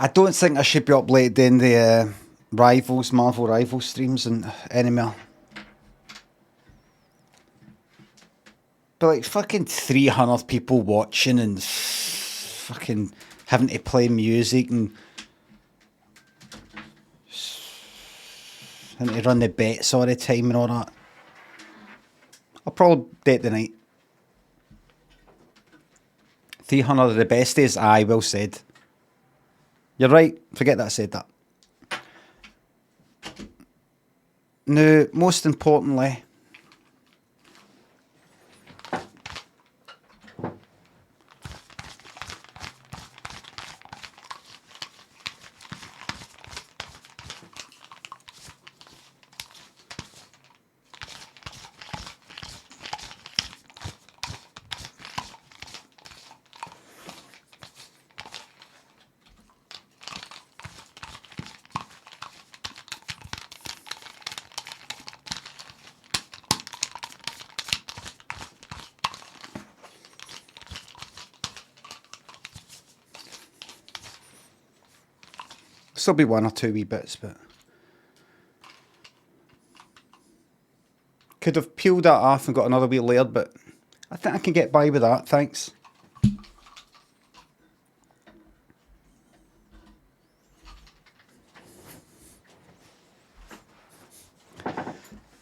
I don't think I should be uploading the Marvel Rivals streams and anymore. But like fucking 300 people watching and fucking having to play music and having to run the bets all the time and all that. I'll probably do it tonight. 300 of the besties, aye, well said. You're right, forget that I said that. Now, most importantly, still be one or two wee bits, but could have peeled that off and got another wee layer, but I think I can get by with that, thanks.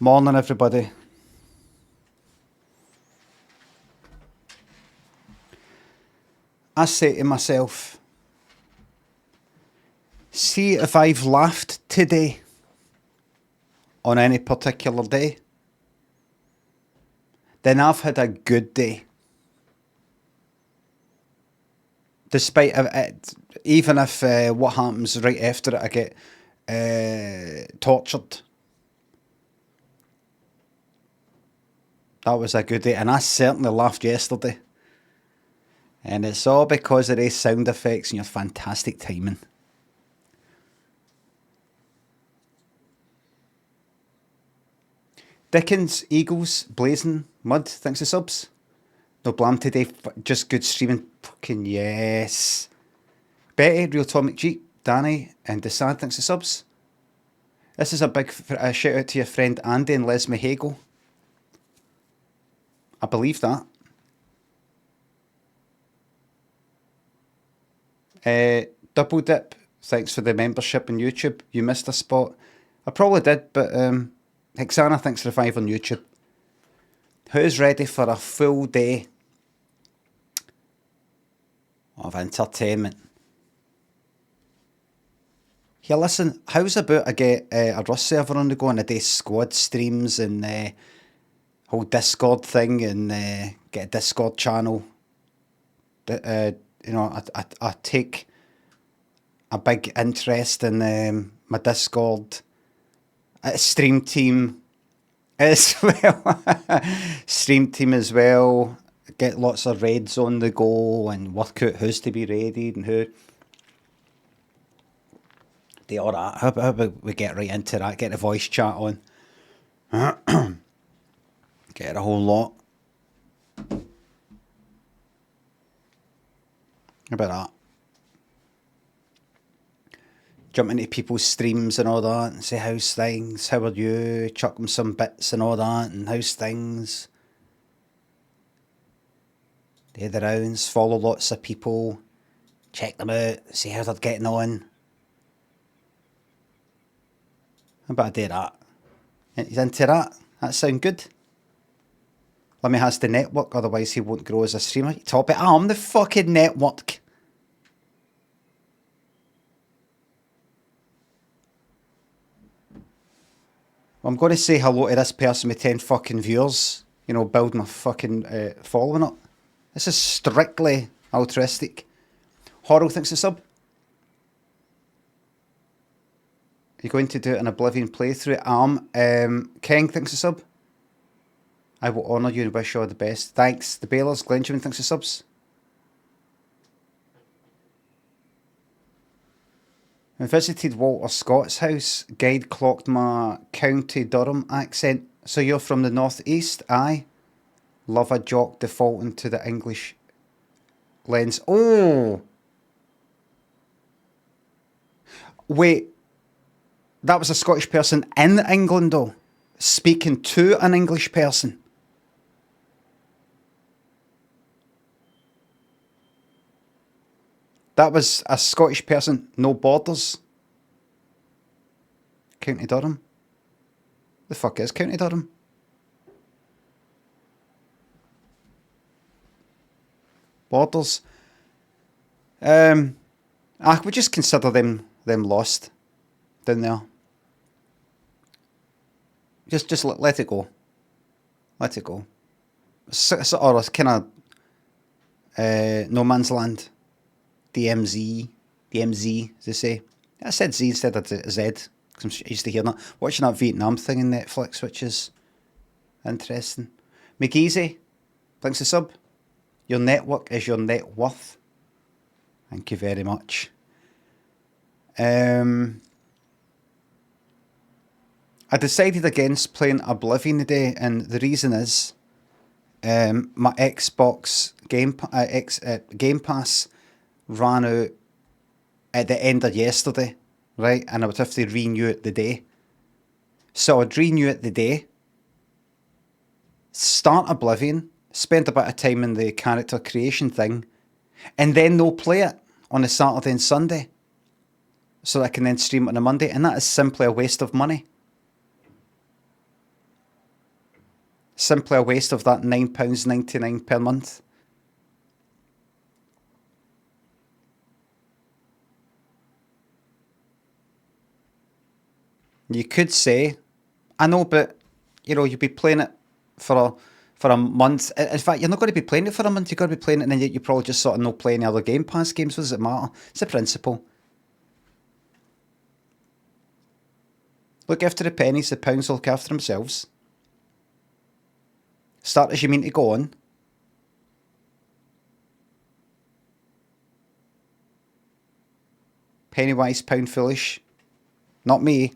Morning, everybody. I say to myself, see if I've laughed today on any particular day, then I've had a good day. Despite it, even if what happens right after it, I get tortured. That was a good day, and I certainly laughed yesterday. And it's all because of these sound effects and your fantastic timing. Dickens, Eagles, Blazing, Mud, thanks for subs. No blam today, just good streaming. Fucking yes. Betty, Real Atomic Jeep, Danny, and Desad, thanks for subs. This is a big shout out to your friend Andy and Les Mahego. I believe that. Double Dip, thanks for the membership on YouTube. You missed a spot. I probably did, but Hexana, thanks for the 5 on YouTube. Who's ready for a full day of entertainment? Here, listen, how's about I get a Rust server on the go and I do squad streams and whole Discord thing and get a Discord channel. You know, I take a big interest in my Discord. Stream team as well. Stream team as well. Get lots of raids on the go and work out who's to be raided and who. Do all that. How about we get right into that? Get the voice chat on. Get a whole lot. How about that? Jump into people's streams and all that and say, how's things? How are you? Chuck them some bits and all that and how's things? Do the rounds, follow lots of people, check them out, see how they're getting on. How about I do that? He's into that? That sound good? Limmy has the network, otherwise he won't grow as a streamer. Top it, I'm the fucking network. I'm going to say hello to this person with 10 fucking viewers. You know, build my fucking following up. This is strictly altruistic. Horrell thinks a sub. You're going to do an Oblivion playthrough. King thinks a sub. I will honour you and wish you all the best. Thanks. The Bailers, Glenjamin thinks a subs. I visited Walter Scott's house. Guide clocked my County Durham accent. So you're from the northeast? Aye. Love a jock defaulting to the English lens. Oh! Wait, that was a Scottish person in England, though, speaking to an English person. That was a Scottish person, no borders. County Durham. The fuck is County Durham? Borders. We just consider them lost down there. Just let it go. Let it go. Or a kind of no man's land. DMZ, as they say. I said Z instead of Z, because I used to hear that. Watching that Vietnam thing in Netflix, which is interesting. McGeezy, thanks to sub. Your network is your net worth. Thank you very much. I decided against playing Oblivion today, and the reason is my Xbox Game Pass ran out at the end of yesterday, right? And I would have to renew it the day. So I'd renew it the day, start Oblivion, spend a bit of time in the character creation thing, and then no play it on a Saturday and Sunday, so that I can then stream it on a Monday, and that is simply a waste of money. Simply a waste of that £9.99 per month. You could say, I know, but you'd be playing it for a month. In fact, you're not going to be playing it for a month. You're going to be playing it, and then you probably just sort of not play any other Game Pass games. What does it matter? It's the principle. Look after the pennies, the pounds will look after themselves. Start as you mean to go on. Penny wise, pound foolish. Not me.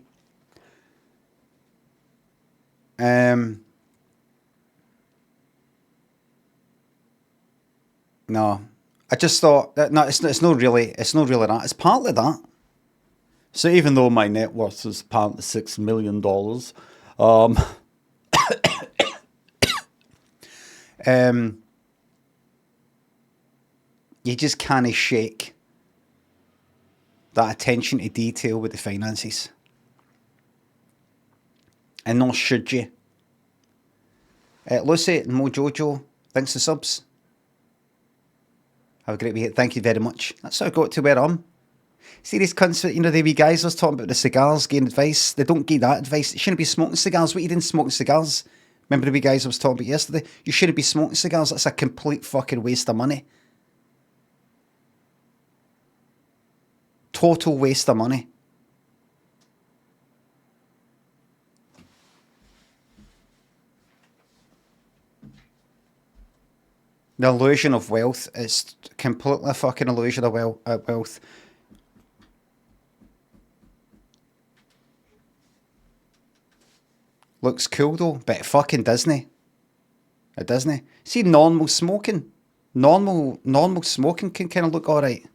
No, I just thought that no, it's not really that. It's partly that. So even though my net worth is apparently $6 million, you just can't shake that attention to detail with the finances. And nor should you. Lucy and Mojojo, thanks for subs. Have a great week. Thank you very much. That's how I got to where I'm. See these cunts, the wee guys I was talking about the cigars, giving advice. They don't give that advice. You shouldn't be smoking cigars. What, you didn't smoke cigars? Remember the wee guys I was talking about yesterday? You shouldn't be smoking cigars. That's a complete fucking waste of money. Total waste of money. The illusion of wealth is completely a fucking illusion of wealth. Looks cool though, but fucking Disney. At Disney. See, normal smoking. Normal smoking can kind of look alright.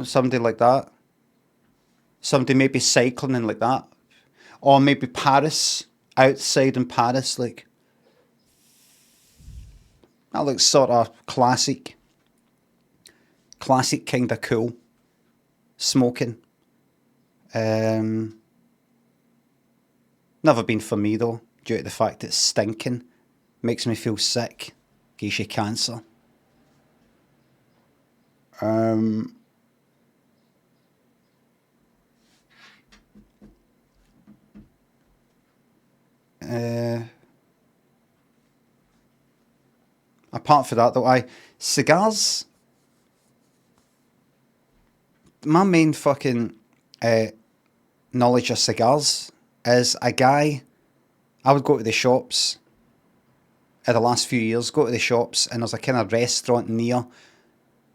Somebody like that. Somebody maybe cycling and like that. Or maybe Paris. Outside in Paris, like. That looks sort of classic. Classic kind of cool. Smoking. Never been for me though, due to the fact it's stinking. Makes me feel sick. Gives you cancer. Apart from that though, cigars, my main fucking knowledge of cigars is a guy, I would go to the shops in the last few years, go to the shops, and there's a kind of restaurant near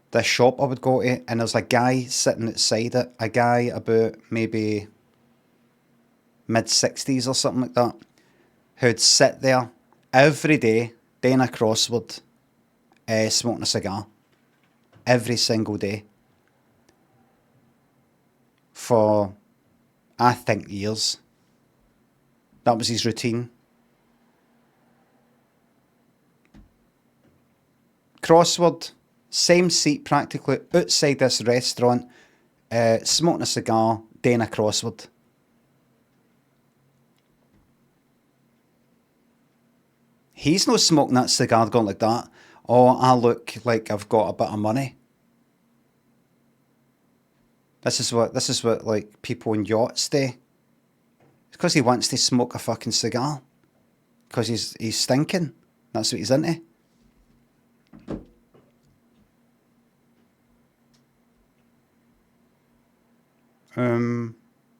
the shop I would go to, and there's a guy sitting outside it, a guy about maybe mid-60s or something like that, who'd sit there every day, doing a crossword, smoking a cigar every single day. for, I think, years. That was his routine. Crossword, same seat practically, outside this restaurant, smoking a cigar, doing a crossword. He's not smoking that cigar going like that. Oh, I look like I've got a bit of money. This is what like people in yachts do. It's because he wants to smoke a fucking cigar. Because he's stinking. That's what he's into. Can't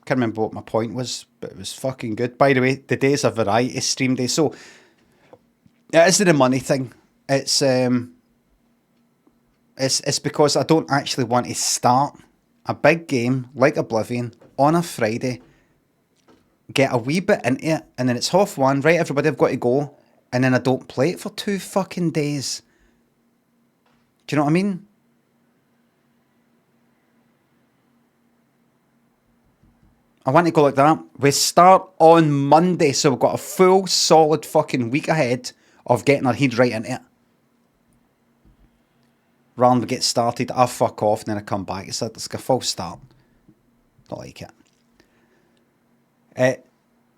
remember what my point was, but it was fucking good. By the way, the day's a variety stream day, so it isn't a money thing. It's because I don't actually want to start a big game like Oblivion on a Friday, get a wee bit into it, and then it's 1:30, right, everybody, I've got to go, and then I don't play it for 2 fucking days. Do you know what I mean? I want to go like that. We start on Monday, so we've got a full, solid fucking week ahead of getting our head right into it. Rather than get started, I fuck off, and then I come back. It's like a false start. Don't like it.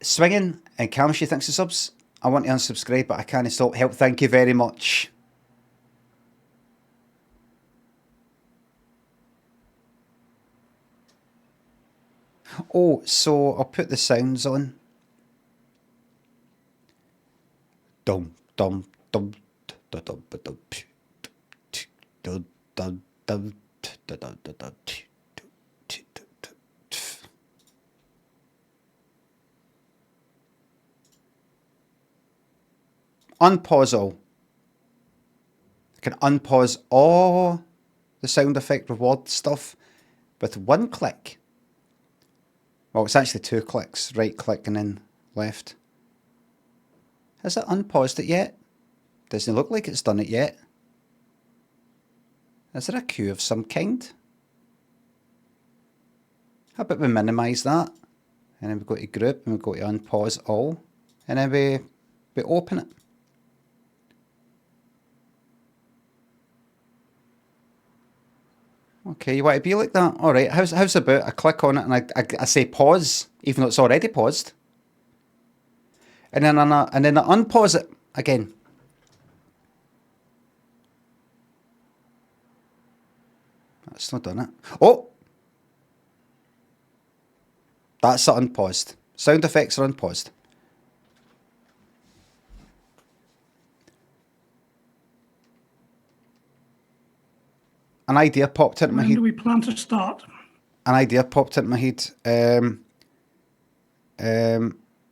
Swinging and Camshy, thanks for subs. I want to unsubscribe, but I can't stop. Help, thank you very much. Oh, so I'll put the sounds on. Dum dum dum dum dum dum dum dum dum dum. Unpause all. I can unpause all the sound effect reward stuff with one click. Well, it's actually 2 clicks. Right click and then left. Has it unpaused it yet? Doesn't look like it's done it yet. Is there a queue of some kind? How about we minimise that? And then we go to group and we go to unpause all. And then we open it. Okay, you want to be like that? Alright, how's about I click on it and I say pause, even though it's already paused. And then I unpause it again. That's not done it. Oh! That's it unpaused. Sound effects are unpaused. An idea popped into my head. When do we plan to start? An idea popped into my head.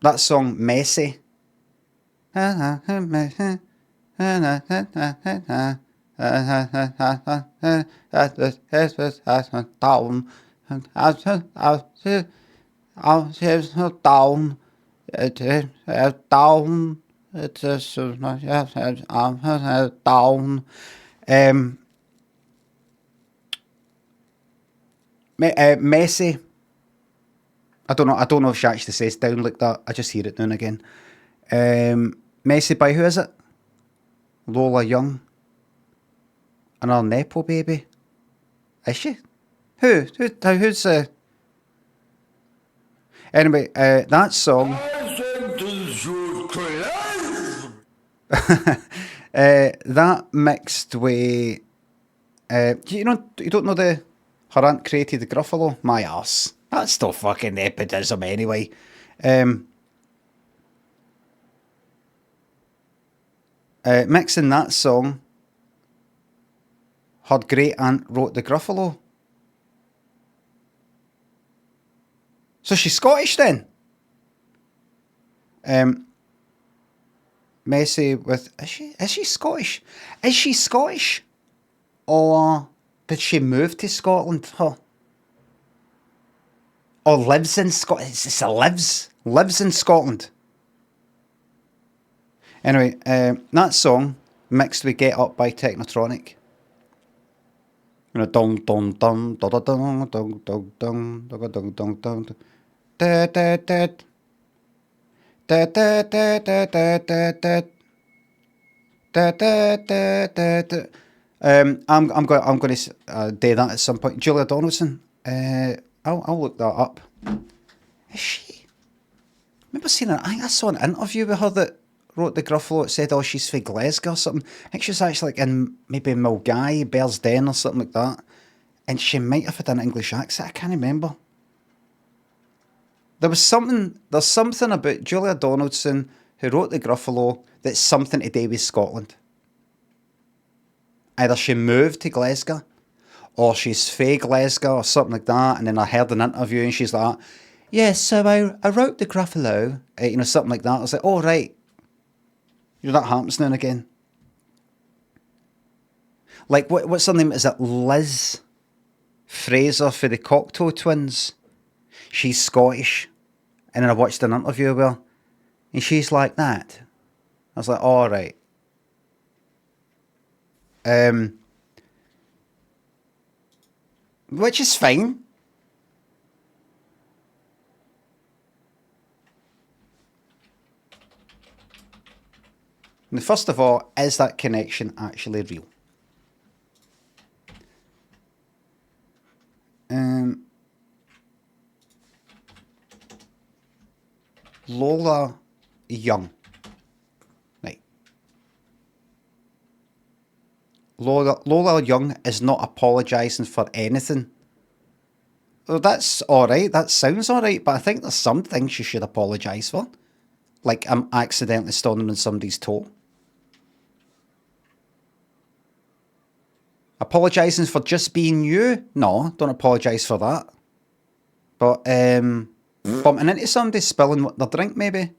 That song, Messy. Messy. I don't know if she actually says down like that. I just hear it now and again. Messy by who is it? Lola Young. Another Nepo baby. Is she? Who's Anyway, that song. That mixed with you don't know her aunt created the Gruffalo? My arse. That's still fucking nepotism anyway. Mixing that song, her great aunt wrote the Gruffalo. So she's Scottish then? Messy with... Is she Scottish? Is she Scottish? Or did she move to Scotland? Or lives in Scotland? It's a lives in Scotland. Anyway, that song mixed with Get Up by Technotronic. know, dong dong dong dong dong dong dong dong dong dong dong dong. Da da da da da da da da da da. Da, da, da, da, da. I'm going to do that at some point. Julia Donaldson. I'll look that up. Is she? I remember seeing her. I think I saw an interview with her that wrote the Gruffalo. It said, "Oh, she's from Glasgow or something." I think she was actually like in maybe Milngavie, Bearsden or something like that. And she might have had an English accent. I can't remember. There's something about Julia Donaldson, who wrote the Gruffalo, that's something to do with Scotland. Either she moved to Glasgow, or she's fae Glasgow, or something like that. And then I heard an interview, and she's like, "Yeah, so I wrote the Gruffalo," you know, something like that. I was like, "Oh right, you know that happens now and again." Like what's her name? Is it Liz Fraser for the Cocteau Twins? She's Scottish, and then I watched an interview with her, and she's like that. I was like, "All right." Which is fine. Now, first of all, is that connection actually real? Lola Young. Right. Lola Young is not apologising for anything. Well, that's alright, that sounds alright, but I think there's some things you should apologise for. Like I'm accidentally stomping on somebody's toe. Apologising for just being you? No, don't apologise for that. But bumping into somebody, spilling their drink maybe.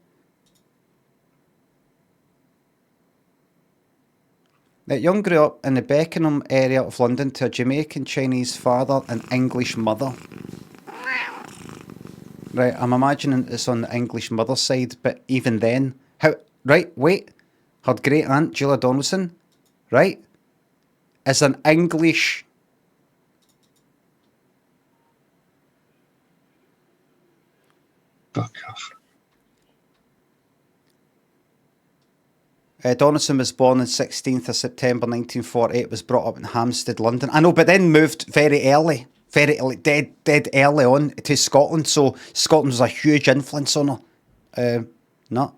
That Young grew up in the Beckenham area of London to a Jamaican Chinese father and English mother. Right, I'm imagining it's on the English mother side, but even then, right, wait, her great aunt Julia Donaldson, right, is an English. Fuck off. Donaldson was born on 16th of September 1948, was brought up in Hampstead, London. I know, but then moved very early, dead early on to Scotland, so Scotland was a huge influence on her. No.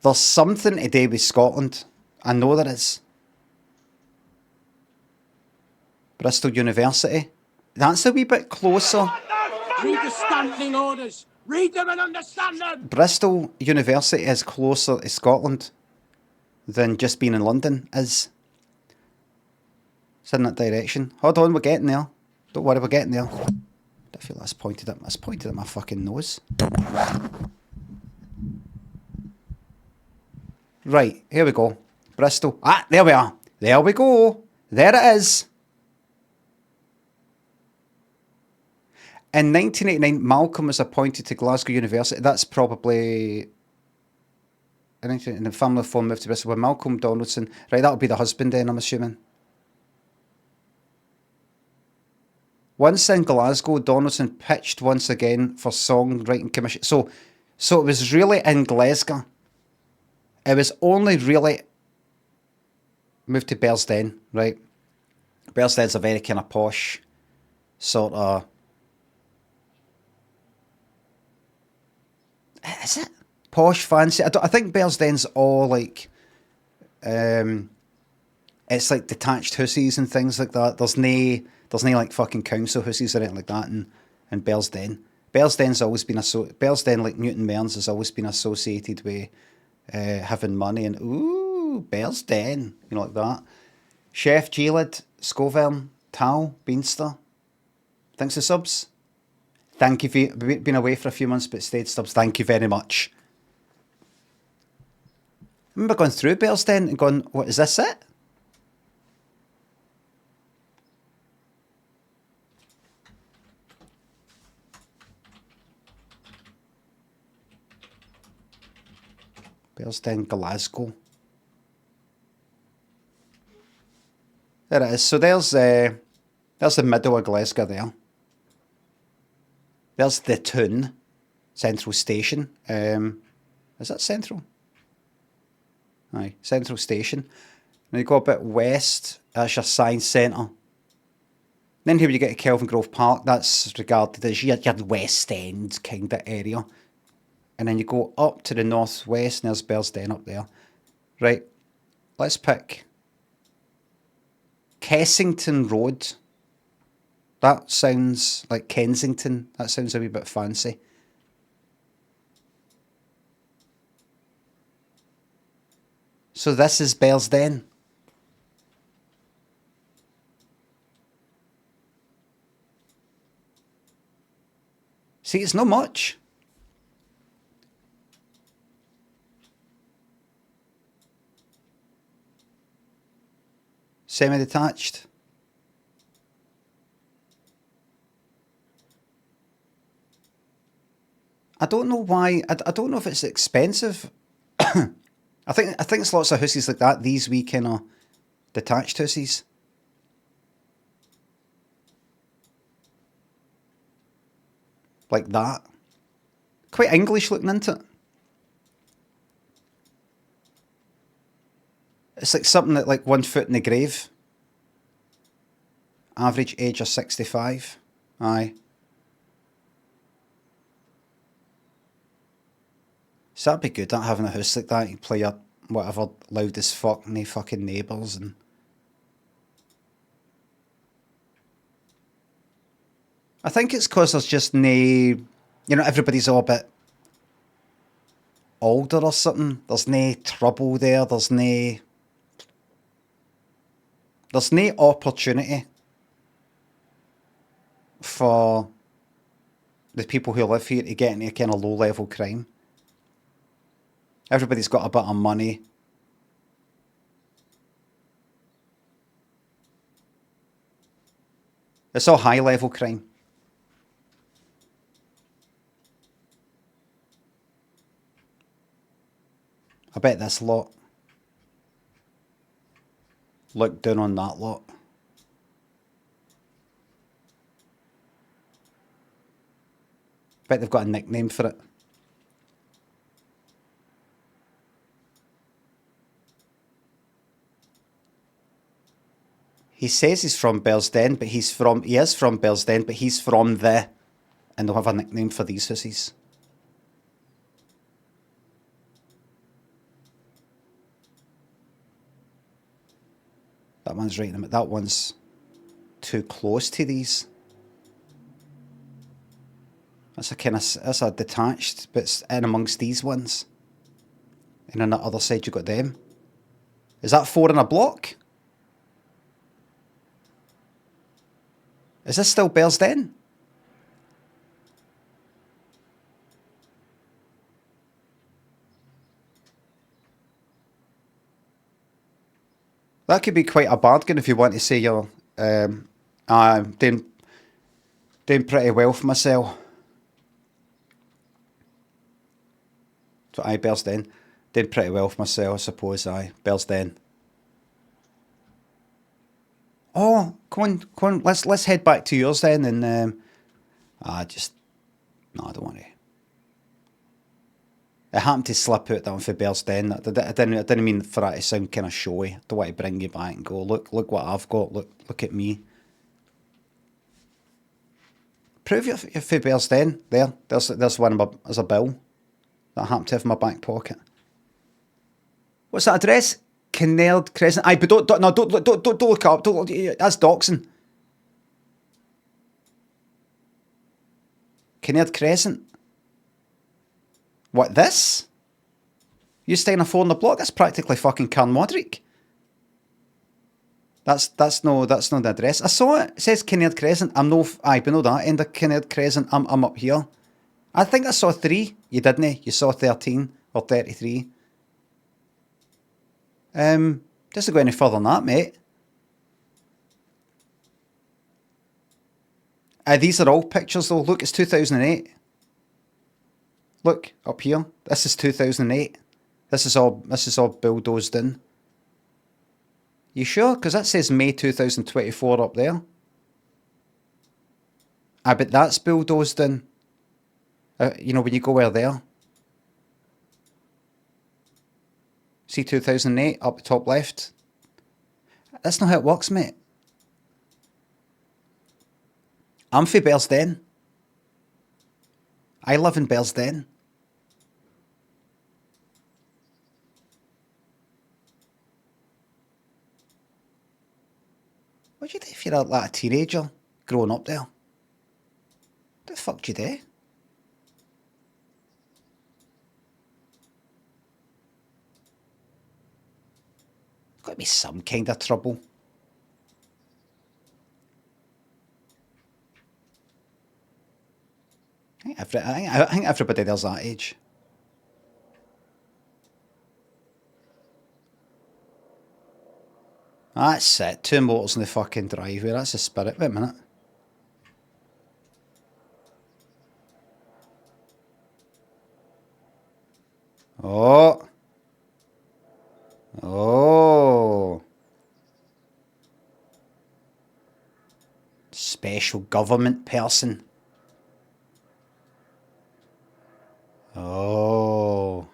There's something to do with Scotland. I know there is. Bristol University. That's a wee bit closer. Read the standing orders. Read them and understand them. Bristol University is closer to Scotland than just being in London is. It's in that direction. Hold on, we're getting there. Don't worry, we're getting there. I feel that's pointed at my fucking nose. Right, here we go. Bristol. Ah, there we are. There we go. There it is. In 1989, Malcolm was appointed to Glasgow University. That's probably in the family phone moved to Bristol with Malcolm Donaldson. Right, that'll be the husband then, I'm assuming. Once in Glasgow, Donaldson pitched once again for songwriting commission. So it was really in Glasgow. It was only really moved to Bearsden, right? Bearsden's a very kind of posh sort of. Is it posh, fancy? I think Bearsden's all like, it's like detached hussies and things like that. There's no like fucking council hussies or anything like that in Bearsden. Bearsden's always been Bearsden, like Newton Mearns, has always been associated with having money and ooh, Bearsden, you know, like that. Chef Gilad, Scovern, Tal, Beanster. Thanks for subs. Thank you for being away for a few months but stayed subs. Thank you very much. I remember going through Bearsden and going, what, is this it? Bearsden, Glasgow. There it is. So there's the middle of Glasgow there. There's the town, Central Station. Is that Central? Aye, Central Station. And you go a bit west, that's your science centre. Then here you get to Kelvin Grove Park, that's regarded as your West End kind of area. And then you go up to the northwest, and there's Bearsden up there. Right, let's pick Kensington Road. That sounds like Kensington. That sounds a wee bit fancy. So this is Bearsden. See, it's not much. Semi-detached. I don't know why. I don't know if it's expensive. I think it's lots of houses like that. These wee kind of detached houses. Like that. Quite English looking, isn't it? It's like something that like 1 foot in the grave. Average age of 65. Aye. So that'd be good, that having a house like that. You play your whatever loud as fuck and fucking neighbours and... I think it's because there's just you know, everybody's all a bit older or something. There's no trouble there. There's no opportunity for the people who live here to get into kind of low-level crime. Everybody's got a bit of money. It's all high-level crime. I bet this lot look down on that lot. Bet they've got a nickname for it. He says he's from Bearsden, but he is from Bearsden, but he's from the, and they'll have a nickname for these houses. That one's right in the middle. That one's too close to these. That's a detached, but it's in amongst these ones. And on the other side you got them. Is that 4 in a block? Is this still Bearsden? That could be quite a bargain if you want to say you're I'm doing pretty well for myself. So aye, Bearsden. Doing pretty well for myself, I suppose, aye. Bearsden. Oh, come on, let's head back to yours then, and no, I don't want to. It happened to slip out that one for Bearsden. I didn't mean for that to sound kind of showy. I don't want to bring you back and go, look what I've got. Look at me. Prove you're for Bearsden. There's one. There's a bill that I happen to have in my back pocket. What's that address? Kinnaird Crescent. Aye, but don't look up. That's doxing. Kinnaird Crescent. What, this? You staying a 4 in the block? That's practically fucking Carnmodrick. That's no the address. I saw it. It says Kinnaird Crescent. I'm no aye, but no that end of Kinnaird Crescent. I'm up here. I think I saw 3. You didn't. You saw 13 or 33. Doesn't go any further than that, mate. These are all pictures though. Look, it's 2008. Look, up here. This is 2008. This is all bulldozed in. You sure? Because that says May 2024 up there. I bet that's bulldozed in. You know, when you go where there. See 2008 up the top left. That's not how it works, mate. I'm from Bearsden. I live in Bearsden. What'd you do if you're like a teenager growing up there? What the fuck did you do? Got to be some kind of trouble. I think everybody there's that age. That's it. 2 motors in the fucking driveway. That's the spirit. Wait a minute. Oh. Oh. Special government person. Oh.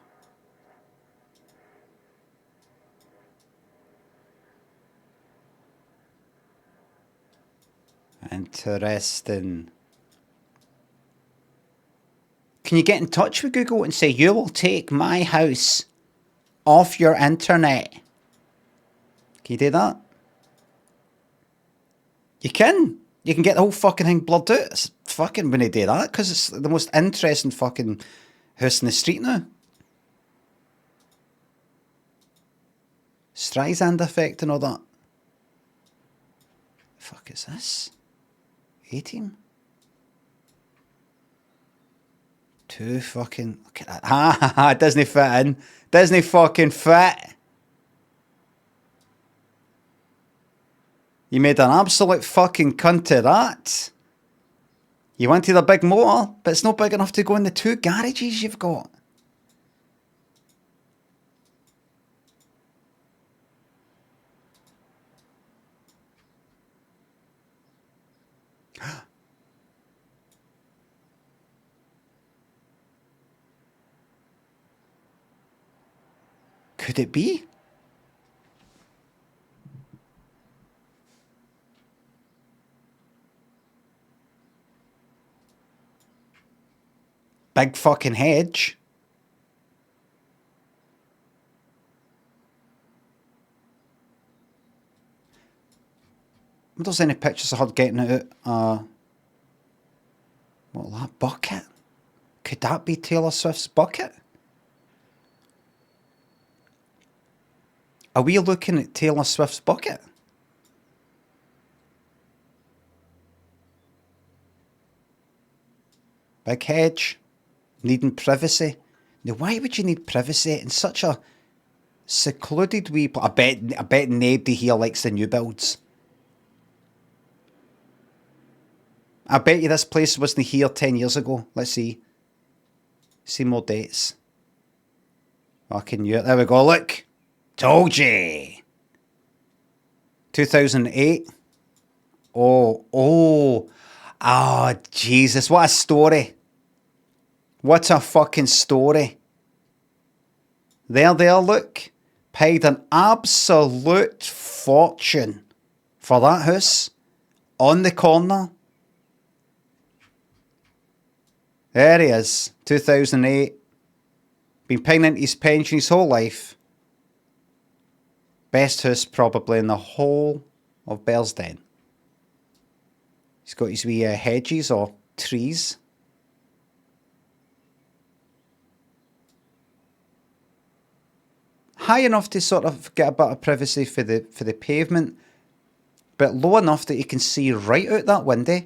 Interesting. Can you get in touch with Google and say, you will take my house off your internet? Can you do that? You can. You can get the whole fucking thing blurred out. It's fucking when they do that, because it's the most interesting fucking house in the street now. Streisand effect and all that. The fuck is this? 18? Two fucking... Look at that. Ha ha ha, doesn't fit in. Doesn't fucking fit. You made an absolute fucking cunt of that. You wanted a big motor, but it's not big enough to go in the 2 garages you've got. Could it be? Big fucking hedge. What there's any pictures of her getting out what, that bucket? Could that be Taylor Swift's bucket? Are we looking at Taylor Swift's bucket? Big hedge. Needing privacy. Now, why would you need privacy in such a secluded wee... I bet nobody here likes the new builds. I bet you this place wasn't here 10 years ago. Let's see. See more dates. Fucking knew it. There we go, look. Told you. 2008. Oh, Jesus. What a story. What a fucking story. There, look. Paid an absolute fortune for that house. On the corner. There he is. 2008. Been paying into his pension his whole life. Best house probably in the whole of Bearsden. He's got his wee hedges or trees. High enough to sort of get a bit of privacy for the pavement, but low enough that you can see right out that window.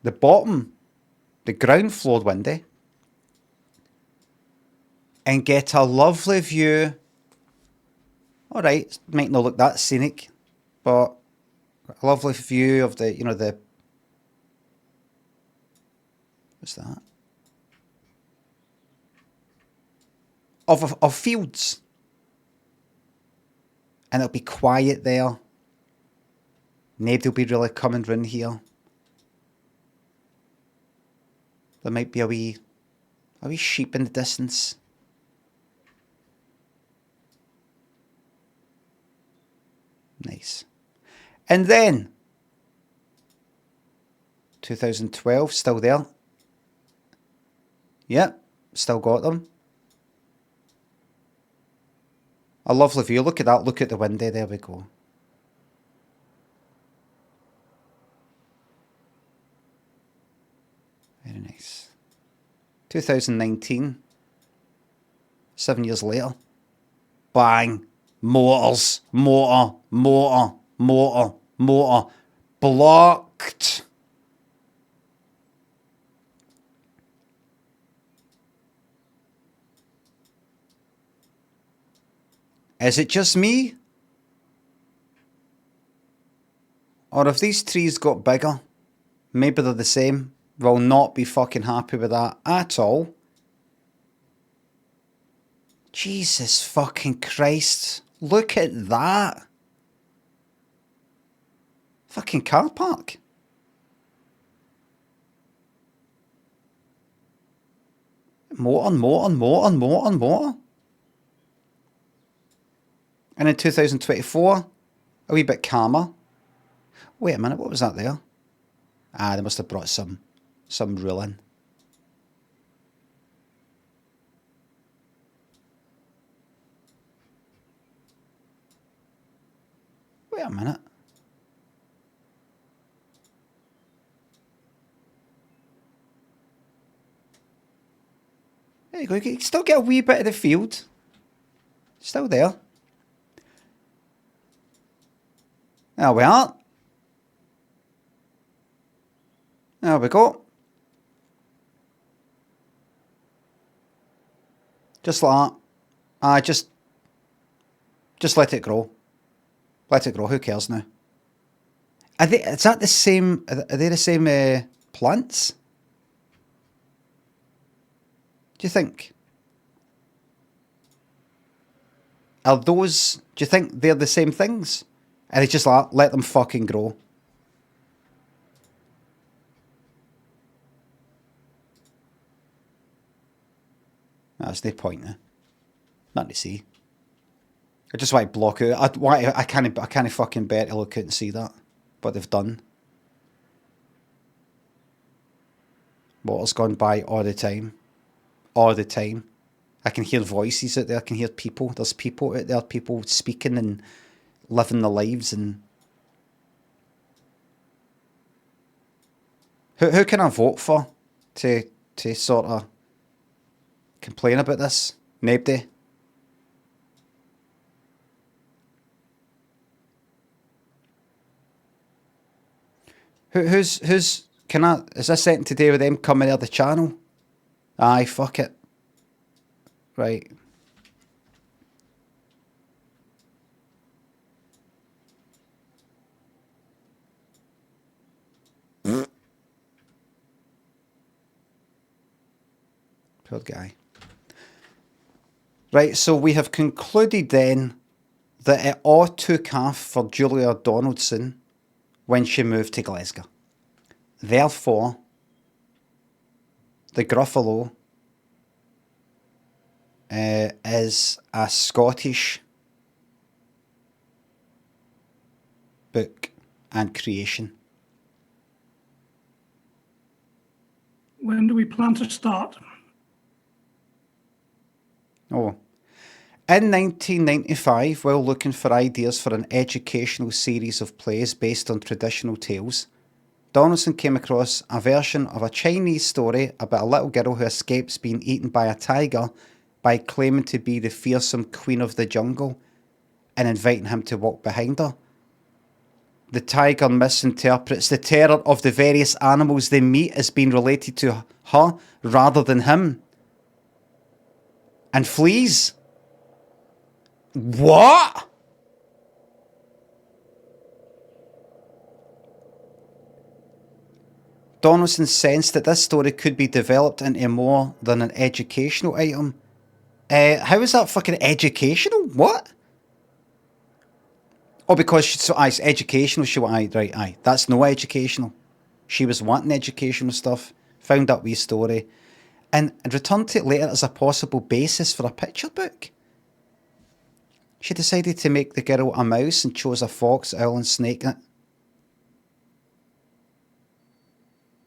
The bottom, the ground floor window, and get a lovely view. All right, might not look that scenic, but a lovely view of the, the... What's that? of fields. And it'll be quiet there. Nobody will be really coming round here. There might be a wee sheep in the distance. Nice. And then 2012, still there. Yep, still got them. A lovely view. Look at that. Look at the window. There we go. Very nice. 2019. 7 years later. Bang. Motors. Motor. Motor. Motor. Motor. Blocked. Is it just me? Or if these trees got bigger, maybe they're the same. Will not be fucking happy with that at all. Jesus fucking Christ. Look at that. Fucking car park. Motor. And in 2024, a wee bit calmer. Wait a minute, what was that there? Ah, they must have brought some rule in. Wait a minute. There you go, you can still get a wee bit of the field. Still there. There we are. There we go. Just like that. Just let it grow. Let it grow. Who cares now? Is that the same? Are they the same plants? Do you think? Are those? Do you think they're the same things? And it's just like, let them fucking grow. That's the point now. Nothing to see. I just want to block it. I can't fucking bear to look out and see that. What they've done. Water's gone by all the time. All the time. I can hear voices out there. I can hear people. There's people out there. People speaking and living their lives. And who can I vote for to sort of complain about this? Nobody. Who's is this something to do with them coming out of the channel? Aye, fuck it. Right. Poor guy. Right, so we have concluded then that it all took off for Julia Donaldson when she moved to Glasgow. Therefore, the Gruffalo is a Scottish book and creation. When do we plan to start? Oh. In 1995, while looking for ideas for an educational series of plays based on traditional tales, Donaldson came across a version of a Chinese story about a little girl who escapes being eaten by a tiger by claiming to be the fearsome queen of the jungle and inviting him to walk behind her. The tiger misinterprets the terror of the various animals they meet as being related to her rather than him, and flees. What? Donaldson sensed that this story could be developed into more than an educational item How is that fucking educational? What? Oh, because it's educational. Aye. That's no educational. She was wanting educational stuff. Found that wee story, and returned to it later as a possible basis for a picture book. She decided to make the girl a mouse and chose a fox, owl, and snake in it.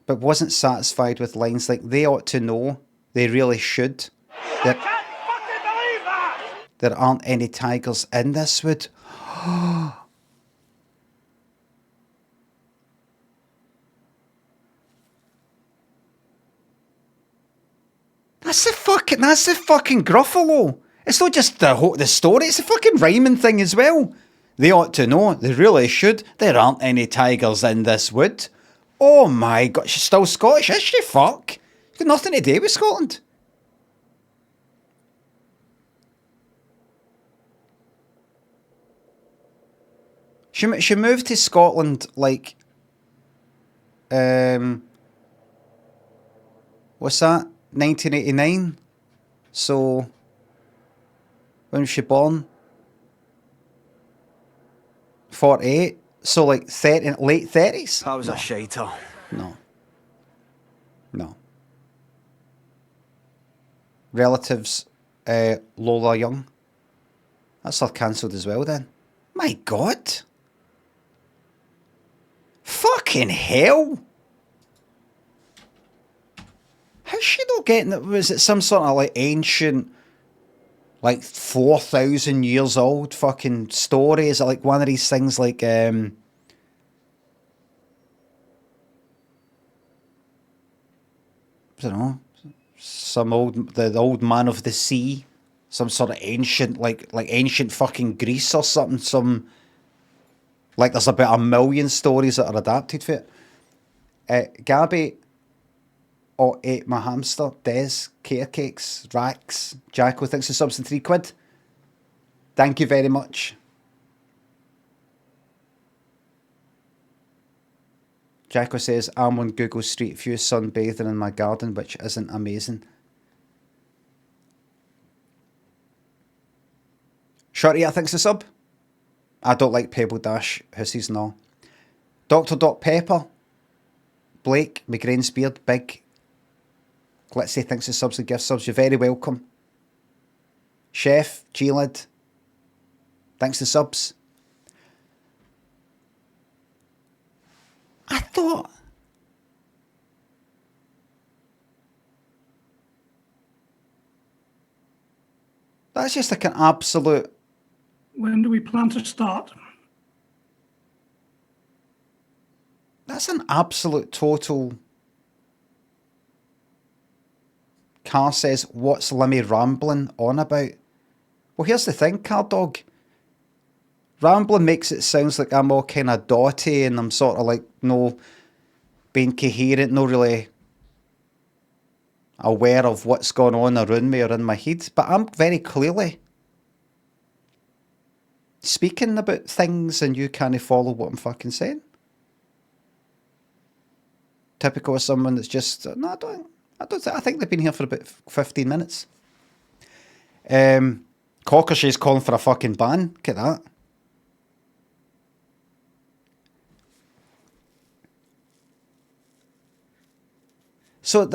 But wasn't satisfied with lines like, they ought to know, they really should. I can't fucking believe that! There aren't any tigers in this wood. That's the fucking Gruffalo. It's not just the story, it's a fucking rhyming thing as well. They ought to know, they really should. There aren't any tigers in this wood. Oh my god, she's still Scottish, is she? Fuck. She's got nothing to do with Scotland. She moved to Scotland like, what's that? 1989. So, when was she born? 48. So like late 30s. That was a shiter. No. Relatives, Lola Young. That's all cancelled as well then. My God. Fucking hell. How's she not getting it? Was it some sort of like ancient, like 4,000 years old fucking story? Is it like one of these things like, I don't know, the old man of the sea, some sort of ancient, like ancient fucking Greece or something, like there's about 1 million stories that are adapted for it. Gabby ate my hamster. Des, care cakes, Rax, Jacko thinks the subs in £3. Thank you very much. Jacko says, I'm on Google Street View sunbathing in my garden, which isn't amazing. Shorty, I think's the sub. I don't like Pebble Dash hussies, no. Dr. Pepper, Blake, McGrain's Beard, Big. Let's say thanks to subs and gift subs. You're very welcome. Chef, G-Lid, thanks to subs. I thought... That's just like an absolute... When do we plan to start? That's an absolute total... Car says, what's Limmy rambling on about? Well, here's the thing, Car Dog. Rambling makes it sound like I'm all kind of dotty and I'm sort of like, no, being coherent, no really aware of what's going on around me or in my head. But I'm very clearly speaking about things and you can't follow what I'm fucking saying. Typical of someone that's just, no, I think they've been here for about 15 minutes. Cockershe's calling for a fucking ban. Get that. So,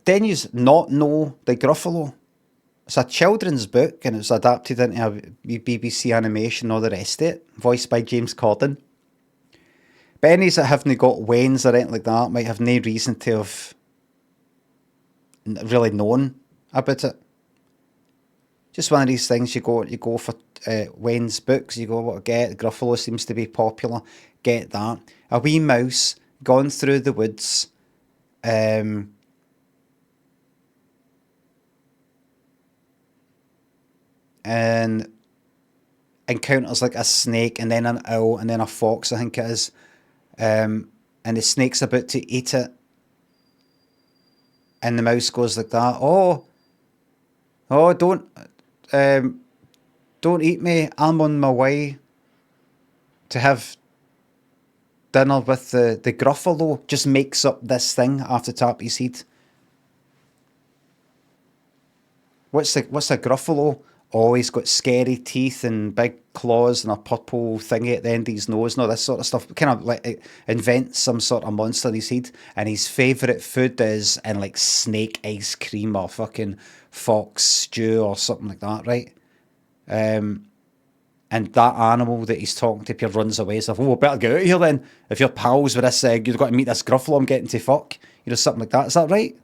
Denny's not know the Gruffalo. It's a children's book and it's adapted into a BBC animation, all the rest of it. Voiced by James Corden. Bennies that haven't got Waynes or anything like that might have no reason to have really known about it. Just one of these things you go for Wayne's books, you go, what to get? Gruffalo seems to be popular, get that. A wee mouse gone through the woods, and encounters like a snake and then an owl and then a fox, I think it is, and the snake's about to eat it. And the mouse goes like that. Oh, don't eat me. I'm on my way to have dinner with the Gruffalo. Just makes up this thing after tap his head. What's a Gruffalo? Oh, he's got scary teeth and big claws and a purple thingy at the end of his nose and all this sort of stuff. Kind of like invent some sort of monster in his head. And his favourite food is in like snake ice cream or fucking fox stew or something like that, right? And that animal that he's talking to runs away. So, oh, better get out of here then. If you're pals with this, you've got to meet this Gruffalo I'm getting to fuck. You know, something like that. Is that right?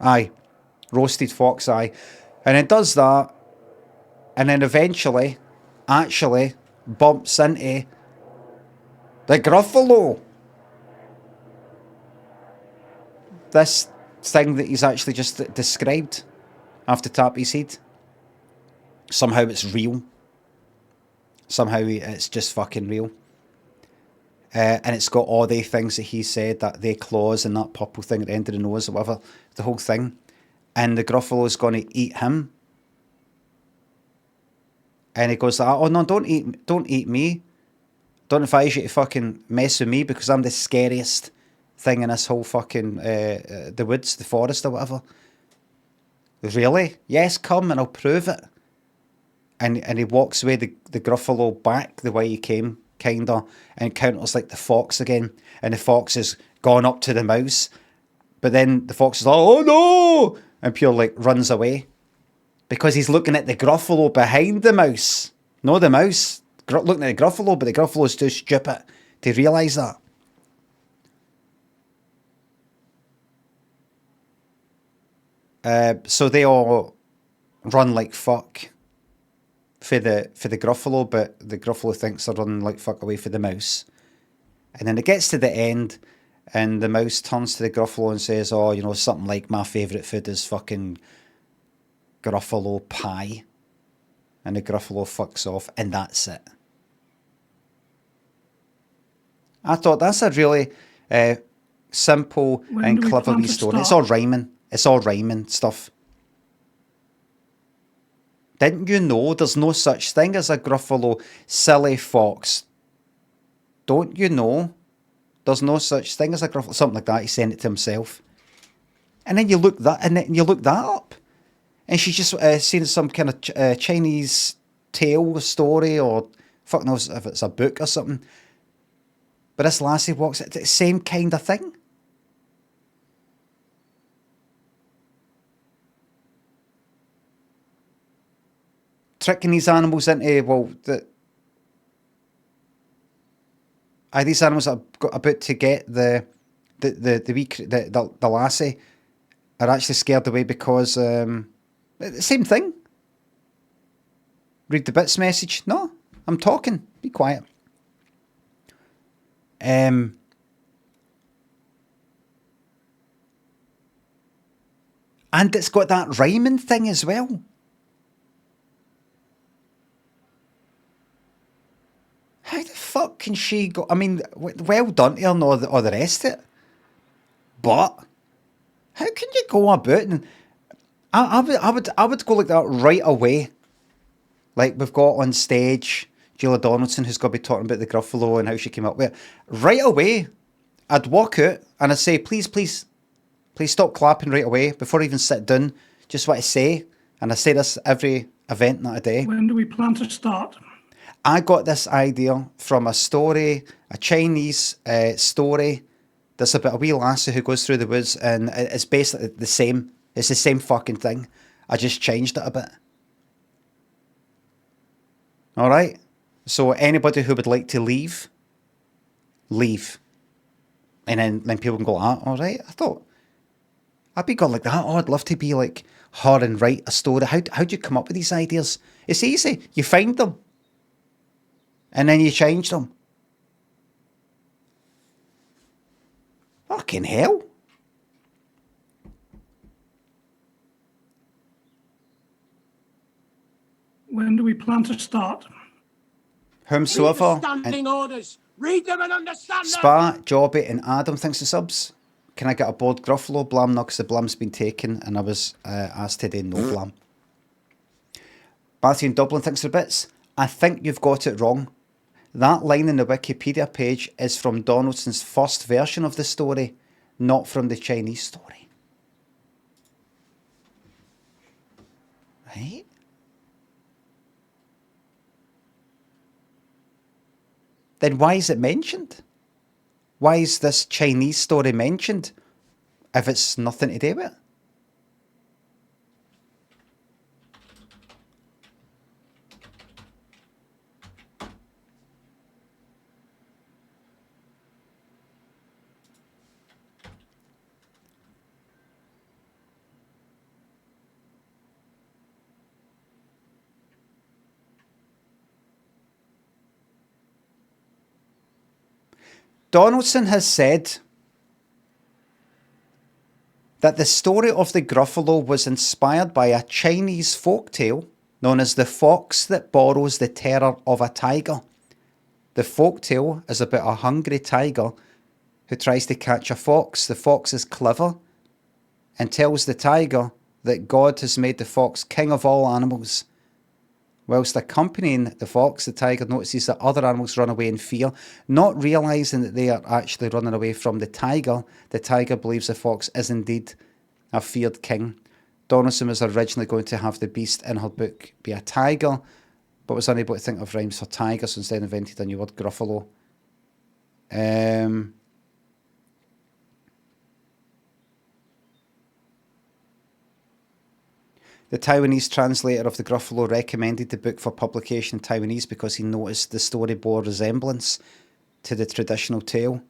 Aye. Roasted fox, aye. And it does that. And then eventually, actually, bumps into the Gruffalo. This thing that he's actually just described after tap his head. Somehow it's real. Somehow it's just fucking real. And it's got all the things that he said, that they claws and that purple thing at the end of the nose or whatever, the whole thing. And the Gruffalo's going to eat him. And he goes like, oh no, don't eat me. Don't advise you to fucking mess with me because I'm the scariest thing in this whole fucking, the woods, the forest or whatever. Really? Yes, come and I'll prove it. And he walks away the Gruffalo back the way he came, kinda, and encounters like the fox again. And the fox has gone up to the mouse. But then the fox is like, oh no! And Pure like runs away. Because he's looking at the Gruffalo behind the mouse. No, the mouse. Looking at the Gruffalo, but the Gruffalo's too stupid to realise that. So they all run like fuck for the Gruffalo, but the Gruffalo thinks they're running like fuck away for the mouse. And then it gets to the end, and the mouse turns to the Gruffalo and says, oh, you know, something like, my favourite food is fucking Gruffalo pie. And the Gruffalo fucks off, and that's it. I thought that's a really simple and clever wee story. It's all rhyming. It's all rhyming stuff. Didn't you know there's no such thing as a Gruffalo, silly fox? Don't you know there's no such thing as a Gruffalo? Something like that. He sent it to himself. And then you look that up. And she's just seen some kind of Chinese tale story, or fuck knows if it's a book or something. But this lassie walks, it's the same kind of thing. Tricking these animals into, well, these animals that are about to get the lassie are actually scared away because the same thing. Read the bits message. No, I'm talking. Be quiet. And it's got that rhyming thing as well. How the fuck can she go? I mean, well done to her and all the rest of it. But how can you go about and I would go like that right away. Like we've got on stage Julia Donaldson, who's going to be talking about the Gruffalo and how she came up with it. Right away, I'd walk out and I'd say, please stop clapping right away before I even sit down. Just what I say, and I say this every event that I do. When do we plan to start? I got this idea from a story, a Chinese story. There's about a wee lassie who goes through the woods, and it's basically the same. It's the same fucking thing. I just changed it a bit. All right? So anybody who would like to leave. And then people can go, all right. I thought, I'd be going like that. Oh, I'd love to be like her and write a story. How do you come up with these ideas? It's easy. You find them. And then you change them. Fucking hell. When do we plan to start? Whomsoever. Standing orders. Read them and understand them. Spa, Jobby and Adam thinks the subs. Can I get a board Gruffalo? Blam, no, because the blam's been taken and I was asked today no blam. Matthew in Dublin thinks the bits. I think you've got it wrong. That line in the Wikipedia page is from Donaldson's first version of the story, not from the Chinese story. Right? Then why is it mentioned? Why is this Chinese story mentioned if it's nothing to do with it? Donaldson has said that the story of the Gruffalo was inspired by a Chinese folktale known as The Fox That Borrows the Terror of a Tiger. The folktale is about a hungry tiger who tries to catch a fox. The fox is clever and tells the tiger that God has made the fox king of all animals. Whilst accompanying the fox, the tiger notices that other animals run away in fear. Not realising that they are actually running away from the tiger believes the fox is indeed a feared king. Donaldson was originally going to have the beast in her book be a tiger, but was unable to think of rhymes for tiger, so instead invented a new word, Gruffalo. The Taiwanese translator of the Gruffalo recommended the book for publication in Taiwanese because he noticed the story bore resemblance to the traditional tale.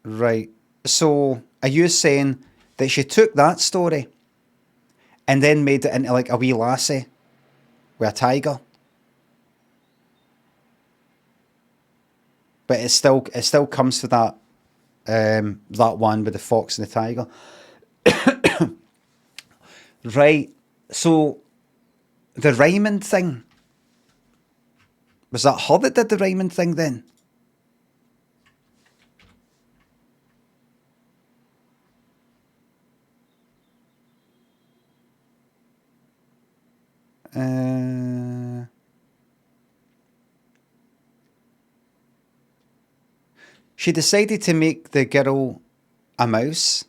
Right. So, are you saying that she took that story and then made it into like a wee lassie with a tiger? But it still comes to that that one with the fox and the tiger. Right. So the rhyming thing, was that her that did the rhyming thing then? She decided to make the girl a mouse.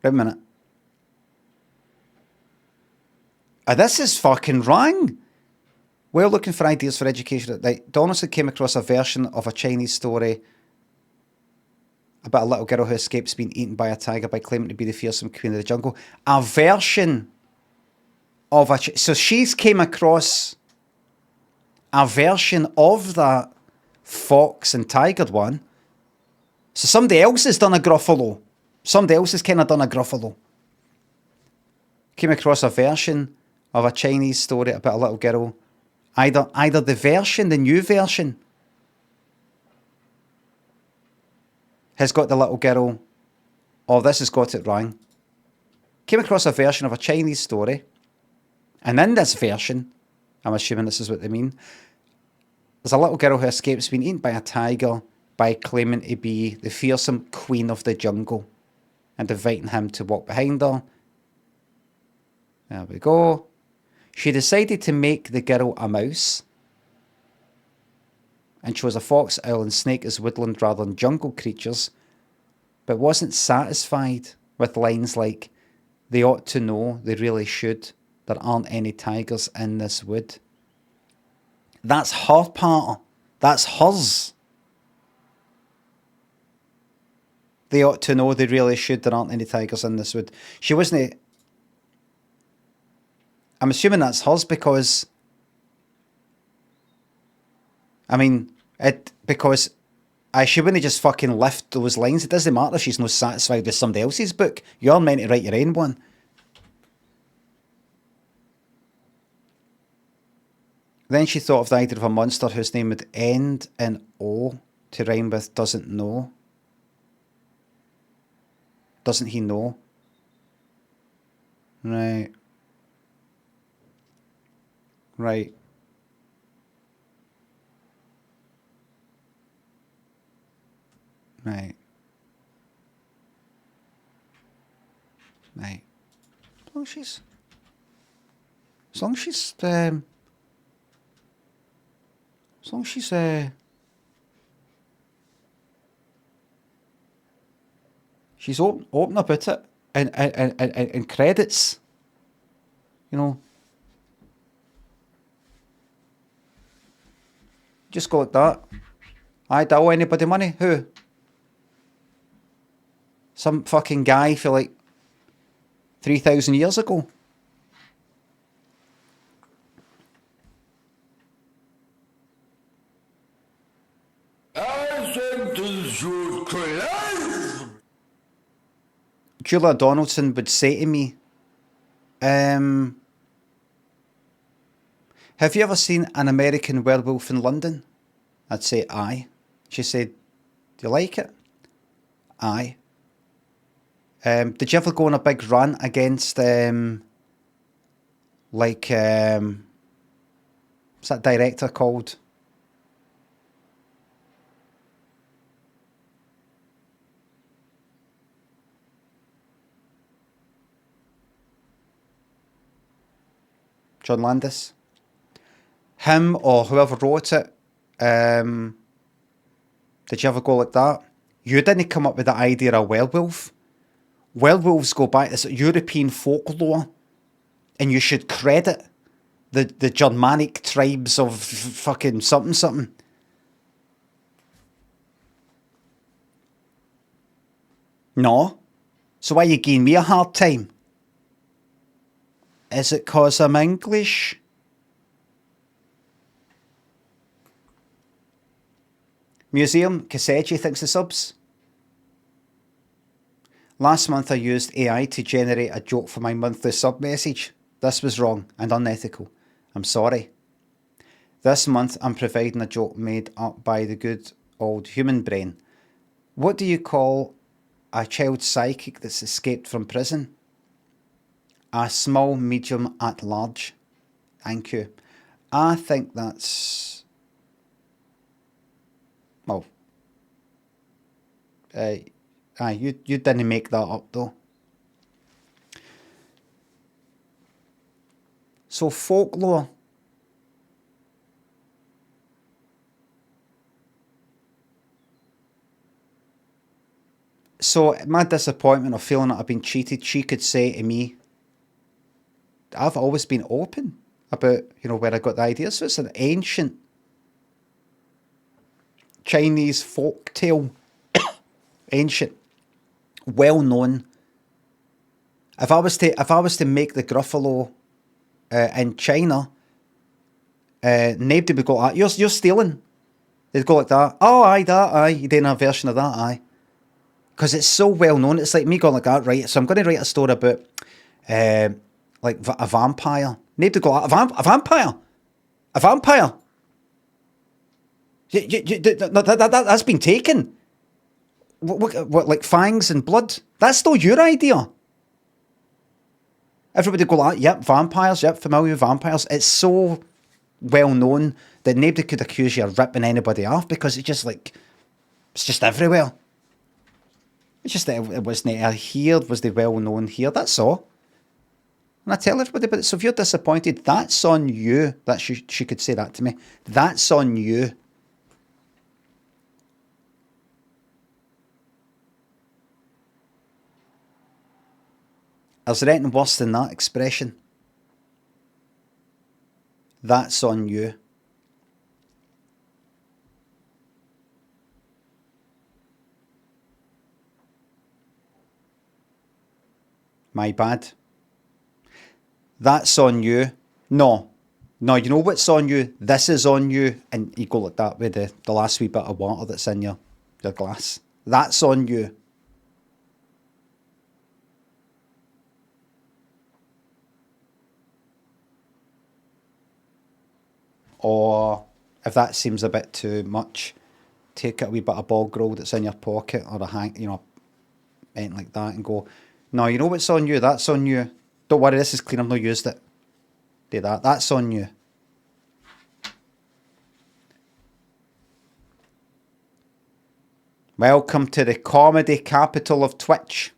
Wait a minute. This is fucking wrong. We're looking for ideas for education. Like, Donaldson came across a version of a Chinese story about a little girl who escapes being eaten by a tiger by claiming to be the fearsome queen of the jungle. A version of a... So she's came across a version of that fox and tiger one. So somebody else has done a Gruffalo. Somebody else has kind of done a Gruffalo. Came across a version of a Chinese story about a little girl. Either the new version, has got the little girl, or this has got it wrong. Came across a version of a Chinese story, and in this version, I'm assuming this is what they mean, there's a little girl who escapes being eaten by a tiger by claiming to be the fearsome queen of the jungle and inviting him to walk behind her. There we go. She decided to make the girl a mouse and chose a fox, owl and snake as woodland rather than jungle creatures, but wasn't satisfied with lines like, they ought to know, they really should, there aren't any tigers in this wood. That's her part. That's hers. They ought to know, they really should, there aren't any tigers in this wood. She wasn't... I'm assuming that's hers because... I mean, because she wouldn't just fucking lift those lines. It doesn't matter if she's not satisfied with somebody else's book. You're meant to write your own one. Then she thought of the idea of a monster whose name would end in O to rhyme with doesn't know. Doesn't he know? Right. Right. Right. Right. As long as she's... As long as she's... As long as she's... She's open about it. And credits. You know. Just go like that. I don't owe anybody money. Who? Some fucking guy for like 3,000 years ago. Julia Donaldson would say to me, have you ever seen An American Werewolf in London? I'd say, aye. She said, do you like it? Aye. Did you ever go on a big rant against, what's that director called? John Landis? Him or whoever wrote it, did you ever go like that? You didn't come up with the idea of a werewolf. Werewolves go back to this European folklore, and you should credit the Germanic tribes of fucking something something. No? So why are you giving me a hard time? Is it 'cause I'm English? Museum, Kaseji thinks the subs. Last month I used AI to generate a joke for my monthly sub message. This was wrong and unethical. I'm sorry. This month I'm providing a joke made up by the good old human brain. What do you call a child psychic that's escaped from prison? A small medium at large. Thank you. I think that's... Well... you didn't make that up though. So folklore. So my disappointment of feeling that I've been cheated, she could say to me, I've always been open about, you know, where I got the idea. So it's an ancient Chinese folk tale. Ancient. Well known. If I was to make the Gruffalo in China, nobody would go like that. You're stealing. They'd go like that. Oh, aye, that, aye. You're doing a version of that, aye. Because it's so well known. It's like me going like that, right? So I'm going to write a story about like a vampire. Nobody go like, a vampire? A vampire? That's been taken. What, like fangs and blood? That's still your idea. Everybody go like, yep, vampires, yep, familiar with vampires. It's so well known that nobody could accuse you of ripping anybody off because it's just like, it's just everywhere. It's just that it wasn't here, was the well known here, that's all. And I tell everybody, but so if you're disappointed, that's on you. That she could say that to me. That's on you. Is there anything worse than that expression? That's on you. My bad. That's on you. No, you know what's on you? This is on you. And you go like that with the last wee bit of water that's in your glass. That's on you. Or if that seems a bit too much, take a wee bit of bog roll that's in your pocket or anything like that and go, no, you know what's on you? That's on you. Don't worry, this is clean. I've not used it. Do that. That's on you. Welcome to the comedy capital of Twitch.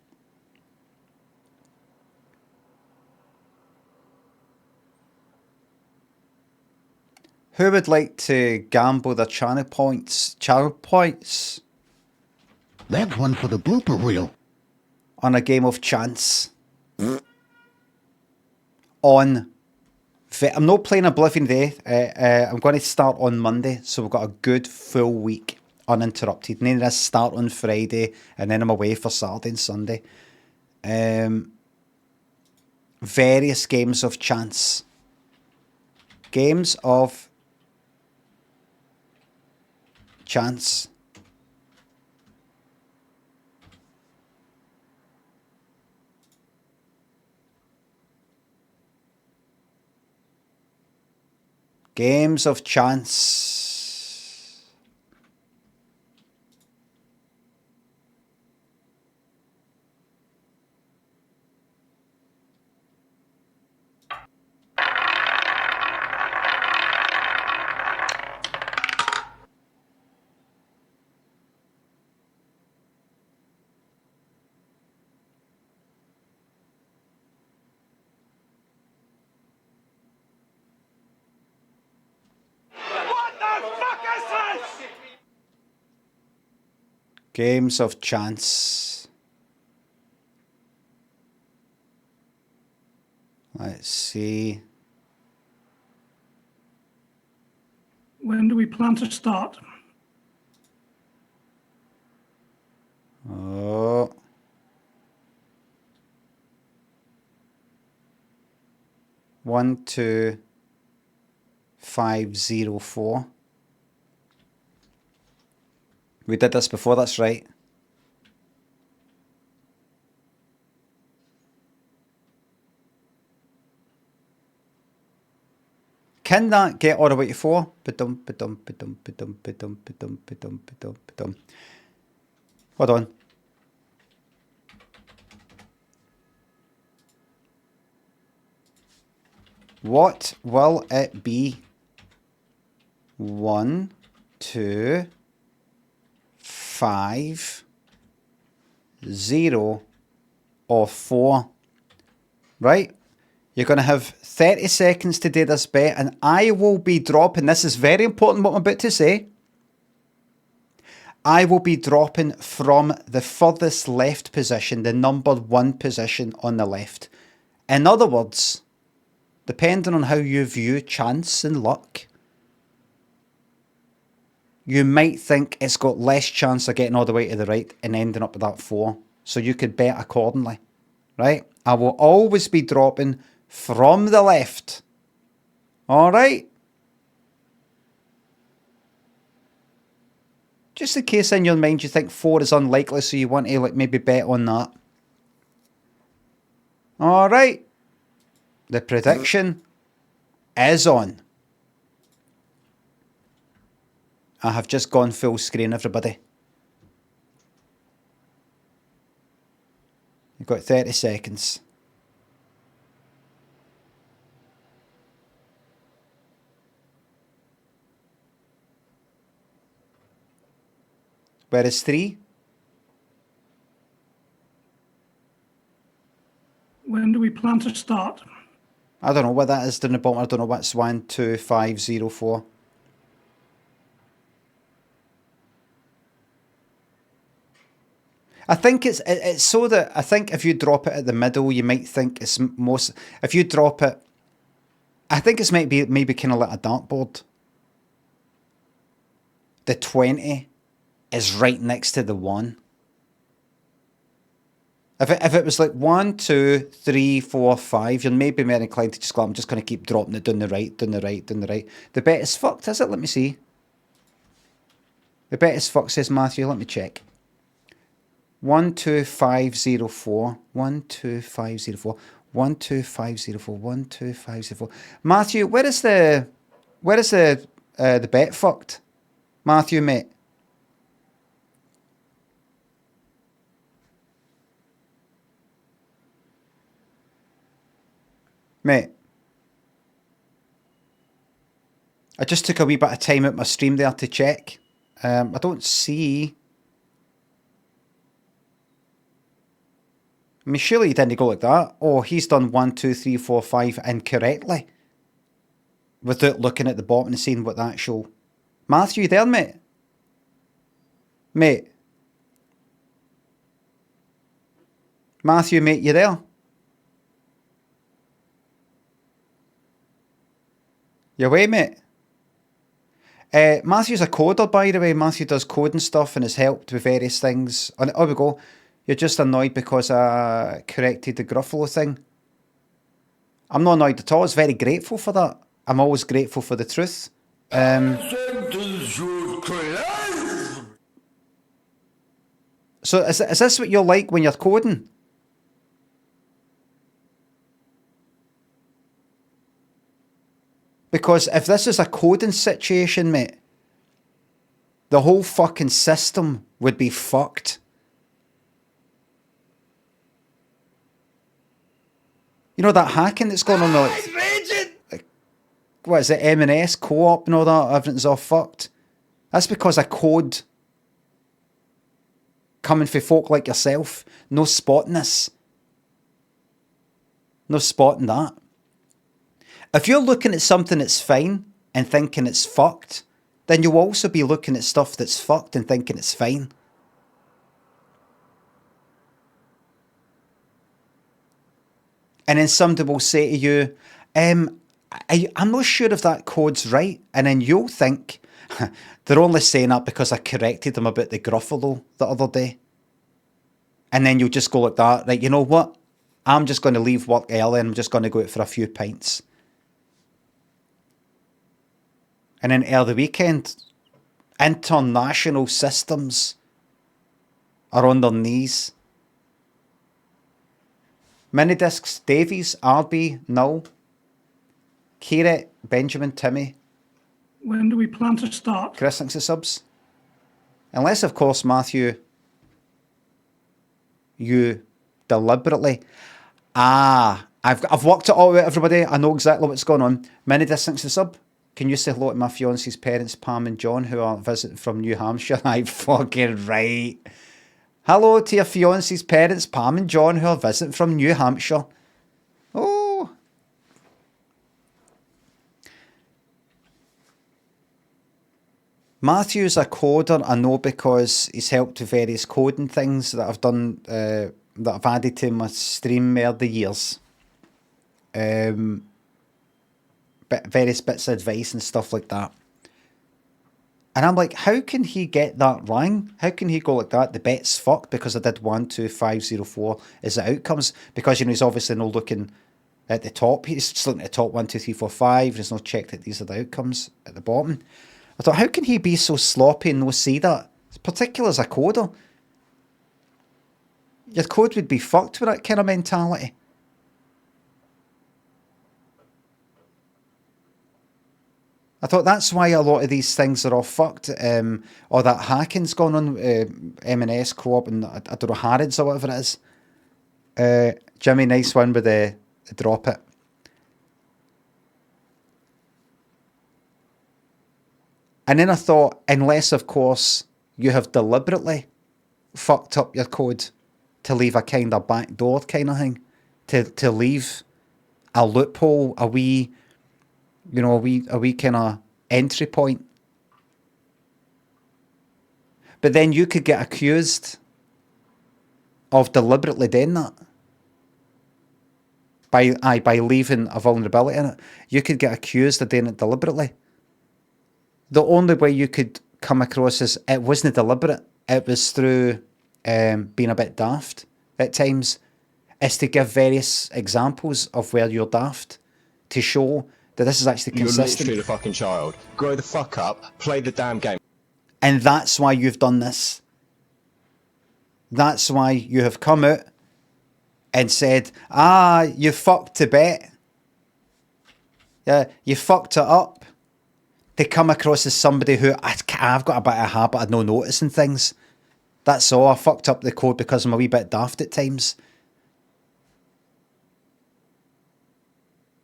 Who would like to gamble their channel points? Channel points That's one for the blooper reel. on a game of chance. I'm not playing Oblivion today. I'm going to start on Monday, so we've got a good full week uninterrupted. And then I start on Friday, and then I'm away for Saturday and Sunday. Various games of chance. Games of chance. Games of chance. Games of chance. Let's see. When do we plan to start? Oh. One, 2, 5, 0, 4. We did this before, that's right. Can that get all the way to 4? Ba-dum, ba-dum, ba-dum, ba-dum, ba-dum, ba-dum, ba-dum, ba-dum, ba-dum. Hold on. What will it be? 1, 2, 5, 0, or 4. Right? You're going to have 30 seconds to do this bet, and I will be dropping, this is very important what I'm about to say, I will be dropping from the furthest left position, the number 1 position on the left. In other words, depending on how you view chance and luck, you might think it's got less chance of getting all the way to the right and ending up with that 4. So you could bet accordingly, right? I will always be dropping from the left. All right? Just in case in your mind you think 4 is unlikely, so you want to like maybe bet on that. All right. The prediction is on. I have just gone full screen, everybody. You've got 30 seconds. Where is 3? When do we plan to start? I don't know what that is down the bottom. I don't know what's 1, 2, 5, 0, 4. I think it's so that I think if you drop it at the middle, you might think it's most. If you drop it, I think it's maybe kind of like a dartboard. The 20 is right next to the 1. If it was like 1, 2, 3, 4, 5, you're maybe more inclined to just go, I'm just going to keep dropping it down the right, down the right, down the right. The bet is fucked, is it? Let me see. The bet is fucked, says Matthew. Let me check. 1, 2, 5, 0, 4. 1, 2, 5, 0, 4. 1, 2, 5, 0, 4. 1, 2, 5, 0, 4. Matthew, where is the bet fucked? Matthew, mate. Mate. I just took a wee bit of time out my stream there to check. I don't see. I mean, surely he didn't go like that. Oh, he's done 1, 2, 3, 4, 5 incorrectly. without looking at the bottom and seeing what the actual... Matthew, you there, mate? Mate? Matthew, mate, you there? You away, mate? Matthew's a coder, by the way. Matthew does coding stuff and has helped with various things. Oh, there we go. You're just annoyed because I corrected the Gruffalo thing. I'm not annoyed at all. I was very grateful for that. I'm always grateful for the truth. So is this what you're like when you're coding? Because if this is a coding situation, mate, the whole fucking system would be fucked. You know that hacking that's going on like, what is it, M&S, Co-op and all that, everything's all fucked. That's because of code coming for folk like yourself. No spotting this. No spotting that. If you're looking at something that's fine and thinking it's fucked, then you'll also be looking at stuff that's fucked and thinking it's fine. And then somebody will say to you, I'm not sure if that code's right. And then you'll think, they're only saying that because I corrected them about the Gruffalo the other day. And then you'll just go like that, like, you know what? I'm just going to leave work early and I'm just going to go out for a few pints. And then early weekend, international systems are on their knees. Minidiscs, Davies, RB, Null, Kieran, Benjamin, Timmy. When do we plan to start? Chris, thanks for subs. Unless, of course, Matthew, you deliberately... I've worked it all out, everybody. I know exactly what's going on. Minidiscs, thanks for sub. Can you say hello to my fiance's parents, Pam and John, who are visiting from New Hampshire? I'm fucking right. Hello to your fiance's parents, Pam and John, who are visiting from New Hampshire. Oh. Matthew's a coder, I know, because he's helped with various coding things that I've done, that I've added to my stream over the years. Various bits of advice and stuff like that. And I'm like, how can he get that wrong? How can he go like that? The bet's fucked because I did 1, 2, 5, 0, 4 is the outcomes. Because, you know, he's obviously not looking at the top. He's just looking at the top 1, 2, 3, 4, 5. He's not checked that these are the outcomes at the bottom. I thought, how can he be so sloppy and not see that? It's particular as a coder. Your code would be fucked with that kind of mentality. I thought that's why a lot of these things are all fucked. Or that hacking's gone on, M&S Co-op and I don't know, Harrods or whatever it is. Jimmy, nice one with the drop it. And then I thought, unless of course you have deliberately fucked up your code to leave a kind of back door kind of thing, to leave a loophole, a wee kind of entry point. But then you could get accused of deliberately doing that. By leaving a vulnerability in it. You could get accused of doing it deliberately. The only way you could come across as it wasn't deliberate, it was through being a bit daft at times, is to give various examples of where you're daft to show that this is actually consistent. You're literally the fucking child. Grow the fuck up, play the damn game. And that's why you've done this. That's why you have come out and said, you fucked a bet. Yeah, you fucked it up. To come across as somebody who, I've got a bit of a habit of no noticing things. That's all. I fucked up the code because I'm a wee bit daft at times.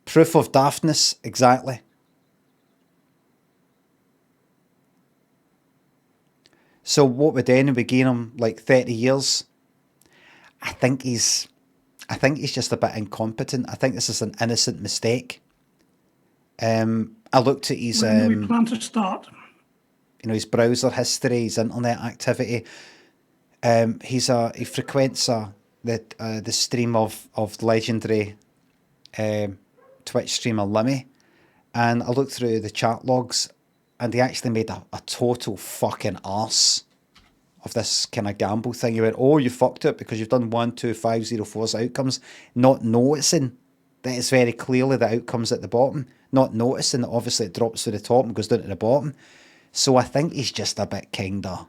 Proof of daftness, exactly. So what we then, we gave him like 30 years. I think he's just a bit incompetent. I think this is an innocent mistake. I looked at his, When do we plan to start? you know, his browser history, his internet activity. He frequents the stream of legendary Twitch streamer Limmy, and I looked through the chat logs, and he actually made a total fucking arse of this kind of gamble thing. He went, "Oh, you fucked it because you've done 1, 2, 5, 0, 4's outcomes," not noticing that it's very clearly the outcomes at the bottom, not noticing that obviously it drops to the top and goes down to the bottom. So I think he's just a bit kinda.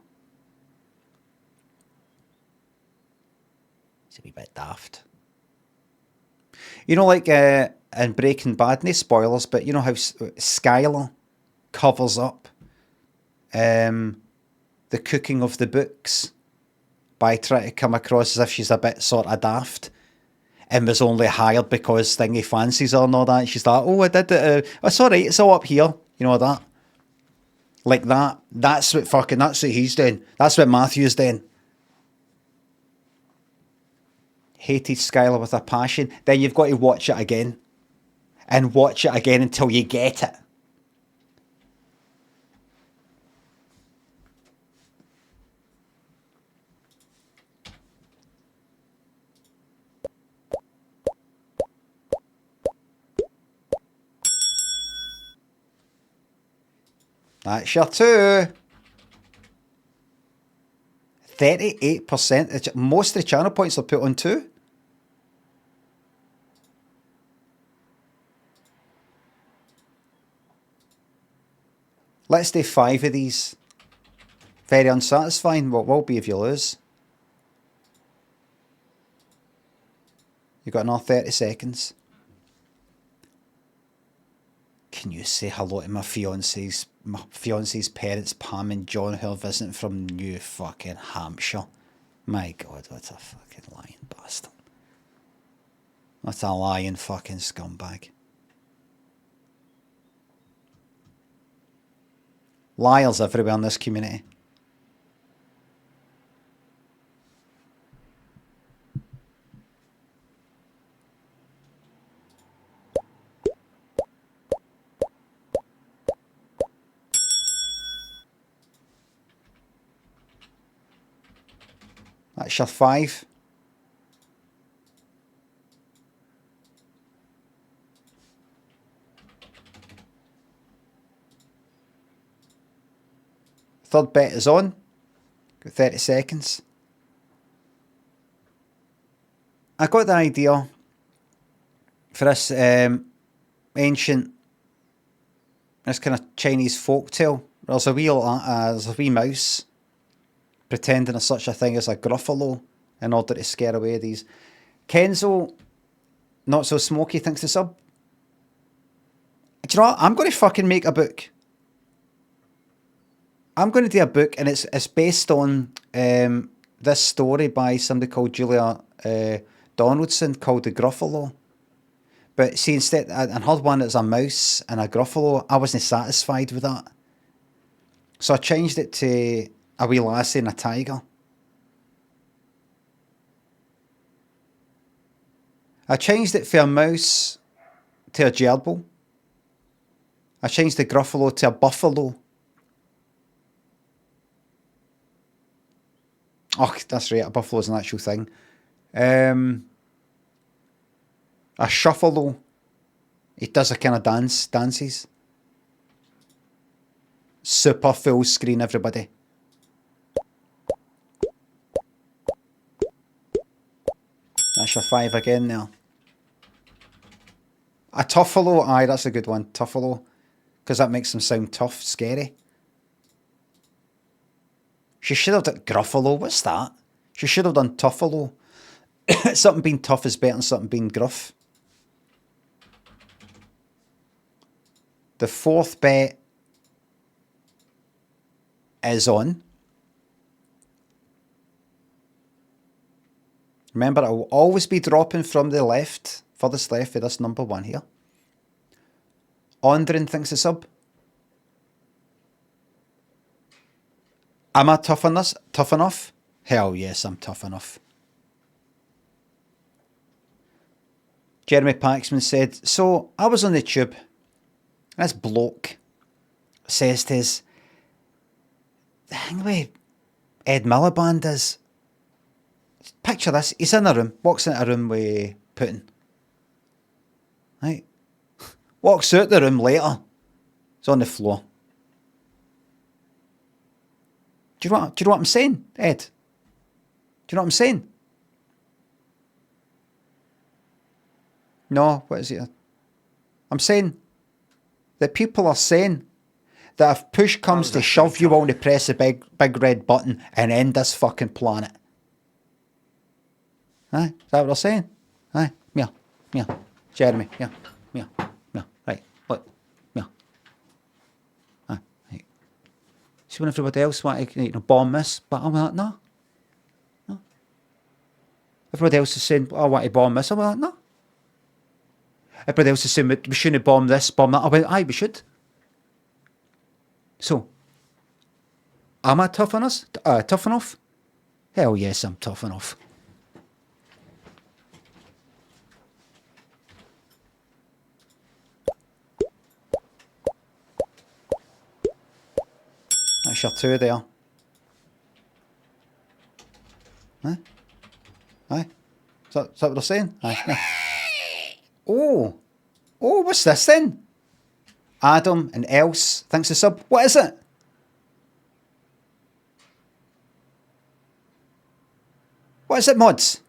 He's a wee bit daft. You know, like in Breaking Bad, no spoilers, but you know how Skylar covers up the cooking of the books by trying to come across as if she's a bit sort of daft and was only hired because Thingy fancies her and all that. She's like, "Oh, I did it. It's all right. It's all up here." You know that? Like that. That's what he's doing. That's what Matthew's doing. Hated Skylar with a passion. Then you've got to watch it again. And watch it again until you get it. That's your 2. 38%. Most of the channel points are put on 2. Let's do 5 of these. Very unsatisfying. What will be if you lose? You've got another 30 seconds. Can you say hello to my fiance's parents, Pam and John, who are visiting from New fucking Hampshire? My God, what a fucking lying bastard. What a lying fucking scumbag. Liars everywhere in this community. That's your 5. Third bet is on. Got 30 seconds. I got the idea for this ancient, this kind of Chinese folktale. There's a wee mouse pretending there's such a thing as a Gruffalo in order to scare away these. Kenzo, not so smoky, thanks to sub. Do you know what? I'm going to fucking make a book. I'm going to do a book, and it's based on this story by somebody called Julia Donaldson called The Gruffalo. But see, instead, I heard one that's a mouse and a Gruffalo. I wasn't satisfied with that. So I changed it to a wee lassie and a tiger. I changed it from a mouse to a gerbil. I changed the Gruffalo to a buffalo. Oh, that's right, a buffalo is an actual thing. A shuffalo. It does a kind of dances. Super full screen, everybody. That's your 5 again now. A tuffalo, aye, that's a good one. Tuffalo. Because that makes them sound tough, scary. She should have done Gruffalo. What's that? She should have done Tuffalo. Something being tough is better than something being gruff. The 4th bet is on. Remember, I will always be dropping from the left, furthest left for this number 1 here. Ondrin thinks it's sub. Am I tough on this? Tough enough? Hell yes, I'm tough enough. Jeremy Paxman said, so I was on the tube this bloke says to us, the thing with Ed Miliband is, picture this, he's in a room, walks into a room with Putin. Right? Walks out the room later, he's on the floor. Do you know what I'm saying, Ed? Do you know what I'm saying? No, what is it? I'm saying that people are saying that if push comes to shove, you want to press the big red button and end this fucking planet. Aye, is that what they're saying? Aye, yeah, Jeremy, yeah, right, look, yeah. Aye, right. See when everybody else wanted to bomb this, but I'm like, no. Everybody else is saying, I want to bomb this, I'm like, no. Everybody else is saying, we shouldn't bomb this, bomb that. I went, aye, we should. So, am I tough enough? Hell yes, I'm tough enough. That's your two there. Huh? Aye? Is that what they're saying? Aye. Yeah. Oh, what's this then? Adam and Else thinks the sub. What is it? What is it, mods?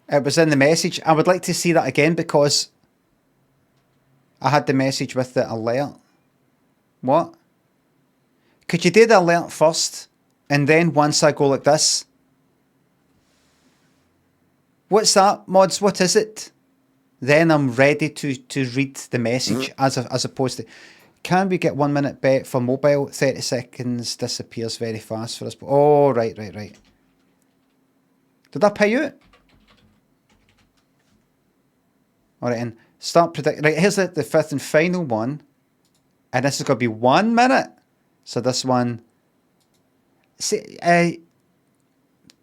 It was in the message. I would like to see that again because I had the message with the alert. What? Could you do the alert first? And then once I go like this? What's that, mods? What is it? Then I'm ready to read the message as opposed to... Can we get 1 minute bet for mobile? 30 seconds disappears very fast for us. Oh, right. Did I pay you? Alright, and start predicting. Right, here's the fifth and final one. And this is going to be 1 minute. So this one... See,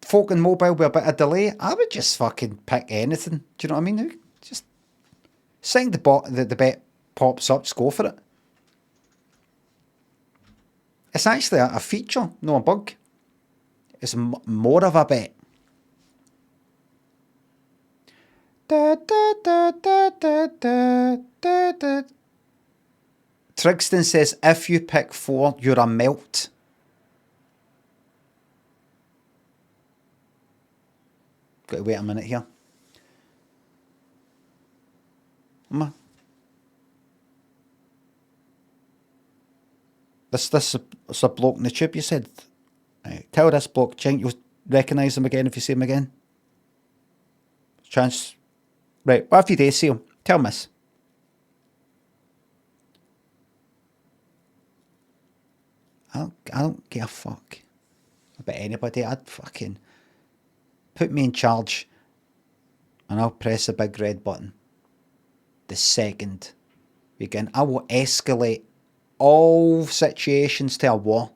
folk and mobile with a bit of delay. I would just fucking pick anything. Do you know what I mean? Just... Saying the bet pops up, just go for it. It's actually a feature, no a bug. It's more of a bet. Trigston says, if you pick 4, you're a melt. Got to wait a minute here. This is a bloke in the tube, you said. Right, tell this bloke, do you think you'll recognise him again if you see him again? Chance. Right, what if you do see him? Tell him this. I don't give a fuck about anybody. I'd fucking put me in charge and I'll press the big red button the second we begin. I will escalate all situations to a war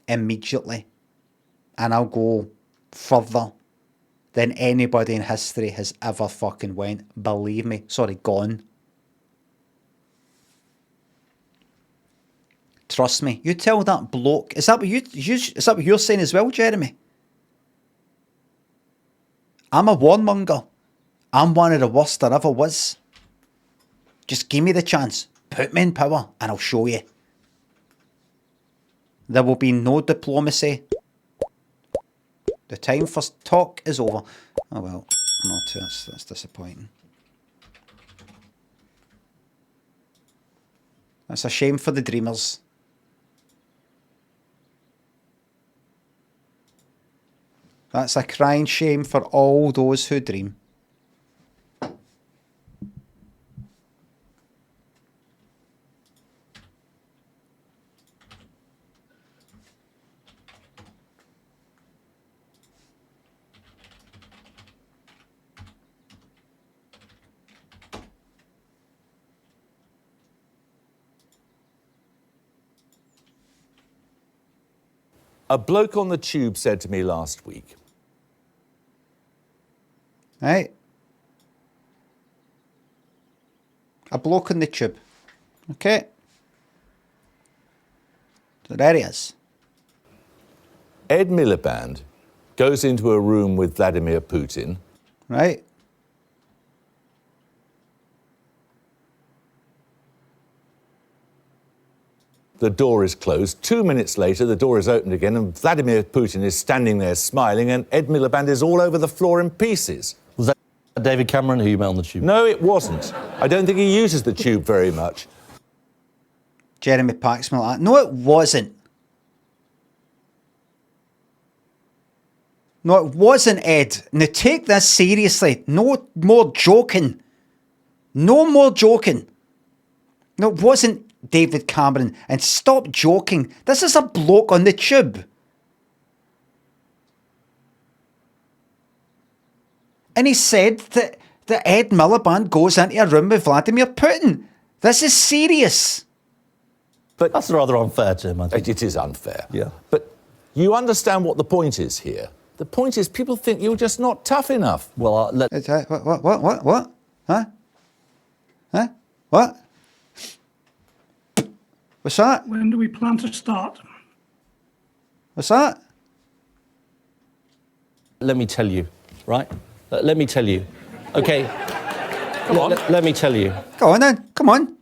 immediately, and I'll go further than anybody in history has ever fucking went. Believe me. Sorry, gone. Trust me. You tell that bloke. Is that what is that what you're saying as well, Jeremy? I'm a warmonger. I'm one of the worst there ever was. Just give me the chance. Put me in power and I'll show you. There will be no diplomacy. The time for talk is over. Oh well, not that's disappointing. That's a shame for the dreamers. That's a crying shame for all those who dream. A bloke on the tube said to me last week, Right? A bloke on the tube. Okay? So there he is. Ed Miliband goes into a room with Vladimir Putin. Right? The door is closed. 2 minutes later, the door is opened again, and Vladimir Putin is standing there smiling, and Ed Miliband is all over the floor in pieces. Was that David Cameron who you met on the tube? No, it wasn't. I don't think he uses the tube very much. Jeremy Paxman like that. No, it wasn't. No, it wasn't, Ed. Now take this seriously. No more joking. No more joking. No, it wasn't David Cameron. And stop joking. This is a bloke on the tube. And he said that Ed Miliband goes into a room with Vladimir Putin. This is serious. But That's rather unfair, Jim, I think. it is unfair. Yeah. But you understand what the point is here. The point is people think you're just not tough enough. Well, What? Huh? Huh? What? What's that? When do we plan to start? What's that? let me tell you, right? Let me tell you. Okay. Come on. Let me tell you. Go on then. Come on.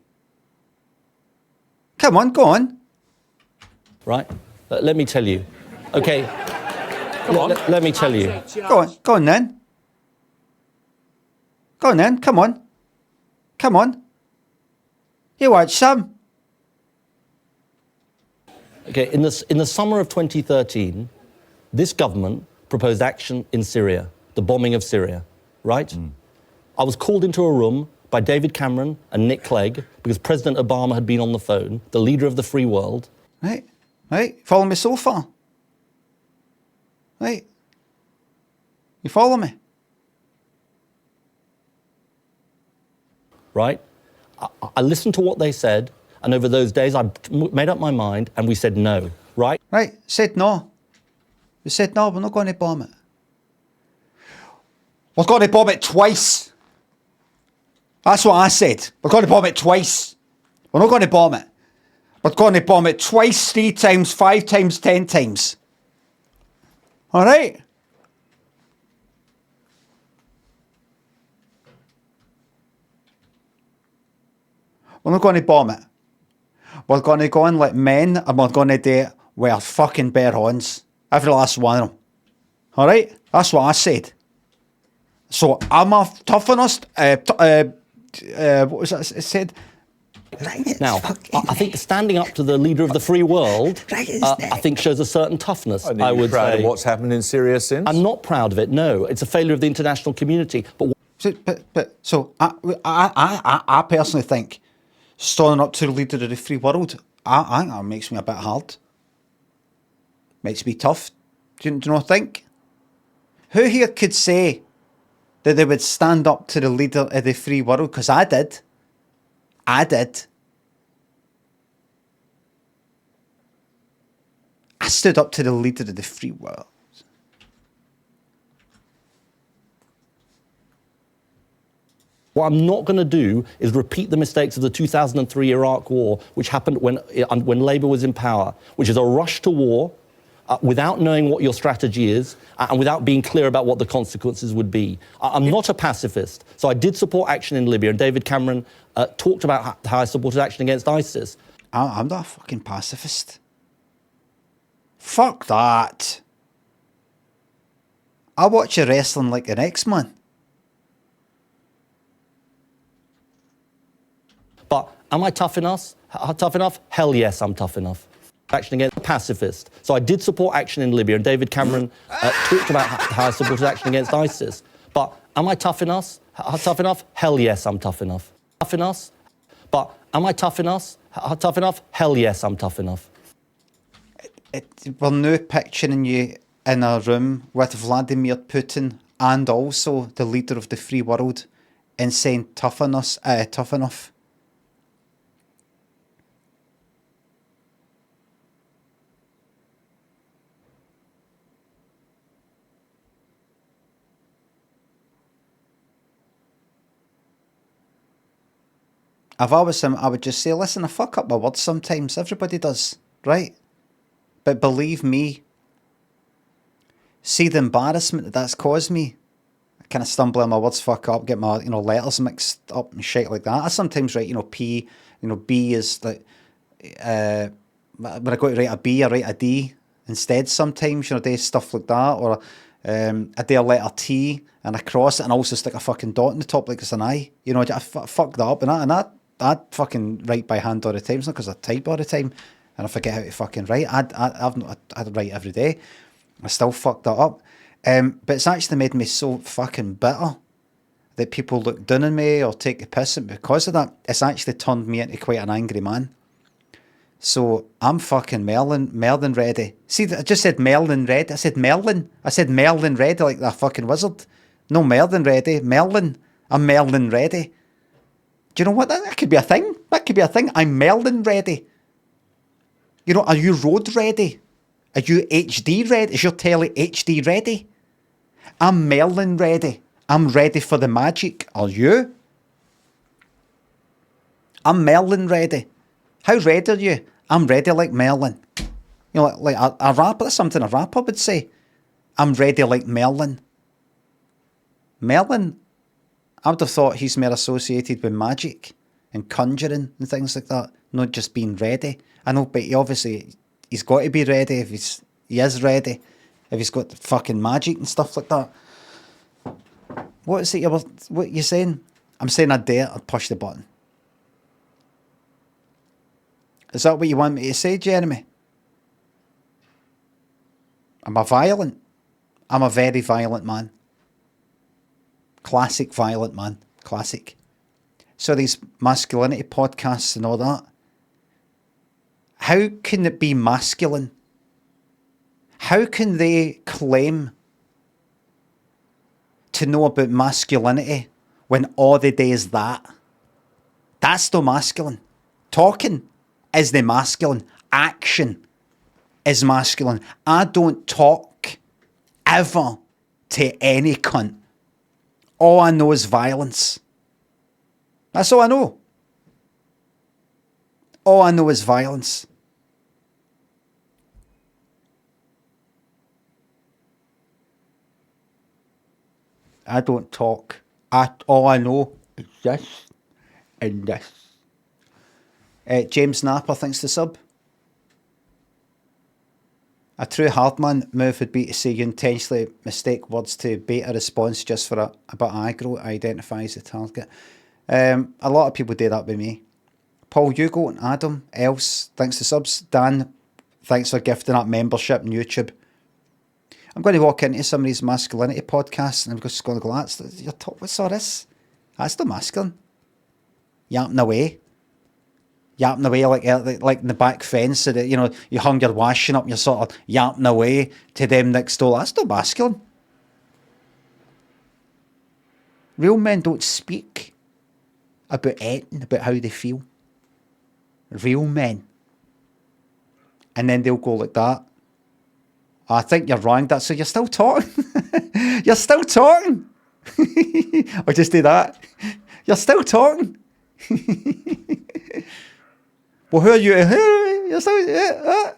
Come on, go on. Right? Let me tell you. Okay. Come on. Let me tell you. Go on then. Go on then. Come on. Come on. You watch some. Okay, in the summer of 2013, this government proposed action in Syria, the bombing of Syria, right? Mm. I was called into a room by David Cameron and Nick Clegg because President Obama had been on the phone, the leader of the free world. Right, right. Follow me so far. Right. You follow me? Right? I listened to what they said, and over those days I made up my mind and we said no, right? Right, said no. We said no, we're not going to bomb it. We're going to bomb it twice. That's what I said. We're going to bomb it twice. We're not going to bomb it. We're going to bomb it twice, 3 times, 5 times, 10 times. All right? We're not going to bomb it. We're going to go in like men, and we're going to do it with our fucking bare hands. Every last one of them. All right? That's what I said. So I'm a toughness. What was that it said? Now, I think standing up to the leader of the free world, I think shows a certain toughness, I would proud say. of what's happened in Syria since? I'm not proud of it, no. It's a failure of the international community. So I personally think standing up to the leader of the free world, I think that makes me a bit hard. Makes me tough. Do you not think? Who here could say that they would stand up to the leader of the free world? Because I did. I did. I stood up to the leader of the free world. What I'm not going to do is repeat the mistakes of the 2003 Iraq War, which happened when Labour was in power, which is a rush to war without knowing what your strategy is and without being clear about what the consequences would be. I'm not a pacifist, so I did support action in Libya, and David Cameron talked about how I supported action against ISIS. I'm not a fucking pacifist. Fuck that. I watch you wrestling like an X-Man. But am I tough enough? Tough enough? Hell yes, I'm tough enough. Action against a pacifist. So I did support action in Libya, and David Cameron talked about how I supported action against ISIS. But am I tough enough? Tough enough? Hell yes, I'm tough enough. Tough enough? But am I tough enough? Tough enough? Hell yes, I'm tough enough. We're now picturing you in a room with Vladimir Putin and also the leader of the free world and saying tough enough. I've always, I would just say, listen, I fuck up my words sometimes. Everybody does, right? But believe me, see the embarrassment that's caused me. I kind of stumble on my words, fuck up, get my, letters mixed up and shit like that. I sometimes write, P, B is like, when I go to write a B, I write a D instead sometimes, do stuff like that. Or I do a letter T and I cross it and also stick a fucking dot in the top like it's an I. I fuck that up I fucking write by hand all the time. It's not because I type all the time and I forget how to fucking write. I write every day. I still fuck that up. But it's actually made me so fucking bitter that people look down on me or take the piss at me because of that. It's actually turned me into quite an angry man. So I'm fucking Merlin ready. See, I just said Merlin ready. I said Merlin. I said Merlin ready like that fucking wizard. No Merlin ready. Merlin. I'm Merlin ready. Do you know what? That could be a thing. That could be a thing. I'm Merlin ready. Are you road ready? Are you HD ready? Is your telly HD ready? I'm Merlin ready. I'm ready for the magic. Are you? I'm Merlin ready. How ready are you? I'm ready like Merlin. Like a rapper, that's something a rapper would say. I'm ready like Merlin. Merlin, I would have thought he's more associated with magic and conjuring and things like that, not just being ready. I know, but he's got to be ready if he is ready, if he's got fucking magic and stuff like that. What is it what you saying? I'm saying I dare, I'd push the button. Is that what you want me to say, Jeremy? Am I violent? I'm a very violent man. Classic violent man. Classic. So these masculinity podcasts and all that. How can it be masculine? How can they claim to know about masculinity when all they do is that? That's the masculine. Talking is the masculine. Action is masculine. I don't talk ever to any cunt. All I know is violence. That's all I know. All I know is violence. I don't talk. All I know is this and this. James Napper thinks the sub. A true hardman move would be to say you intentionally mistake words to bait a response just for a bit aggro, identifies the target. A lot of people do that with me. Paul Hugo and Adam Else, thanks to subs. Dan, thanks for gifting up membership on YouTube. I'm going to walk into some of these masculinity podcasts and I'm just going to go, what's all this? That's the masculine. Yapping away. Yapping away like in the back fence so that, you hung your washing up and you're sort of yapping away to them next door. That's the masculine. Real men don't speak about anything, about how they feel. Real men. And then they'll go like that. I think you're wrong. So you're still talking. You're still talking. Or just do that. You're still talking. Well, who are you? You're still...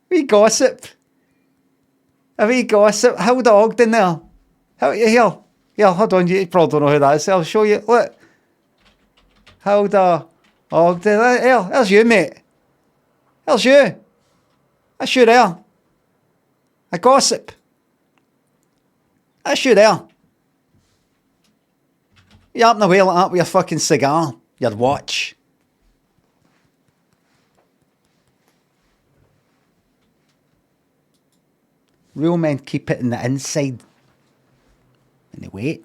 We gossip. A wee gossip. Hold the Ogden there. Here. Yeah, hold on. You probably don't know who that is. I'll show you. Look. Hold the Ogden. Here, there's you, mate. There's you. That's you there. A gossip. That's you there. You're up in the way like that with your fucking cigar. Your watch. Real men keep it in the inside. And they wait,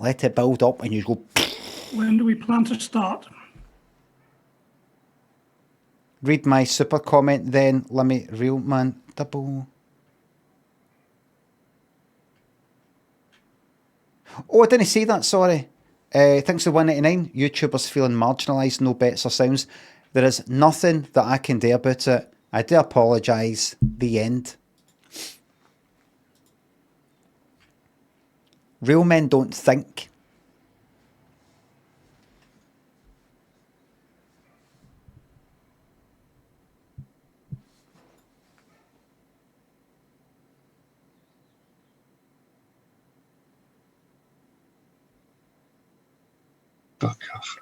let it build up and you go... When do we plan to start? Read my super comment then, Limmy. Real man, double... Oh, I didn't see that, sorry. Thanks to 189. YouTubers feeling marginalised, no bets or sounds. There is nothing that I can do about it. I do apologise. The end. Real men don't think. Fuck off.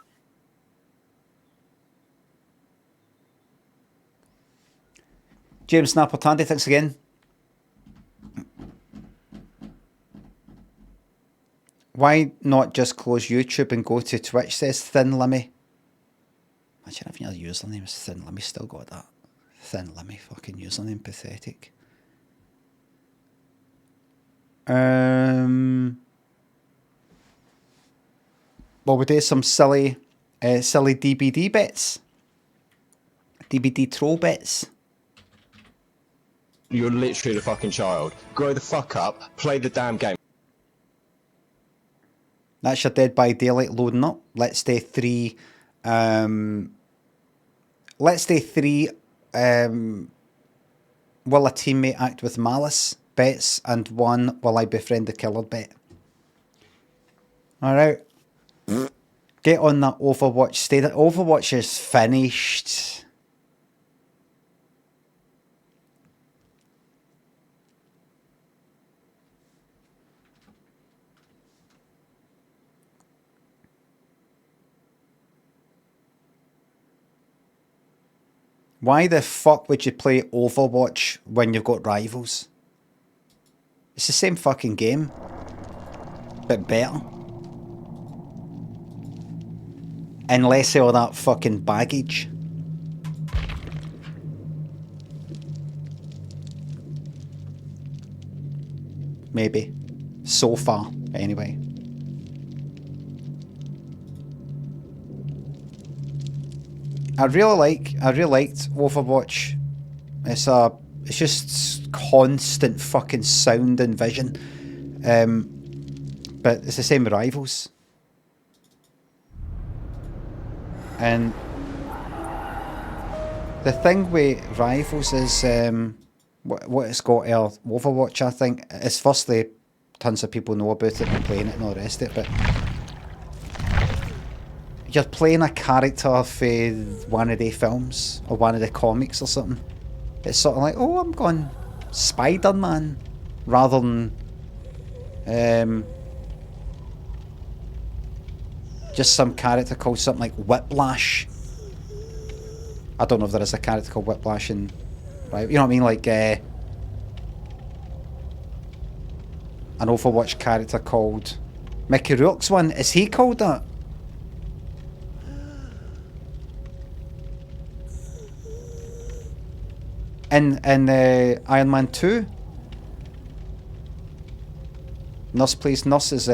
James Snapper Tandy, thanks again. Why not just close YouTube and go to Twitch, says Thin Limmy. Imagine if your username is Thin Limmy, still got that. Thin Limmy fucking username, pathetic. Well, we do some silly DBD bits. DBD troll bits. You're literally the fucking child. Grow the fuck up, play the damn game. That's your Dead by Daylight loading up. Let's do three. Let's do three. Will a teammate act with malice bets, and one will I befriend the killer bet. All right. Get on that Overwatch state. Overwatch is finished. Why the fuck would you play Overwatch when you've got rivals? It's the same fucking game, but better. And less of all that fucking baggage. Maybe. So far, anyway. I really liked Overwatch. It's just constant fucking sound and vision. But it's the same with rivals. And the thing with rivals is what it's got Overwatch, I think, is firstly tons of people know about it and playing it and all the rest of it, but you're playing a character for one of the films or one of the comics or something. It's sort of like, oh, I'm going Spider-Man rather than just some character called something like Whiplash. I don't know if there is a character called Whiplash in, right? You know what I mean? Like an Overwatch character called Mickey Rourke's one. Is he called that? In Iron Man 2, Nurse plays Nurse is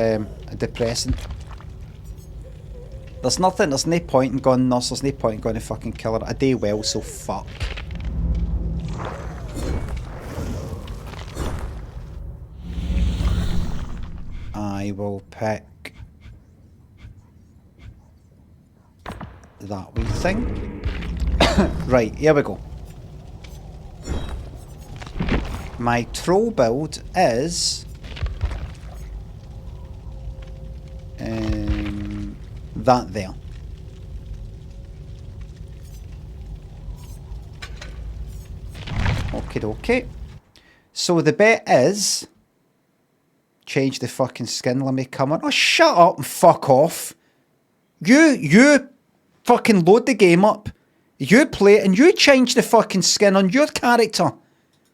depressing. There's no point in going Nurse, there's no point in going to fucking kill her. I do well, so fuck. I will pick that wee thing. Right, here we go. My troll build is that there. Okay. So the bet is change the fucking skin. Let me come on. Oh, shut up and fuck off. You fucking load the game up. You play it and you change the fucking skin on your character.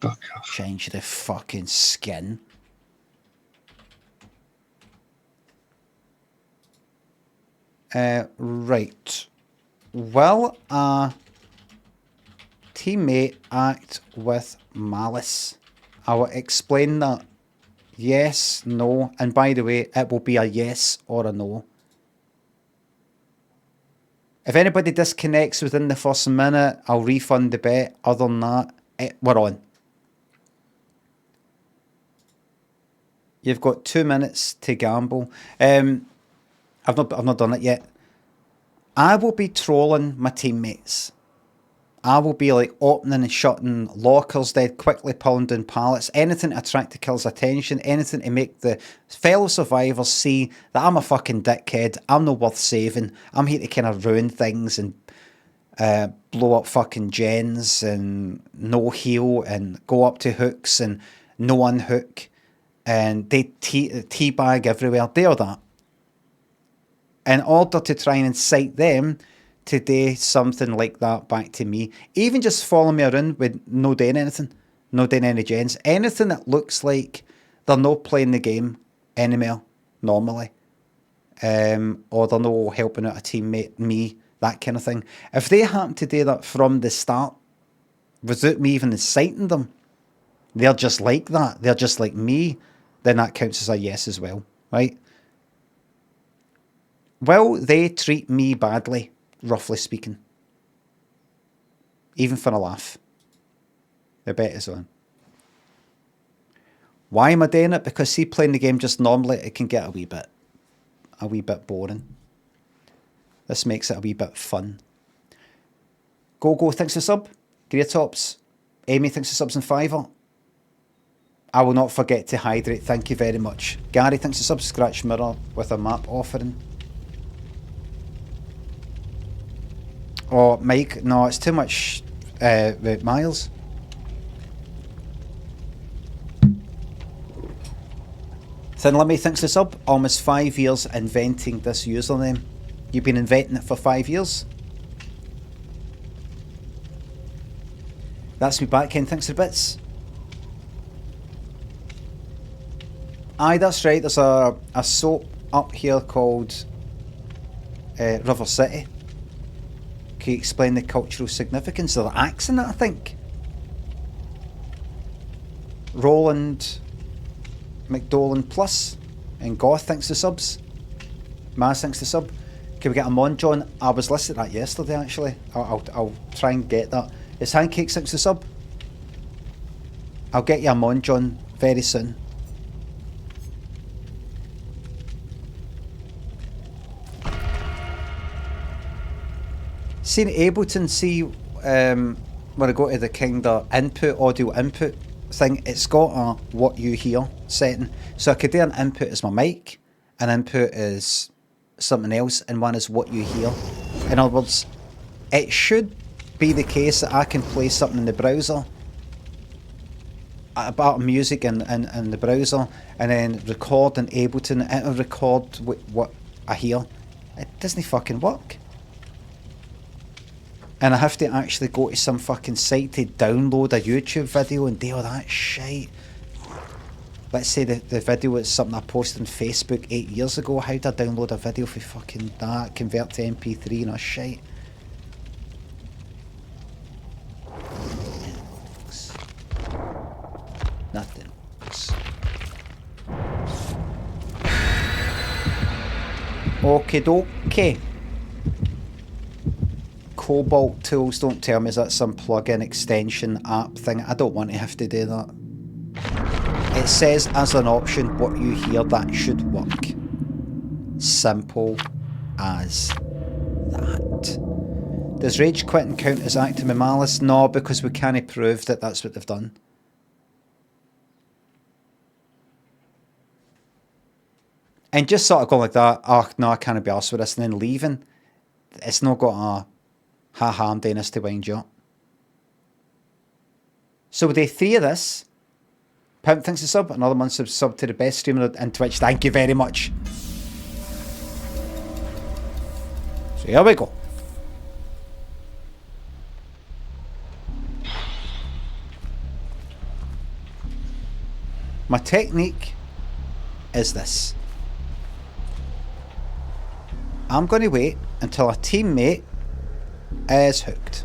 Fuck off. Change the fucking skin. Right. Will a teammate act with malice? I will explain that. Yes, no, and by the way, it will be a yes or a no. If anybody disconnects within the first minute, I'll refund the bet. Other than that, we're on. You've got 2 minutes to gamble. I've not done it yet. I will be trolling my teammates. I will be like opening and shutting lockers, dead quickly pulling down pallets, anything to attract the killer's attention, anything to make the fellow survivors see that I'm a fucking dickhead, I'm not worth saving, I'm here to kind of ruin things and blow up fucking gens and no heal and go up to hooks and no unhook and they teabag everywhere. They are that. in order to try and incite them to do something like that back to me. Even just following me around with no doing anything, no doing any gens, anything that looks like they're not playing the game anymore normally, or they're not helping out a teammate, me, that kind of thing. If they happen to do that from the start, without me even inciting them, they're just like that, they're just like me, then that counts as a yes as well, right? Will they treat me badly, roughly speaking? Even for a laugh. The bet is on. Why am I doing it? Because see, playing the game just normally, it can get a wee bit boring. This makes it a wee bit fun. Go, thanks for sub. Great tops. Amy, thanks for subs and Fiver. I will not forget to hydrate. Thank you very much. Gary, thanks for sub. Scratch Mirror with a map offering. Oh, Mike, no, it's too much miles. Thin Limmy, thanks for sub. Almost 5 years inventing this username. You've been inventing it for 5 years. That's me back, Ken. Thanks for the bits. Aye, that's right. There's a soap up here called River City. Can you explain the cultural significance of the accent, I think? Roland McDolan Plus and Goth, thanks to subs. Maz, thanks to sub. Can we get him on, John? I was listed that yesterday, actually. I'll try and get that. It's Handcake, thanks to sub. I'll get you a on, John, very soon. Seen Ableton, see when I go to the kind of input, audio input thing, it's got a what you hear setting. So I could do an input as my mic, an input is something else, and one is what you hear. In other words, it should be the case that I can play something in the browser, about music in the browser, and then record in Ableton, it'll record what I hear. It doesn't fucking work. And I have to actually go to some fucking site to download a YouTube video and do all that shit. Let's say the video is something I posted on Facebook 8 years ago. How do I download a video for fucking that? Convert to MP3 and all shit. Nothing. Okie dokie. Cobalt tools, don't tell me is that some plugin extension app thing. I don't want to have to do that. It says as an option what you hear, that should work. Simple as that. Does rage quitting count as acting with malice? No, because we can't prove that that's what they've done. And just sort of going like that, oh no, I can't be arsed with this, and then leaving. It's not got a haha, I'm doing this to wind you up. So with day 3 of this, Pimp thanks to sub, another month sub to the best streamer in Twitch. Thank you very much. So here we go. My technique is this. I'm going to wait until a teammate is hooked.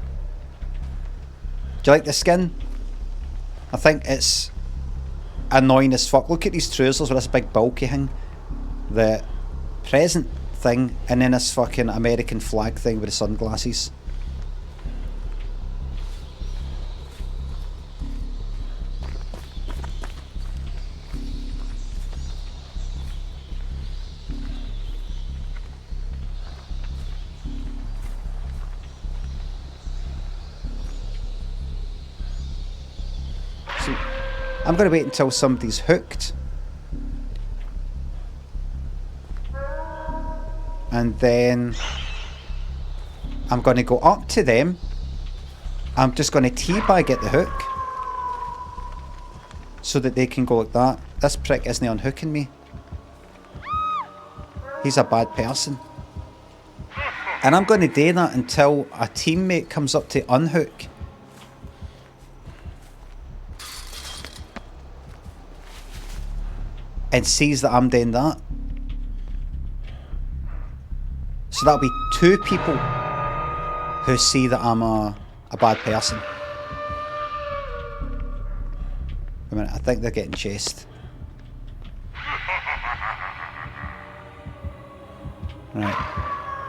Do you like the skin? I think it's annoying as fuck. Look at these trousers with this big bulky thing. The present thing, and then this fucking American flag thing with the sunglasses. I'm going to wait until somebody's hooked. And then I'm going to go up to them. I'm just going to teabag at the hook. So that they can go like that. This prick isn't unhooking me. He's a bad person. And I'm going to do that until a teammate comes up to unhook. And sees that I'm doing that. So that'll be 2 people who see that I'm a bad person. Wait a minute, I think they're getting chased. Right.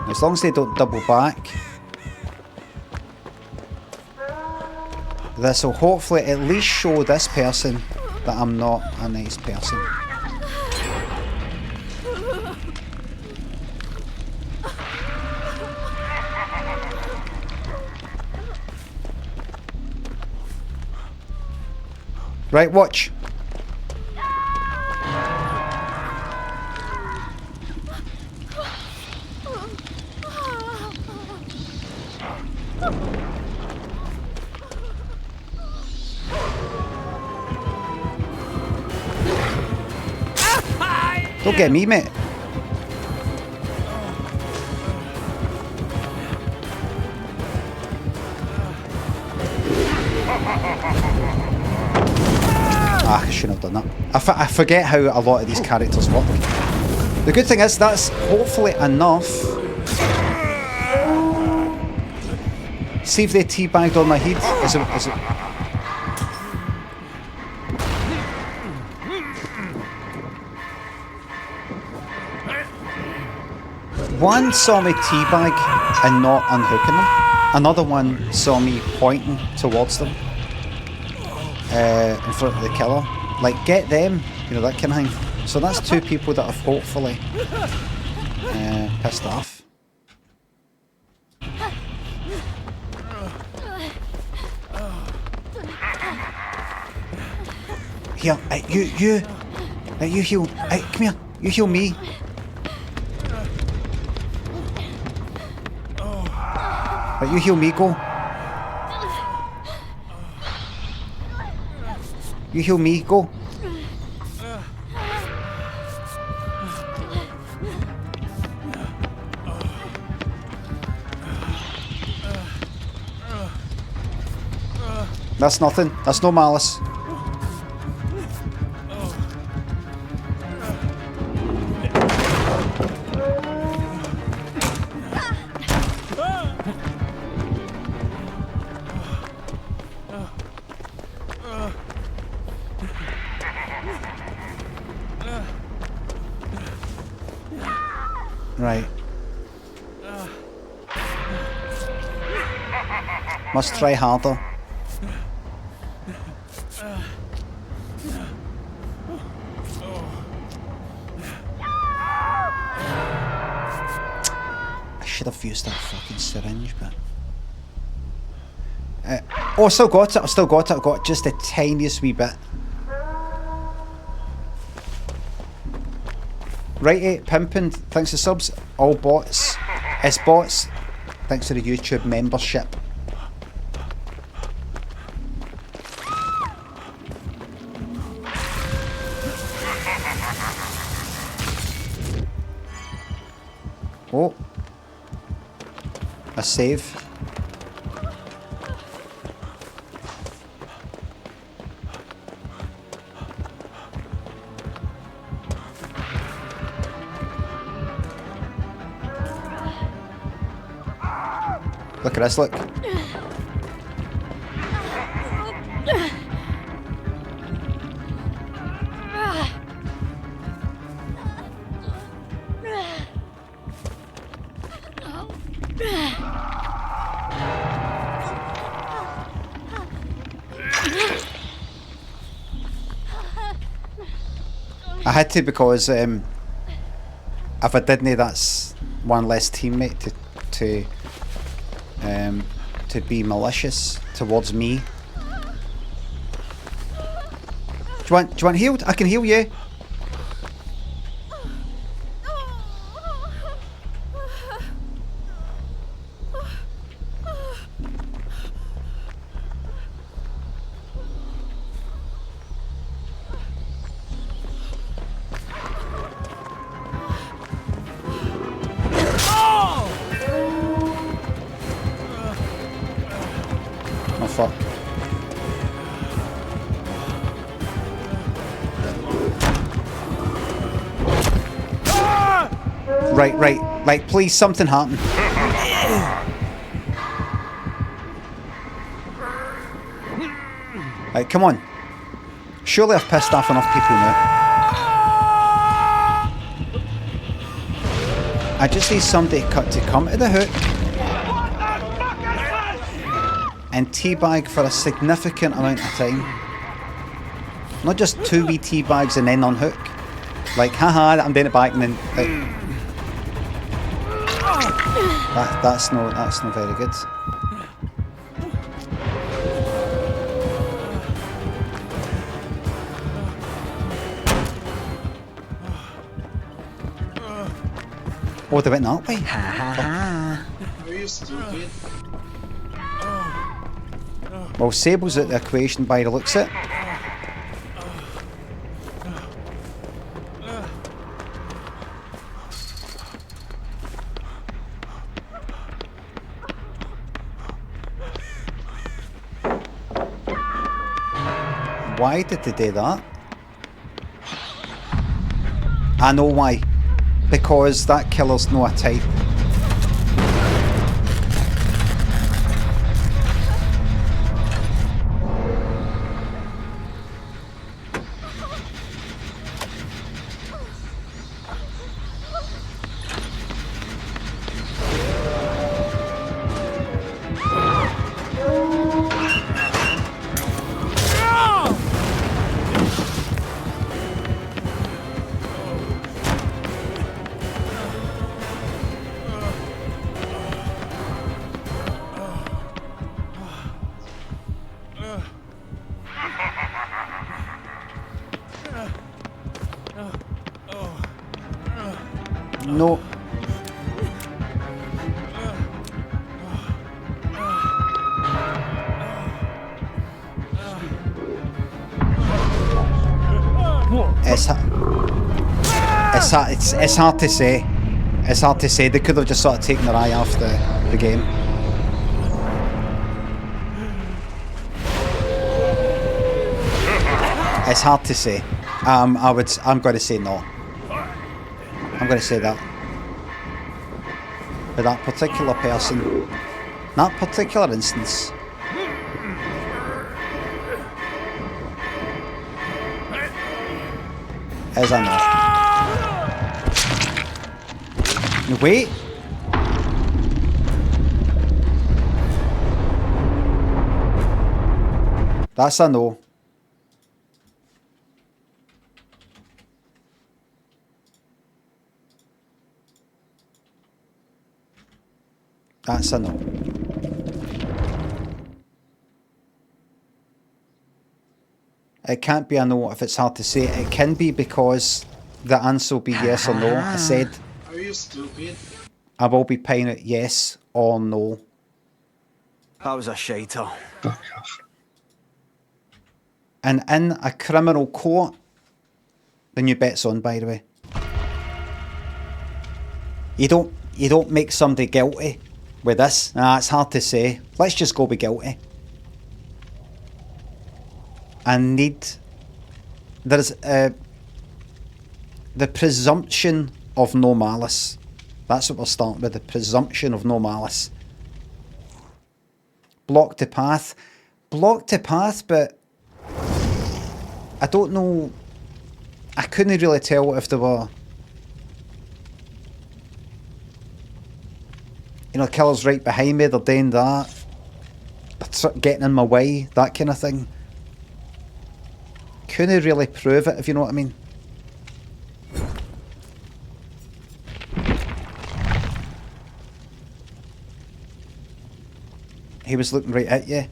As long as they don't double back. This will hopefully at least show this person that I'm not a nice person. Right, watch. Don't get me, mate. Ah, I shouldn't have done that. I forget how a lot of these characters work. The good thing is that's hopefully enough. See if they teabagged on my head. Is it? One saw me teabag and not unhooking them. Another one saw me pointing towards them. In front of the killer. Like, get them, you know, that kind of thing. So that's 2 people that have hopefully pissed off. Here, you heal. Come here, you heal me. Right, you heal me, go. You heal me, go. That's nothing. That's no malice. Right. Must try harder. I should have used that fucking syringe, but... oh, I still got it. I've still got it. I've got just the tiniest wee bit. Righty, pimpin', thanks for subs. All bots. It's bots. Thanks for the YouTube membership. Oh. A save. Look at this, look. I had to because if I didn't, that's one less teammate to be malicious towards me. Do you want healed? I can heal you. fuck. Right, please, something happen. Right, come on. Surely I've pissed off enough people now. I just need somebody to come to the hook and teabag for a significant amount of time. Not just 2 wee teabags and then unhook. Like, haha, I'm doing it back and then... Like, that's no very good. Oh, they went that way. Are you stupid? Well, Sable's at the equation by the looks of it. Why did they do that? I know why. Because that killer's not a type. No. It's hard to say. It's hard to say. They could have just sort of taken their eye off the game. It's hard to say. I'm going to say no. I'm going to say that. But that particular person, that particular instance, is a no. Wait. That's a no. That's a no. It can't be a no if it's hard to say. It can be because the answer will be yes or no. I said... Are you stupid? I will be paying it yes or no. That was a shiter. Fuck off. And in a criminal court, the new bet's on, by the way. You don't make somebody guilty with this. Nah, it's hard to say. Let's just go be guilty. There's the presumption of no malice. That's what we're starting with, the presumption of no malice. Block the path. Block the path, but I don't know. I couldn't really tell if they were... You know, the killer's right behind me, they're doing that. They're getting in my way, that kind of thing. Couldn't really prove it, if you know what I mean. He was looking right at you.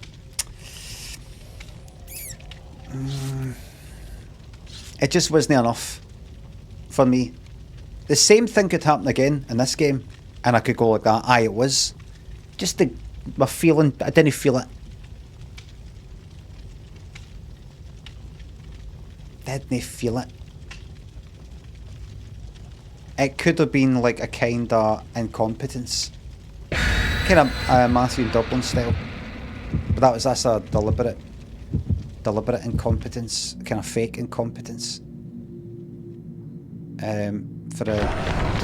It just wasn't enough for me. The same thing could happen again in this game, and I could go like that. Aye, it was. Just my feeling, I didn't feel it. Didn't feel it. It could have been like a kind of incompetence. Kind of Matthew Dublin style. But that's a deliberate incompetence, kind of fake incompetence. To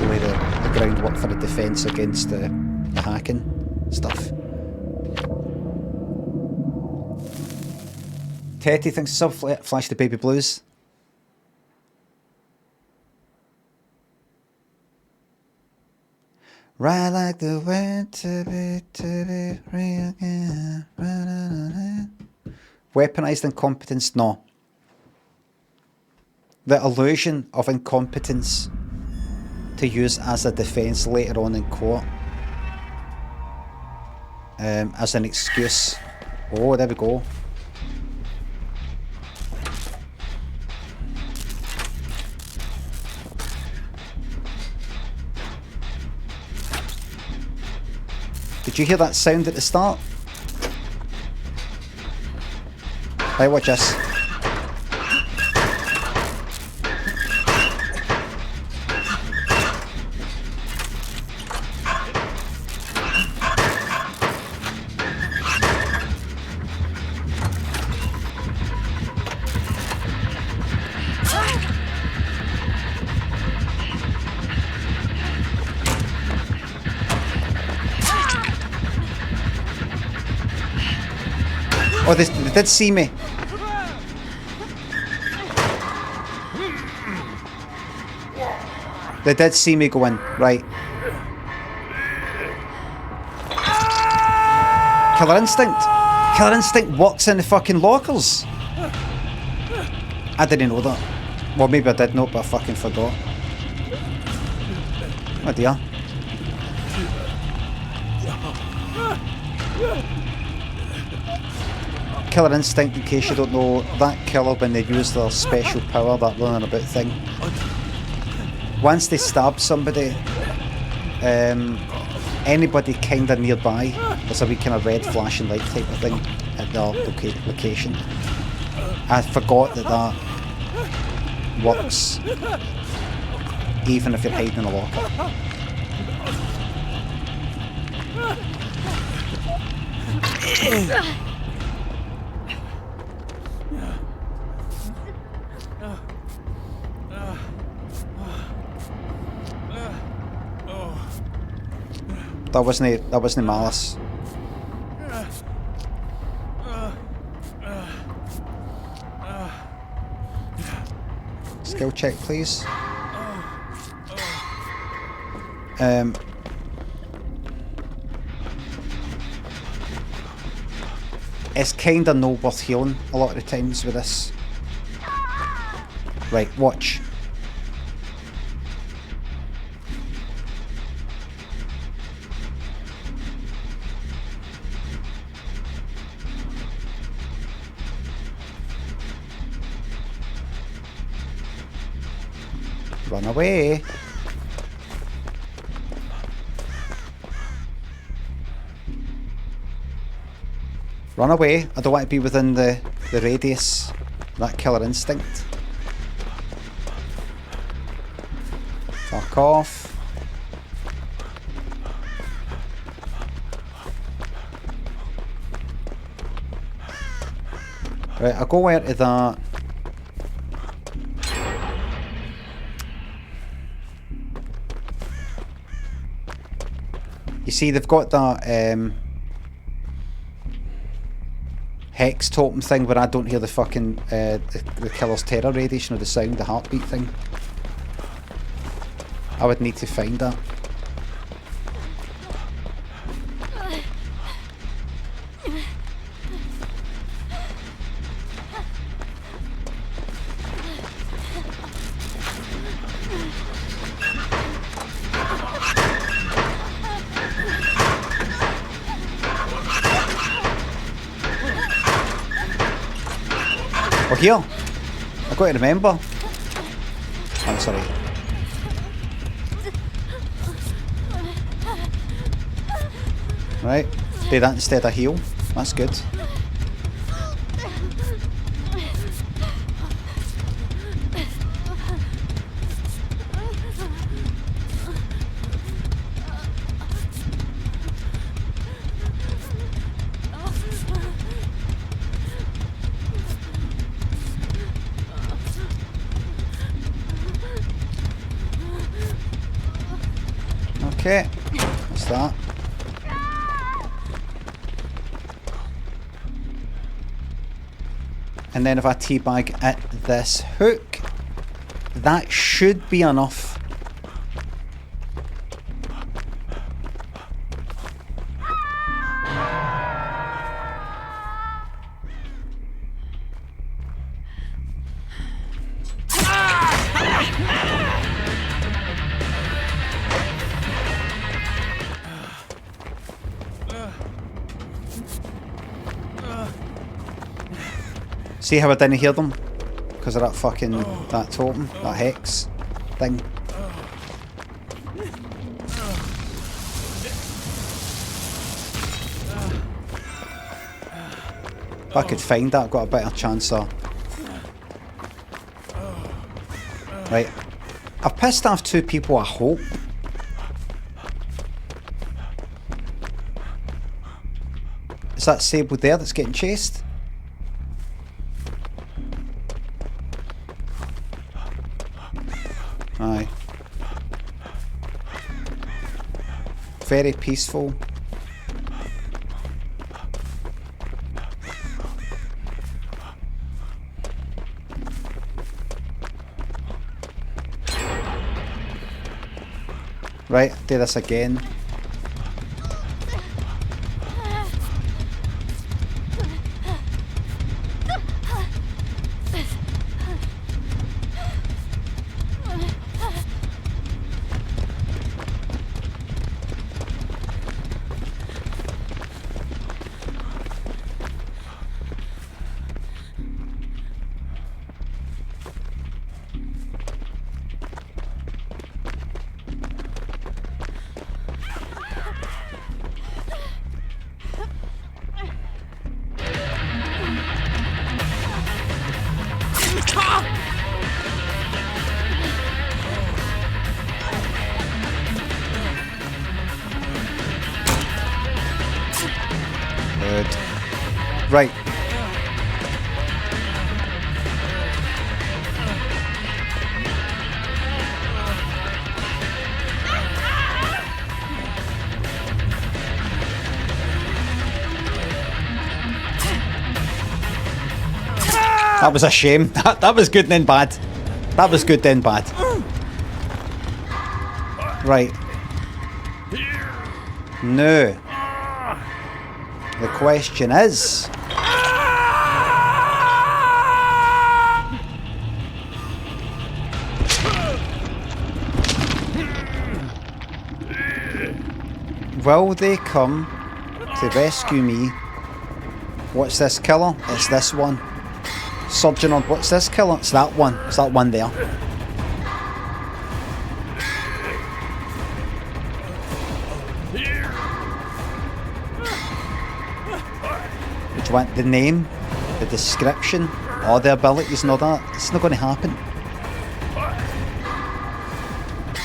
lay the groundwork for the defence against the hacking stuff. Teddy thinks so. Flash the baby blues. Ride like the wind to be free again. Weaponized incompetence? No. The illusion of incompetence to use as a defence later on in court. As an excuse. Oh, there we go. Did you hear that sound at the start? Right, watch this. Oh, they did see me. They did see me go in, right. Killer Instinct. Killer Instinct works in the fucking lockers. I didn't know that. Well, maybe I did know, but I fucking forgot. Oh dear. Killer Instinct, in case you don't know, that killer, when they use their special power, that running about thing, once they stab somebody, anybody kinda nearby, there's a wee kind of red flashing light type of thing at their location. I forgot that works even if you're hiding in a locker. That wasn't malice. Skill check, please. It's kinda not worth healing a lot of the times with this. Right, watch. Run away. Run away. I don't want to be within the radius of that killer instinct. Fuck off. Right, I'll go where to that. You see, they've got that hex totem thing where I don't hear the fucking the killer's terror radiation or the sound, the heartbeat thing. I would need to find that. Oh, here! I've got to remember. I'm sorry. Right, do that instead of heal. That's good. Okay, what's that? And then if I teabag at this hook, that should be enough. See how I didn't hear them? Because of that fucking, that totem, that hex thing. If I could find that, I've got a better chance of... Right. I've pissed off 2 people, I hope. Is that Sable there that's getting chased? Aye. Very peaceful. Right, do this again. Good. Right. That was a shame. That was good then bad. That was good then bad. Right. No. The question is... will they come to rescue me? What's this killer? It's this one. Surgeon on what's this killer? It's that one. It's that one there. Do you want the name, the description, all the abilities and all that? It's not going to happen.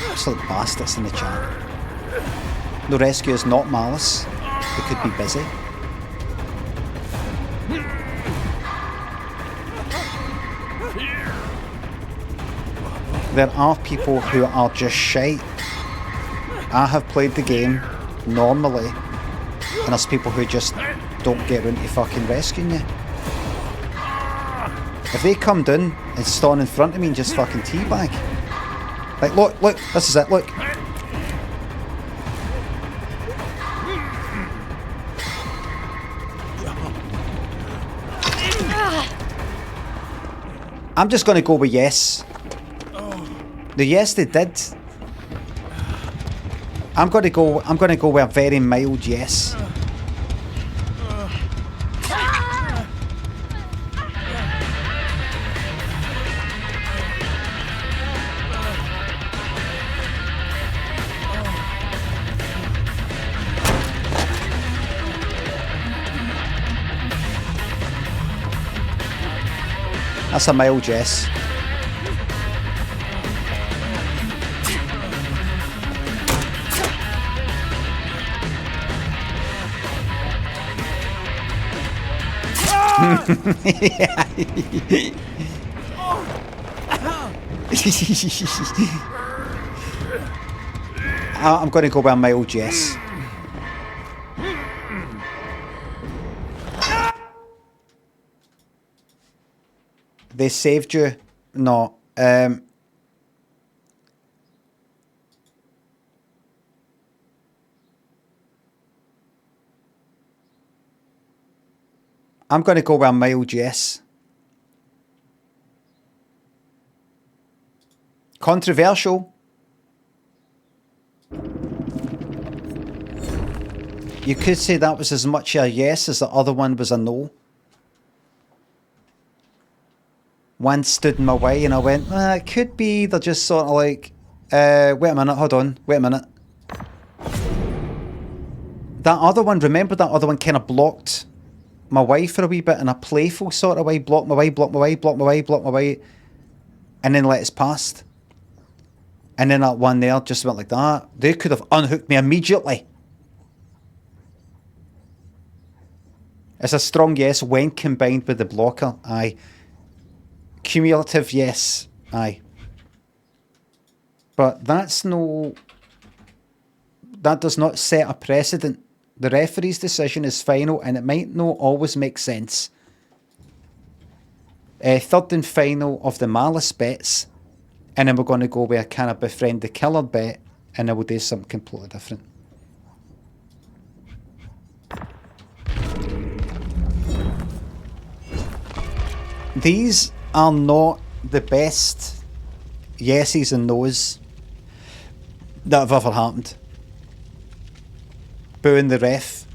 Absolute bastards in the chat. The rescue is not malice. They could be busy. There are people who are just shite. I have played the game normally, and there's people who just don't get around to fucking rescuing you. If they come down and stand in front of me and just fucking teabag. Like, look, this is it, look. I'm just gonna go with yes. The yes they did. I'm gonna go with a very mild yes. That's a mild yes. I'm going to go with a mild yes. They saved you? No. I'm going to go with a mild yes. Controversial. You could say that was as much a yes as the other one was a no. One stood in my way and I went, it could be they're just sort of like, wait a minute, hold on, wait a minute. That other one, remember that other one kind of blocked my way for a wee bit in a playful sort of way, blocked my way, blocked my way, blocked my way, blocked my way, and then let us past. And then that one there just went like that. They could have unhooked me immediately. It's a strong yes when combined with the blocker, aye. Cumulative, yes, aye. But that's no... That does not set a precedent. The referee's decision is final and it might not always make sense. Third and final of the malice bets. And then we're going to go with a kind of befriend the killer bet. And then we'll do something completely different. These are not the best yeses and nos that have ever happened. Booing the ref.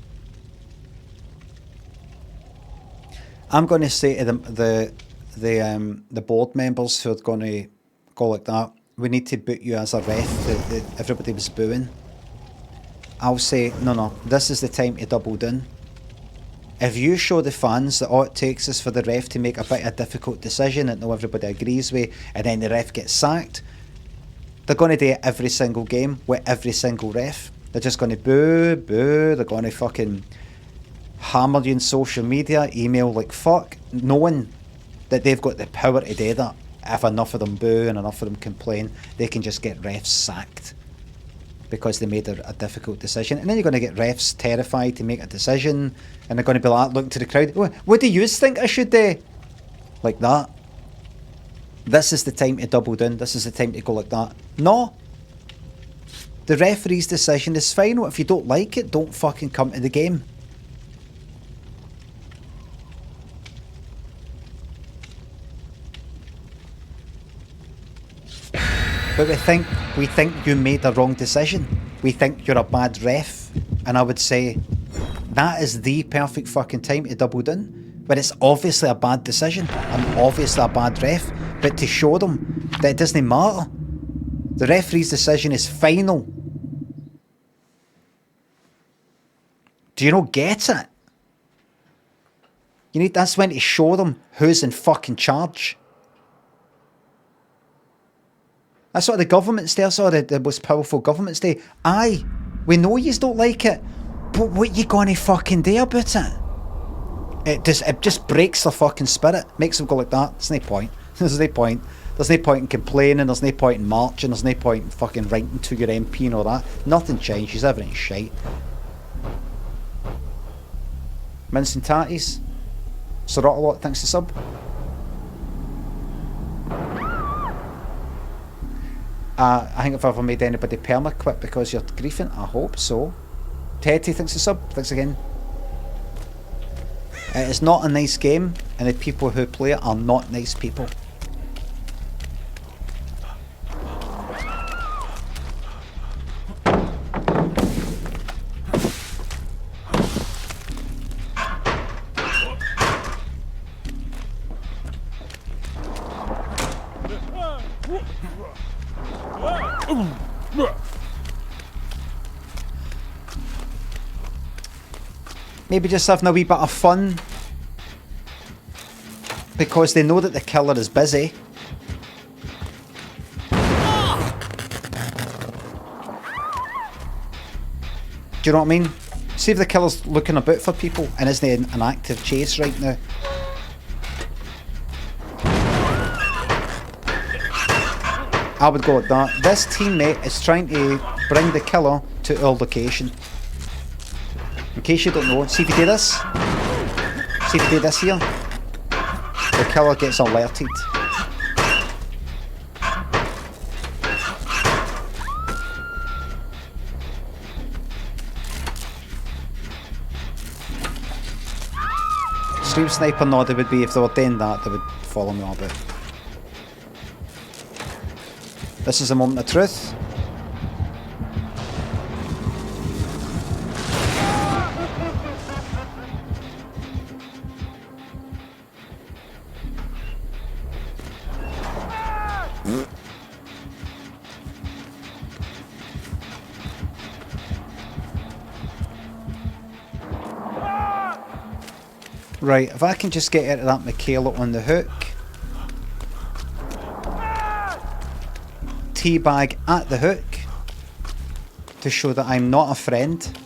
I'm going to say to the board members who are going to go like that, we need to boot you as a ref. Everybody was booing. I'll say, no, this is the time to double down. If you show the fans that all it takes is for the ref to make a bit of a difficult decision that no everybody agrees with, and then the ref gets sacked, they're going to do it every single game with every single ref. They're just going to boo, they're going to fucking hammer you in social media, email like fuck, knowing that they've got the power to do that. If enough of them boo and enough of them complain, they can just get refs sacked because they made a difficult decision. And then you're going to get refs terrified to make a decision, and they're going to be like, looking to the crowd, what do you think I should do? Like that. This is the time to double down. This is the time to go like that. No. The referee's decision is final. If you don't like it, don't fucking come to the game. But we think you made a wrong decision. We think you're a bad ref. And I would say that is the perfect fucking time to double down. But it's obviously a bad decision. I'm obviously a bad ref. But to show them that it doesn't matter. The referee's decision is final. Do you not get it? That's when to show them who's in fucking charge. That's what the governments do. That's what the most powerful governments do. Aye, we know yous don't like it, but what you gonna fucking do about it? It just breaks their fucking spirit. Makes them go like that. There's no point. There's no point. There's no point in complaining. There's no point in marching. There's no point in fucking writing to your MP and all that. Nothing changes. Everything's shite. Mince and tatties. Sorotolot, thanks to sub. I think if I've ever made anybody perma-quit because you're griefing, I hope so. Teddy, thanks to sub. Thanks again. It's not a nice game, and the people who play it are not nice people. Maybe just having a wee bit of fun because they know that the killer is busy. Do you know what I mean? See if the killer's looking about for people and isn't in an active chase right now. I would go with that. This teammate is trying to bring the killer to our location. In case you don't know, see if you do this. See if you do this here. The killer gets alerted. Stream sniper, no, they would be, if they were doing that, they would follow me about. This is a moment of truth. Right, if I can just get out of that Michaela on the hook. Teabag at the hook to show that I'm not a friend.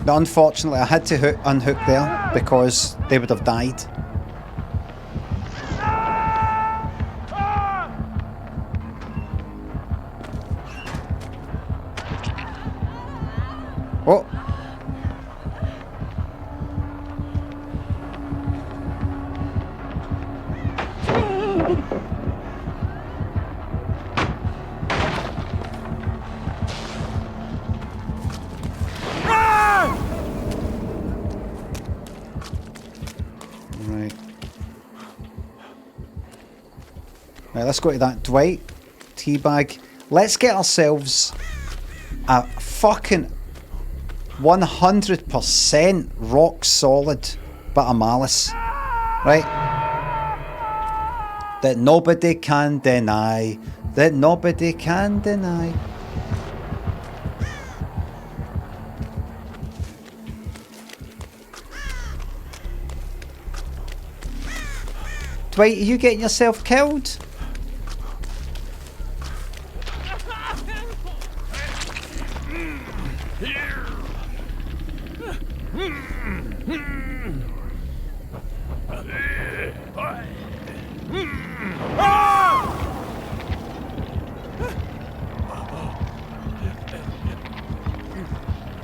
But unfortunately, I had to unhook there because they would have died. Oh! Right, let's go to that Dwight teabag. Let's get ourselves a fucking 100% rock solid bit of malice, right? That nobody can deny. That nobody can deny. Dwight, are you getting yourself killed?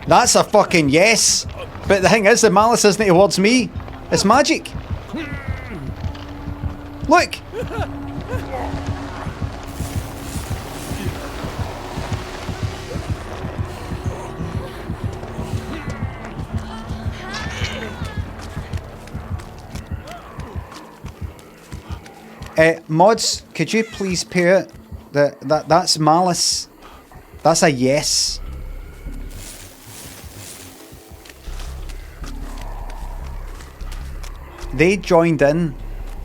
That's a fucking yes. But the thing is, the malice isn't towards me. It's magic. Look. Mods, could you please pair it? That's malice. That's a yes. They joined in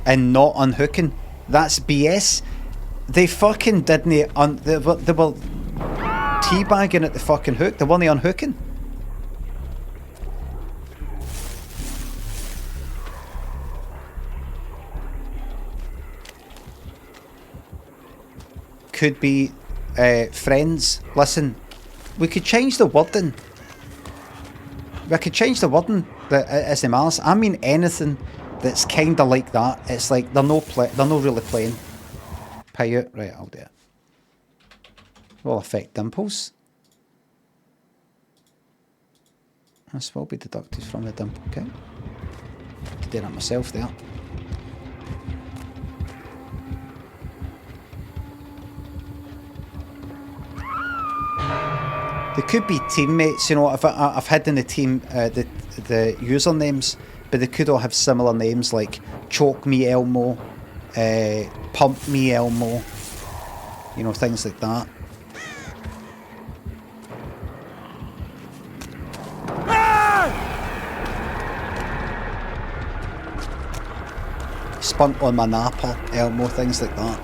and not unhooking. That's BS. They fucking didn't. They were teabagging at the fucking hook. They weren't unhooking. Could be friends. Listen, we could change the wording. We could change the wording that is the malice. I mean anything that's kind of like that. It's like they're not really playing. Pay out. Right, I'll do it. Will affect dimples. This will be deducted from the dimple count. Did that myself there. They could be teammates, you know. I've hidden the team, the usernames, but they could all have similar names like Choke Me Elmo, Pump Me Elmo, you know, things like that. burnt on my napper, Elmo, things like that.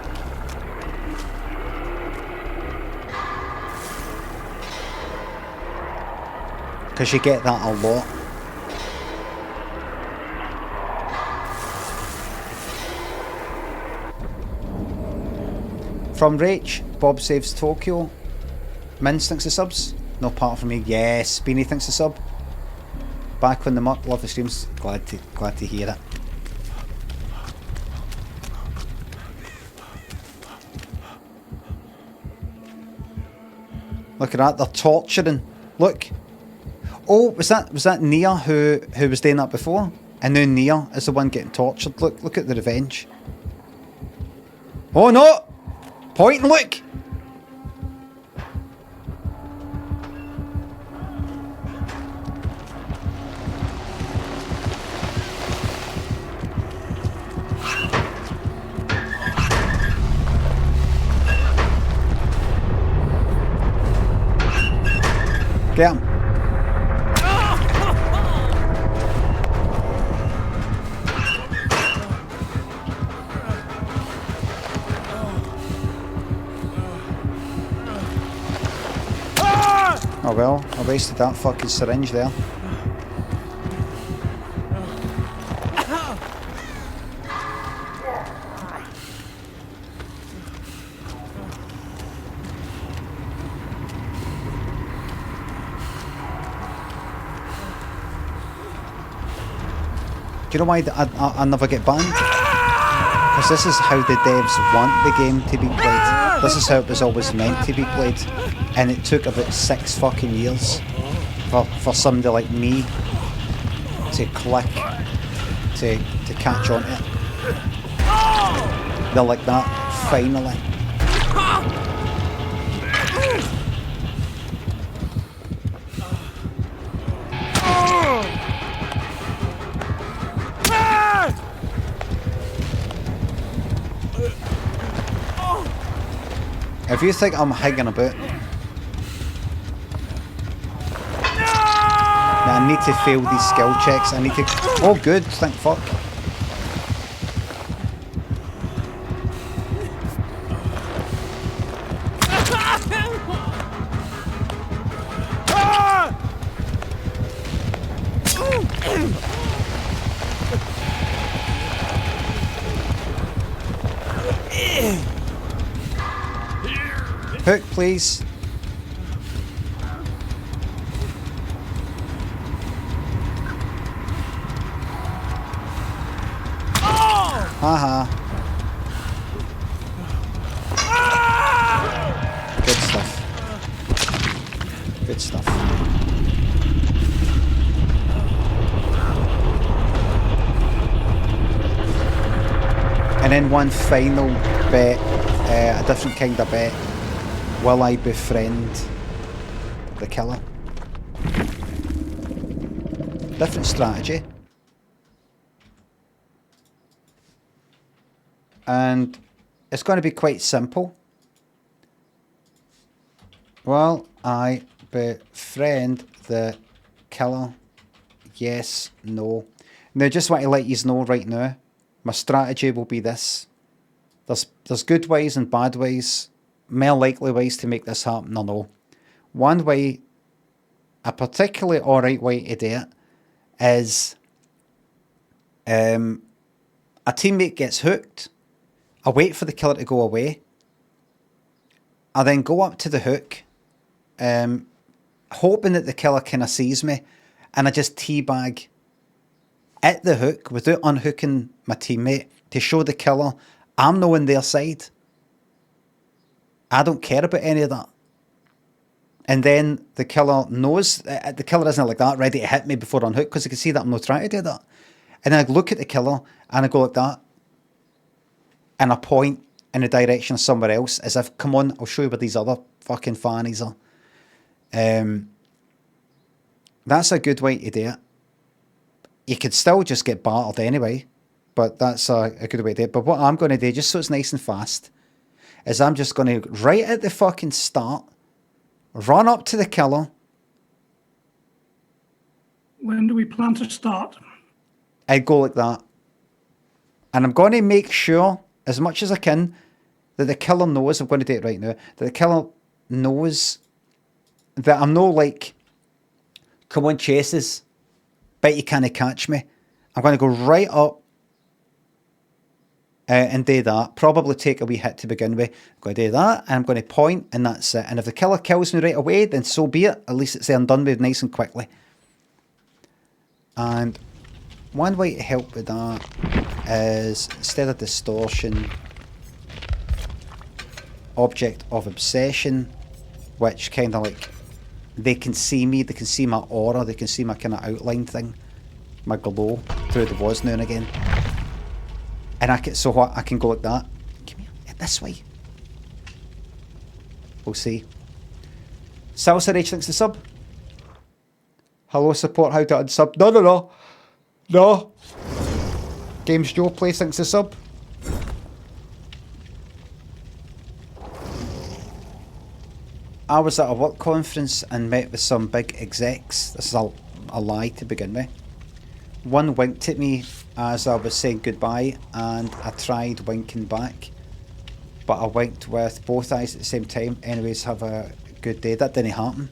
Because you get that a lot. From Rach, Bob saves Tokyo. Mince thinks the subs. No part from me. Yes, Beanie thinks the sub. Back on the muck, love the streams. Glad to hear it. Look at that, they're torturing. Look. Oh, was that Nia who was doing that before? And now Nia is the one getting tortured. Look at the revenge. Oh no! Point and look! Get him. Oh well, I wasted that fucking syringe there. Do you know why I never get banned? Because this is how the devs want the game to be played. This is how it was always meant to be played. And it took about 6 fucking years for somebody like me to click, to catch on to it. They're like that, finally. If you think I'm hanging about, I need to fail these skill checks. I need to. Oh, good. Thank fuck. Hook, please. Haha. Good stuff. Good stuff. And then one final bet, a different kind of bet. Will I befriend the killer? Different strategy. And it's going to be quite simple. Will I befriend the killer? Yes, no. Now, just want to let you know right now, my strategy will be this. There's good ways and bad ways. More likely ways to make this happen or no. One way, a particularly alright way to do it, is a teammate gets hooked. I wait for the killer to go away. I then go up to the hook, hoping that the killer kind of sees me, and I just teabag at the hook without unhooking my teammate to show the killer I'm not on their side. I don't care about any of that. And then the killer knows, the killer isn't like that, ready to hit me before I unhook, because he can see that I'm not trying to do that. And then I look at the killer and I go like that. And I point in the direction of somewhere else as if, come on, I'll show you where these other fucking fannies are. That's a good way to do it. You could still just get battered anyway, but that's a good way to do it. But what I'm going to do, just so it's nice and fast, is I'm just going to, right at the fucking start, run up to the killer. When do we plan to start? I'd go like that. And I'm going to make sure, as much as I can, that the killer knows, I'm going to do it right now, that the killer knows that I'm no like, come on chases, bet you can't catch me. I'm going to go right up and do that. Probably take a wee hit to begin with. I'm going to do that, and I'm going to point, and that's it. And if the killer kills me right away, then so be it. At least it's there and done with nice and quickly. And one way to help with that is, instead of distortion, object of obsession, which kind of like, they can see me, they can see my aura, they can see my kind of outline thing, my glow through the walls now and again. And I can, so what, I can go like that. Come here, this way. We'll see. Salsa Rage thanks to sub. Hello support, how to unsub. No. Games Joe plays thanks to sub. I was at a work conference and met with some big execs. This is a lie to begin with. One winked at me as I was saying goodbye, and I tried winking back, but I winked with both eyes at the same time. Anyways, have a good day. That didn't happen.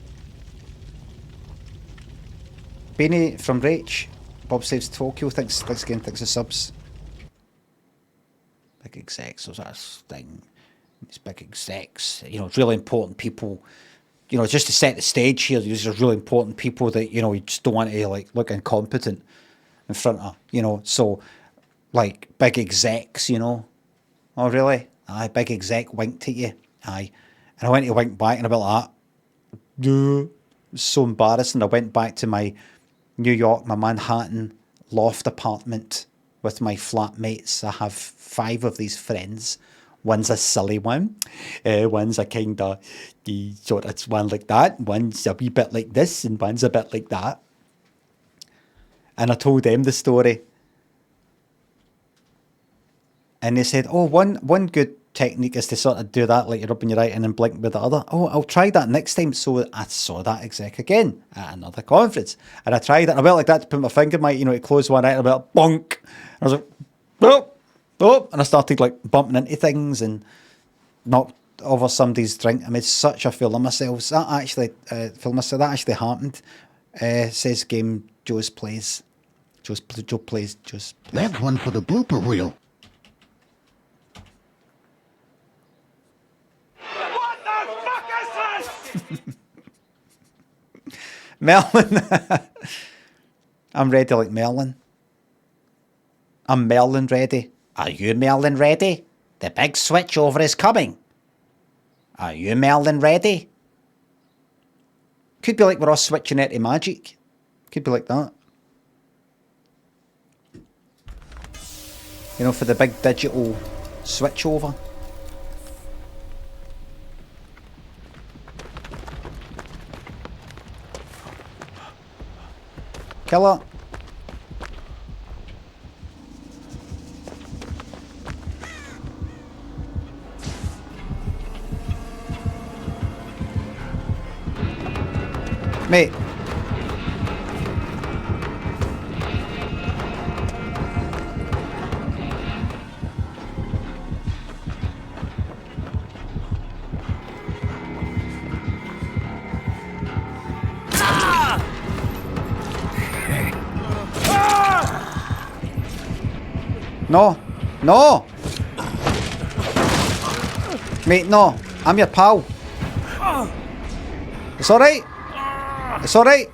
Beanie from Rach. Bob saves Tokyo. Thanks again. Thanks for subs. Big execs. Was that a thing? These big execs. You know, really important people. You know, just to set the stage here, these are really important people that, you know, you just don't want to like look incompetent in front of, you know. So, like, big execs, you know. Oh, really? Aye, big exec winked at you. Aye. And I went to wink back and I went like that. It was so embarrassing. I went back to my New York, my Manhattan loft apartment with my flatmates. I have 5 of these friends. One's a silly one. One's a kind of sort of one like that. One's a wee bit like this, and one's a bit like that. And I told them the story. And they said, oh, one good technique is to sort of do that, like you're rubbing your eye and then blink with the other. Oh, I'll try that next time. So I saw that exec again at another conference. And I tried it. And I went like that to put my finger in my, you know, to close one eye. And I went, bonk. And I was like, oh. And I started like bumping into things and knocked over somebody's drink. I made such a fool of myself. That actually, that actually happened. Says Game Joe's plays. Joe plays. That's one for the blooper reel. What the fuck is this? Merlin. I'm ready like Merlin. I'm Merlin ready. Are you Merlin ready? The big switch over is coming. Are you Merlin ready? Could be like we're all switching it to magic. Could be like that. You know, for the big digital switch over. Killer. Mate. No! Mate, no. I'm your pal. It's alright. It's alright.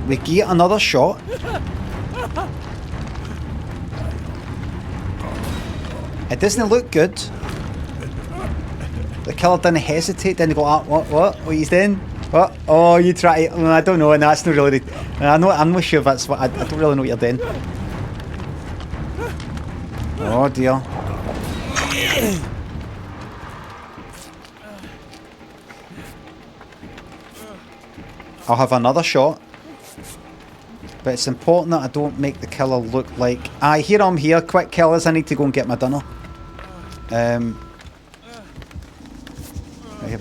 We get another shot. It doesn't look good. The killer didn't hesitate, didn't go, what are you doing? What? Oh, you try to, I don't know, and that's not really, I'm not sure if that's what, I don't really know what you're doing. Oh dear. I'll have another shot. But it's important that I don't make the killer look like, aye, here I'm here, quick killers, I need to go and get my dinner. Here.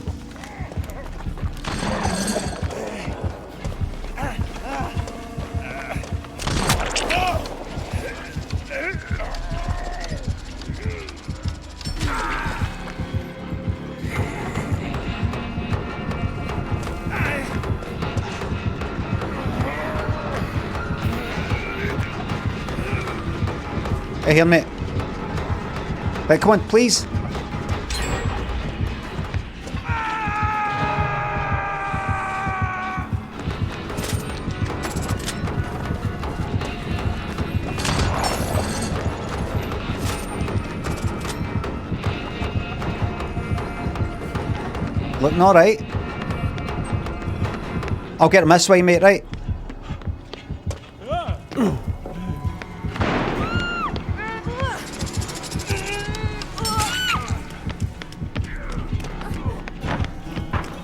Hey, here, mate. Right, come on, please. Looking all right. I'll get him this way, mate, right?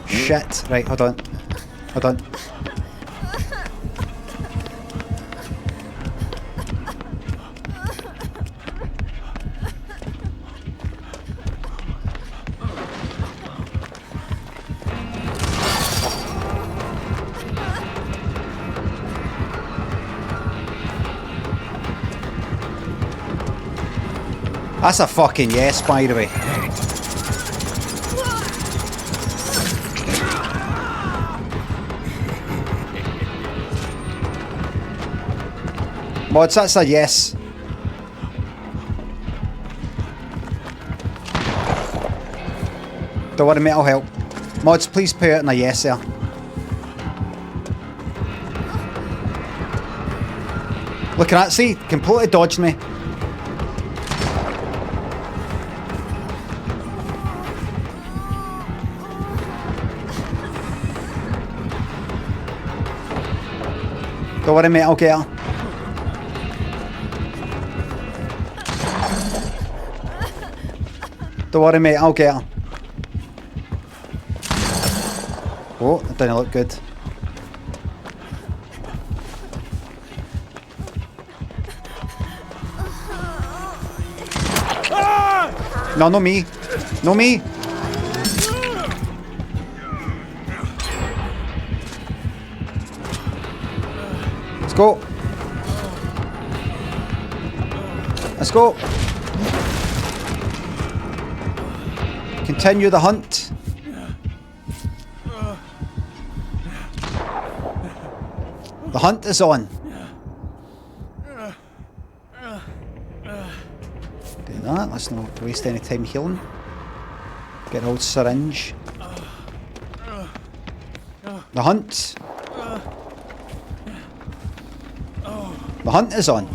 Shit. Right, hold on. Hold on. That's a fucking yes, by the way. Mods, that's a yes. Don't worry, mate, I'll help. Mods, please put it in a yes there. Look at that, see? Completely dodged me. Don't worry, mate, I'll get her. Don't worry, mate, I'll get her. Oh, that didn't look good. No, no me. No me. Let's go. Let's go. Continue the hunt. The hunt is on. Do that. Let's not waste any time healing. Get an old syringe. The hunt. The hunt is on.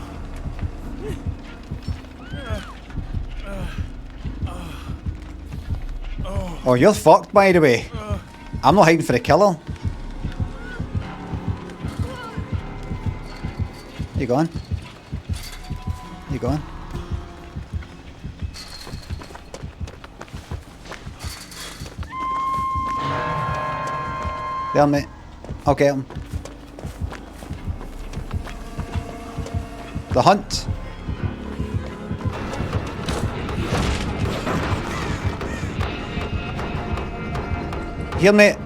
Oh, you're fucked, by the way. I'm not hiding for the killer. You going? You going? There, mate. I'll get him. The hunt. Here, mate.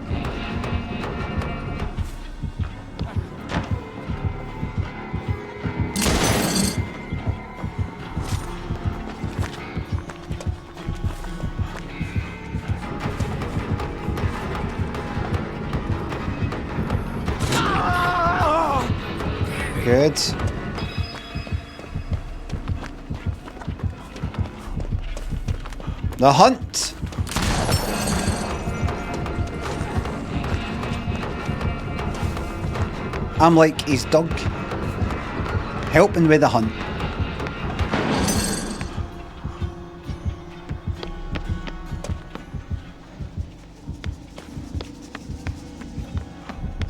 Good. The hunt. I'm like his dog, helping with the hunt.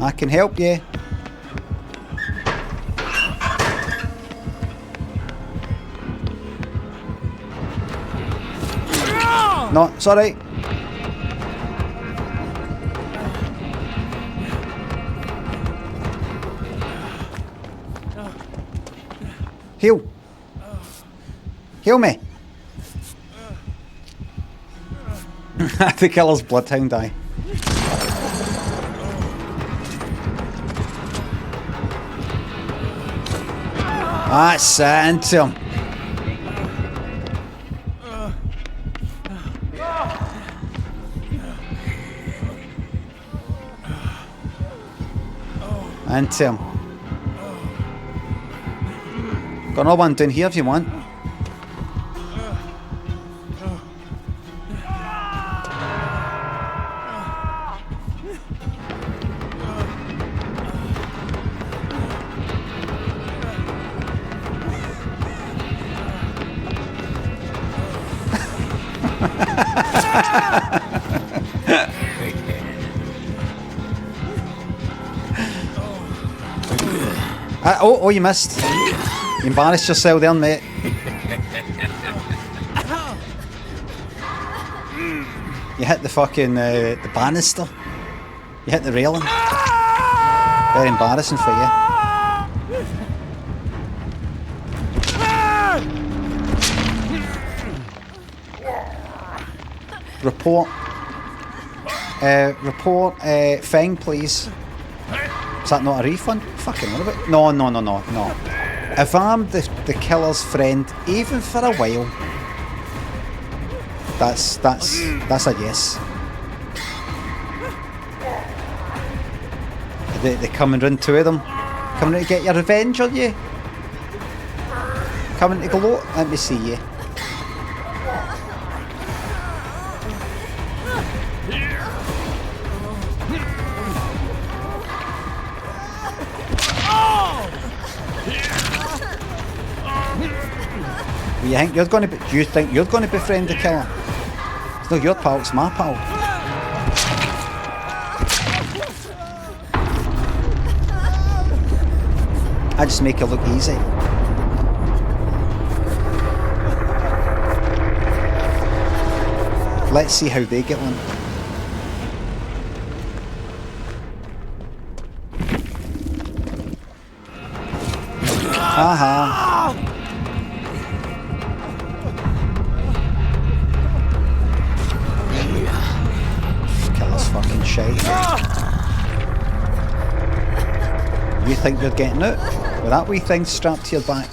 I can help you. No, it's alright. Heal. The killer's bloodhound, aye. That's it, into him. Into him. Got another one down here if you want. Oh, you missed. You embarrassed yourself there, mate. You hit the fucking the banister. You hit the railing. Very embarrassing for you. Report. Report thing, please. Is that not a refund? Fucking what about? No. If I'm the killer's friend, even for a while, that's a yes. They coming round, two of them, coming to get your revenge on you. Coming to gloat. Let me see you. You think you're going to be? Do you think you're going to befriend the killer? It's not your pal, it's my pal. I just make it look easy. Let's see how they get on. Haha. Fucking shite. You think you're getting out with that wee thing strapped to your back?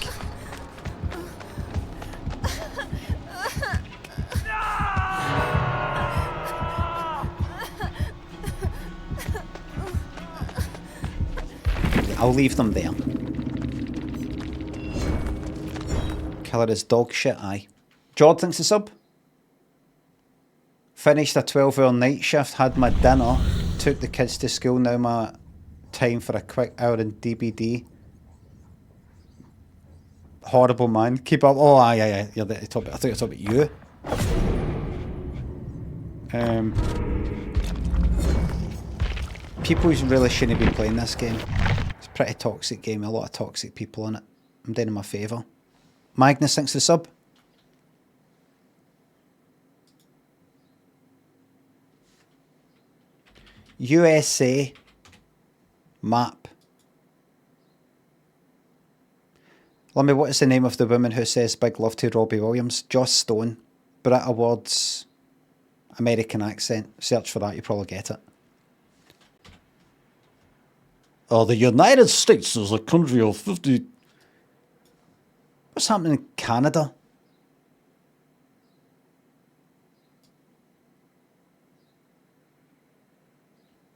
I'll leave them there. Killer is dog shit, aye. Jord thinks it's up. Finished a 12-hour night shift, had my dinner, took the kids to school, now my time for a quick hour in DBD. Horrible, man. Keep up. Oh, aye. You're the top. I thought you were talking about you. People really shouldn't be playing this game. It's a pretty toxic game, a lot of toxic people in it. I'm doing him a favour. Magnus thinks the sub. USA map. Limmy, what is the name of the woman who says big love to Robbie Williams? Joss Stone. Brit Awards. American accent. Search for that, you probably get it. Oh, the United States is a country of 50... What's happening in Canada?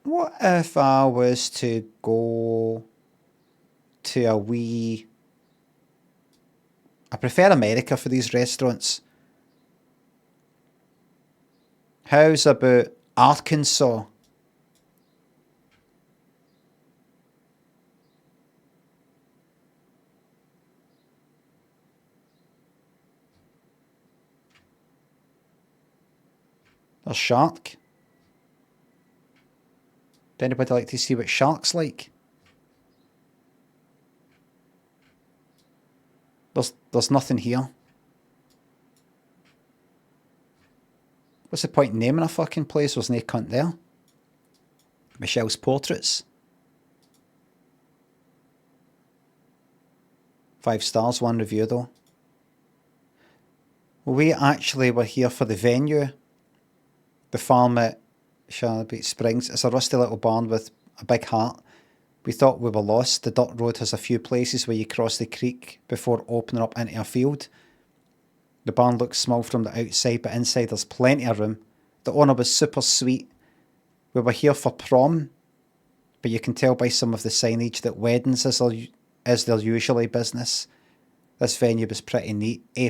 What if I was to go to a wee... I prefer America for these restaurants. How's about Arkansas? There's shark. Would anybody like to see what shark's like? There's nothing here. What's the point in naming a fucking place? There's no cunt there. Michelle's Portraits. 5 stars, 1 review though. We actually were here for the venue. The farm at Charlotte Springs. It's a rusty little barn with a big heart. We thought we were lost. The dirt road has a few places where you cross the creek before opening up into a field. The barn looks small from the outside, but inside there's plenty of room. The owner was super sweet. We were here for prom, but you can tell by some of the signage that weddings is their usually business. This venue was pretty neat, A+.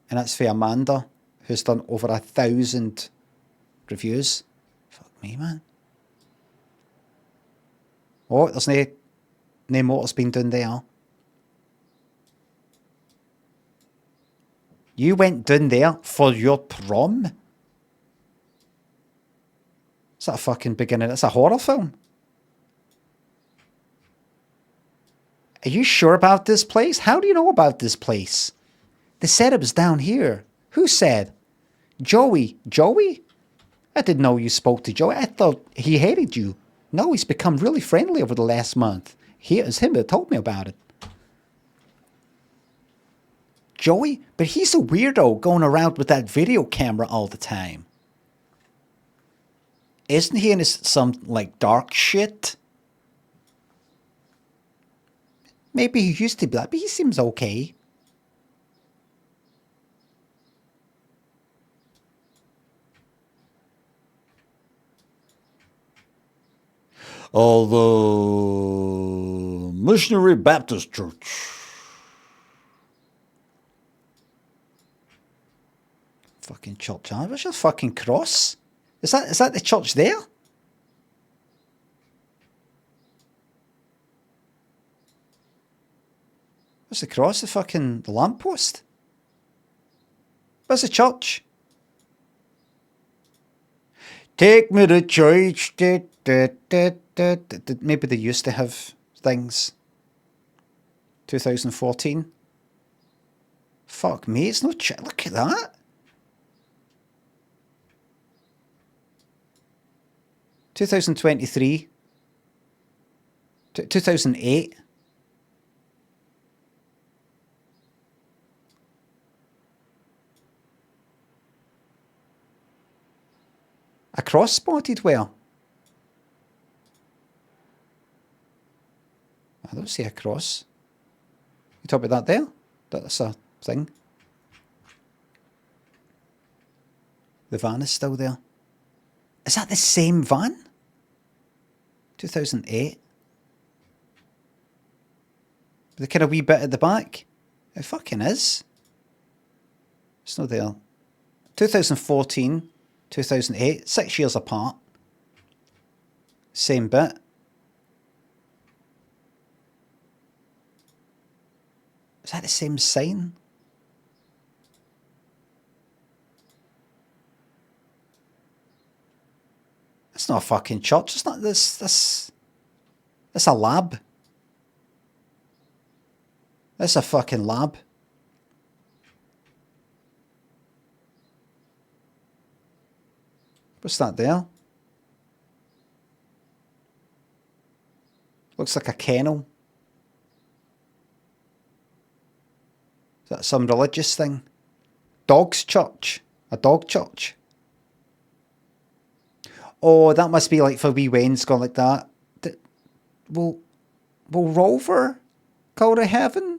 And that's for Amanda, who's done over 1,000 reviews. Fuck me, man. Oh, there's no motors being done there. You went down there for your prom? Is that a fucking beginning? It's a horror film. Are you sure about this place? How do you know about this place? They said it was down here. Who said? Joey. Joey? I didn't know you spoke to Joey. I thought he hated you. No, he's become really friendly over the last month. It was him that told me about it. Joey? But he's a weirdo going around with that video camera all the time. Isn't he into some, like, dark shit? Maybe he used to be like, but he seems okay. Although Missionary Baptist Church. Fucking church, huh? Where's your fucking cross? Is that the church there? Where's the cross? The lamppost? Where's the church? Take me to church. Maybe they used to have things. 2014. Fuck me, it's no church. Look at that. 2023. 2008. A cross spotted where? I don't see a cross. You talk about that there? That's a thing. The van is still there. Is that the same van? 2008. The kind of wee bit at the back? It fucking is. It's not there. 2014, 2008, 6 years apart. Same bit. Is that the same sign? It's not a fucking church. It's not this. It's a lab. It's a fucking lab. What's that there? Looks like a kennel. Is that some religious thing? Dog's church. A dog church. Oh, that must be like for wee Wayne's gone like that. Will Rover go to heaven?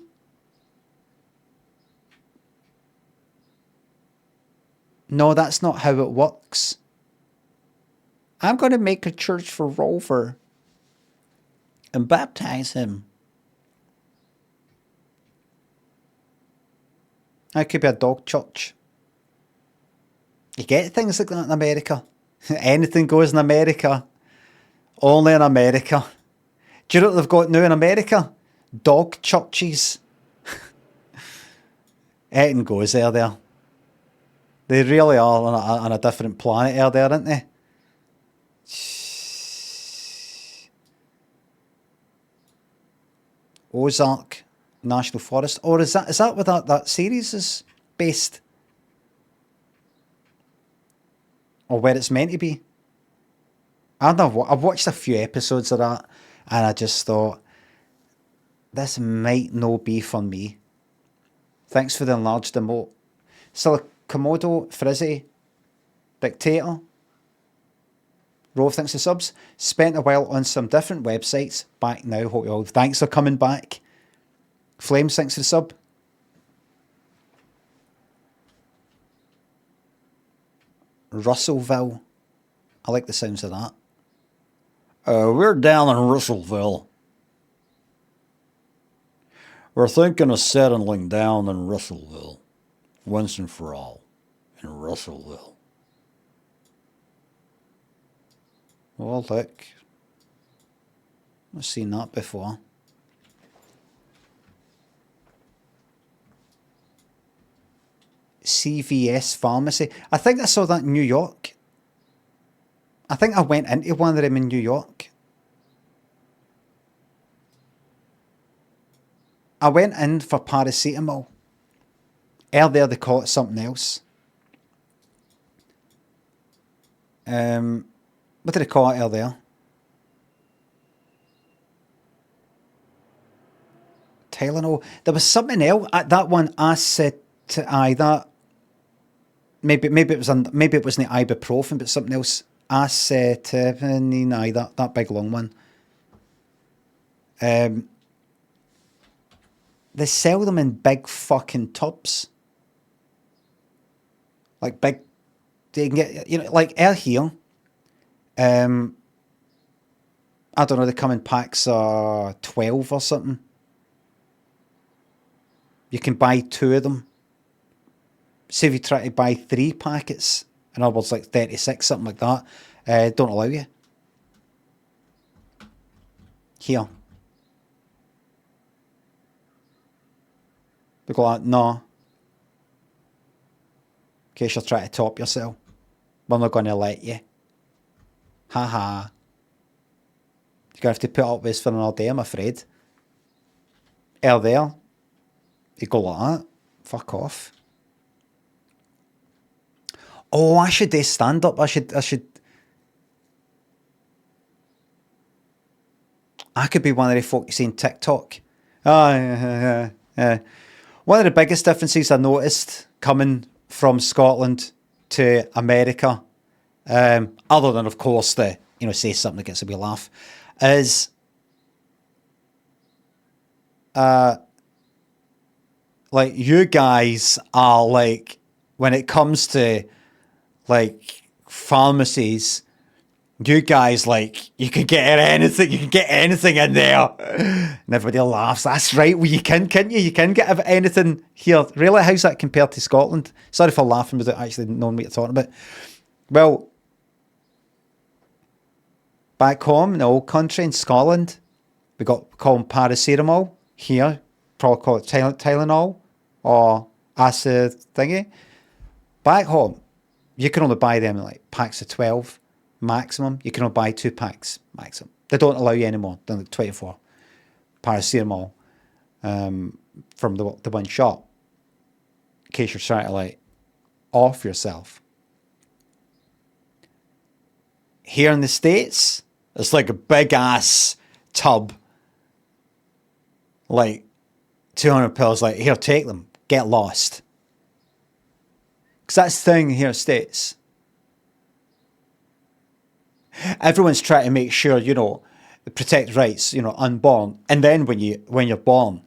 No, that's not how it works. I'm going to make a church for Rover and baptize him. That could be a dog church. You get things like that in America. Anything goes in America. Only in America. Do you know what they've got now in America? Dog churches. Anything goes there. They really are on a different planet out there, aren't they? Ozark National Forest. Or is that where that series is based? Or where it's meant to be? I don't know. I've watched a few episodes of that and I just thought, this might no be for me. Thanks for the enlarged emote. Komodo, Frizzy, Dictator, Rove, thanks for subs. Spent a while on some different websites. Back now, hope you all. Thanks for coming back. Flames, thanks for the sub. Russellville. I like the sounds of that. We're down in Russellville. We're thinking of settling down in Russellville. Once and for all. In Russellville. Oh, look. I've seen that before. CVS Pharmacy. I think I saw that in New York. I think I went into one of them in New York. I went in for paracetamol. Earlier they call it something else. What did they call it earlier? Tylenol. There was something else. That one that maybe it was maybe it wasn't ibuprofen, but something else. Acetaminophen. That big long one. They sell them in big fucking tubs. Like big. They can get like out here. I don't know, they come in packs of 12 or something. You can buy 2 of them. Say if you try to buy 3 packets, in other words, like 36, something like that, don't allow you. Here. They go like, no. In case you're trying to top yourself. We're not going to let you. Haha. You're going to have to put up with this for another day, I'm afraid. There. You go like that. Fuck off. Oh, I should do stand up. I could be one of the folk saying TikTok. One of the biggest differences I noticed coming from Scotland to America, other than of course the say something that gets a wee laugh, is like you guys are like, when it comes to like pharmacies, you guys like you can get anything in there, and everybody laughs. That's right. Well, you can't you? You can get anything here. Really, how's that compared to Scotland? Sorry for laughing without actually knowing what you're talking about. Well, back home in the old country in Scotland, we call them paracetamol. Here, probably call it Tylenol or acid thingy. Back home, you can only buy them in like packs of 12 maximum. You can only buy 2 packs maximum. They don't allow you anymore than like 24 paracetamol from the one shot. In case you're trying to like off yourself. Here in the States, it's like a big ass tub. Like 200 pills, like, here, take them. Get lost. Because that's the thing here in the States. Everyone's trying to make sure, protect rights, unborn. And then when you're born,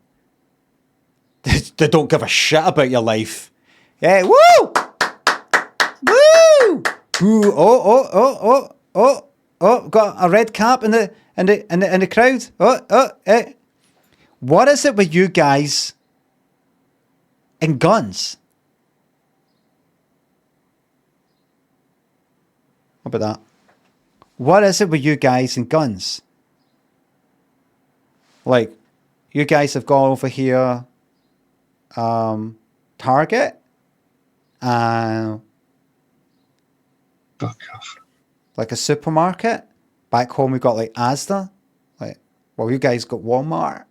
they don't give a shit about your life. Yeah, woo! Woo! Ooh, oh, got a red cap in the crowd. What is it with you guys and guns? What about that? What is it with you guys and guns? Like, you guys have gone over here, Target, Fuck off. like a supermarket. Back home we got like Asda. Like, well, you guys got Walmart.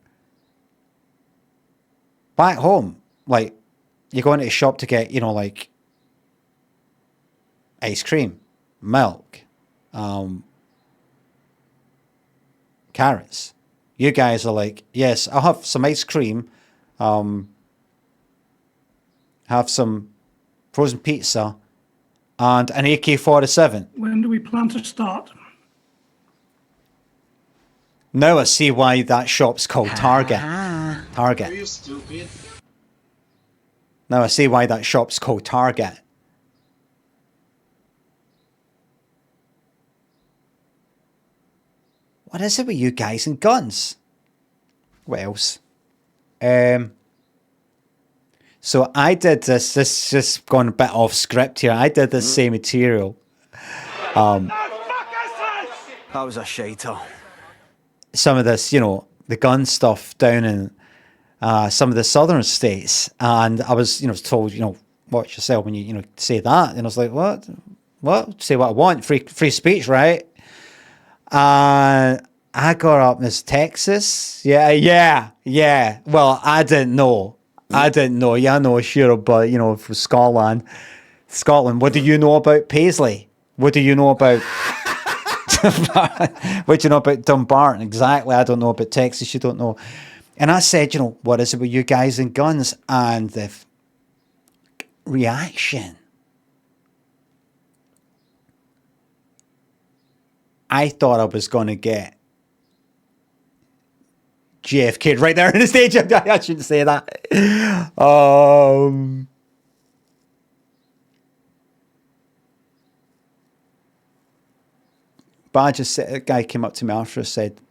Back home, like, you go into a shop to get, like, ice cream, milk, carrots. You guys are like, yes, I'll have some ice cream, have some frozen pizza, and an AK-47. When do we plan to start? Now I see why that shop's called Target. Target. You stupid. Now I see why that shop's called Target. What is it with you guys and guns? What else? So I did this is just gone a bit off script here. I did this same material. That was a shito. Some of this, you know, the gun stuff down in some of the southern states. And I was, you know, told, you know, watch yourself when you know, say that. And I was like, what? What? Say what I want. Free speech, right? I got up in Texas. Yeah. Well, I didn't know. Yeah, I know, sure, but, you know, from Scotland. What do you know about Paisley? What do you know about... What do you know about Dumbarton? Exactly, I don't know about Texas, you don't know. And I said, you know, what is it with you guys and guns? And the reaction... I thought I was going to get JFK right there on the stage. I shouldn't say that. But I just said, a guy came up to me after and said,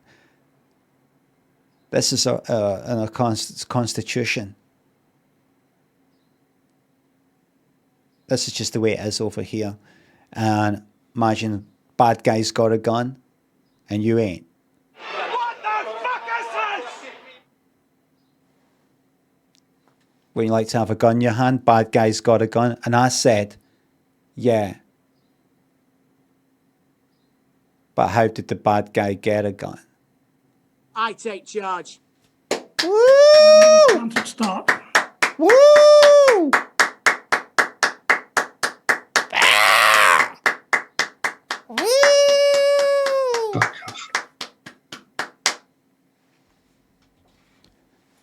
this is a constitution. This is just the way it is over here. And imagine bad guy's got a gun and you ain't. What the fuck is this? When you like to have a gun in your hand, bad guy's got a gun. And I said, yeah. But how did the bad guy get a gun? I take charge. Woo! Plan to start. Woo!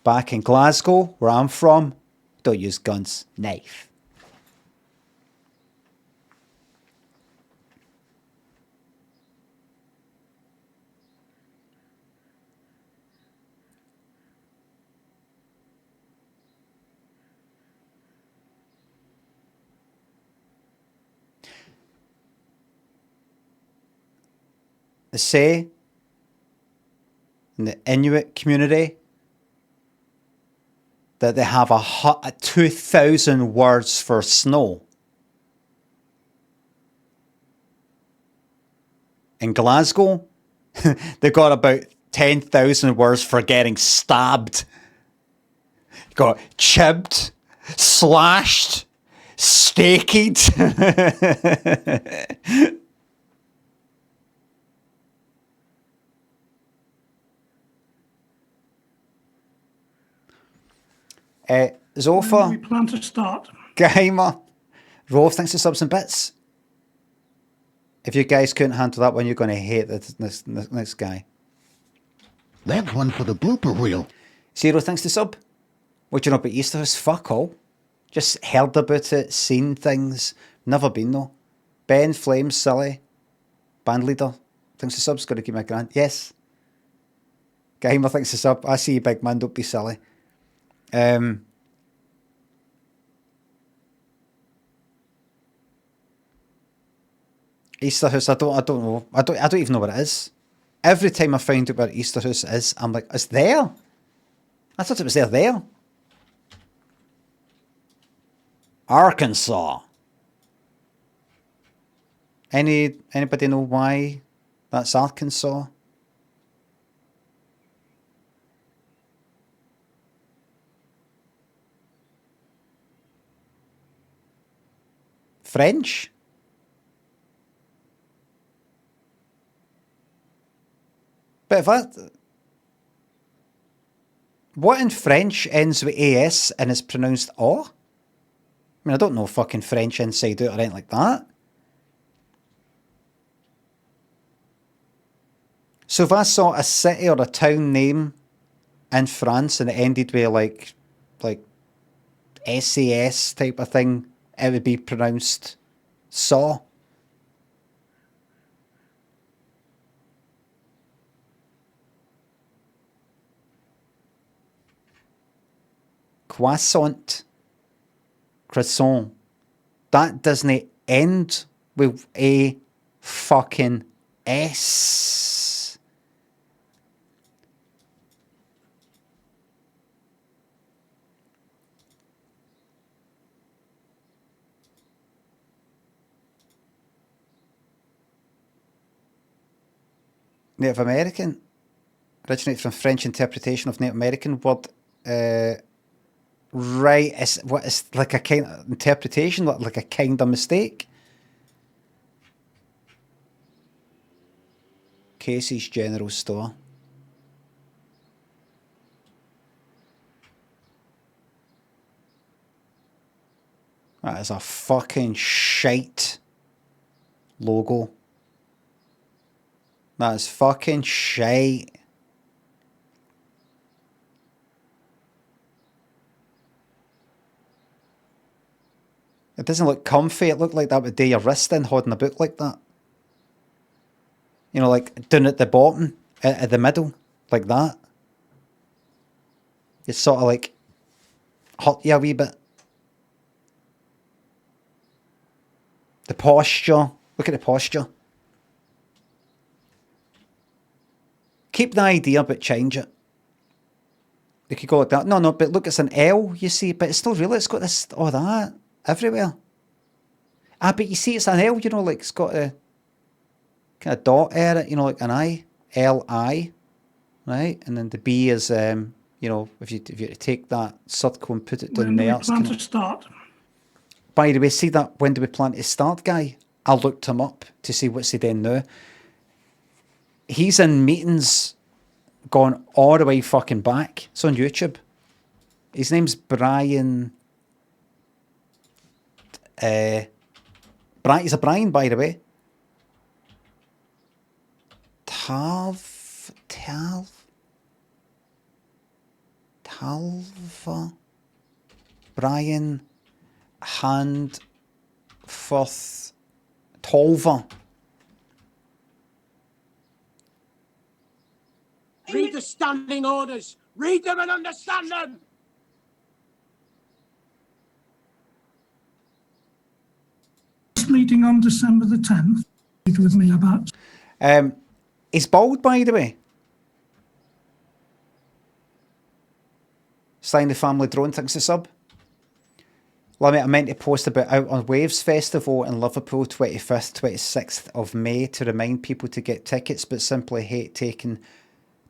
Back in Glasgow, where I'm from, don't use guns, knife. They say in the Inuit community that they have a 2,000 words for snow. In Glasgow, they got about 10,000 words for getting stabbed. Got chibbed, slashed, staked. Zofa. When do we plan to start? Gamer. Rove, thanks for subs and bits. If you guys couldn't handle that one, you're going to hate this next guy. That's one for the blooper reel. Zero, thanks to sub. What do you know about Easterhouse? Fuck all. Just heard about it, seen things. Never been though. Ben, Flames, Silly. Band leader. Thanks to subs. Got to keep my grand. Yes. Gamer, thanks to sub. I see you, big man. Don't be silly. Easterhouse, I don't know. I don't even know what it is. Every time I find out what Easterhouse is, I'm like, it's there. I thought it was there. Arkansas. Anybody know why that's Arkansas? French? But if that... What in French ends with AS and is pronounced O? I mean, I don't know fucking French inside out or anything like that. So if I saw a city or a town name in France and it ended with like SAS type of thing it would be pronounced saw. Croissant. Croissant. That doesn't end with a fucking S. Native American. Originates from French interpretation of Native American word. Right, it's like a kind of interpretation, like a kind of mistake. Casey's General Store. That is a fucking shite logo. That is fucking shite. It doesn't look comfy. It looked like that would do your wrist in holding a book like that. You know, like down at the bottom, at the middle, like that. It's sort of like hurt you a wee bit. The posture. Look at the posture. Keep the idea, but change it. You could go like that. No, but look, it's an L, you see, but it's still real. It's got this, all that, everywhere. Ah, but you see, it's an L, you know, like it's got a kind of dot at it, you know, like an I, L-I, right? And then the B is, you know, if you take that circle and put it down there. When do we plan to start? By the way, see that when do we plan to start guy? I looked him up to see what's he doing now. He's in meetings gone all the way fucking back. It's on YouTube. His name's Brian. He's a Brian, by the way. Talva. Brian Handforth Tolva. Read the standing orders. Read them and understand them. Meeting on December the 10th. With me about. He's bald, by the way. Sign the family drone thinks the sub. Limmy, I meant to post about Out on Waves Festival in Liverpool 25th, 26th of May to remind people to get tickets, but simply hate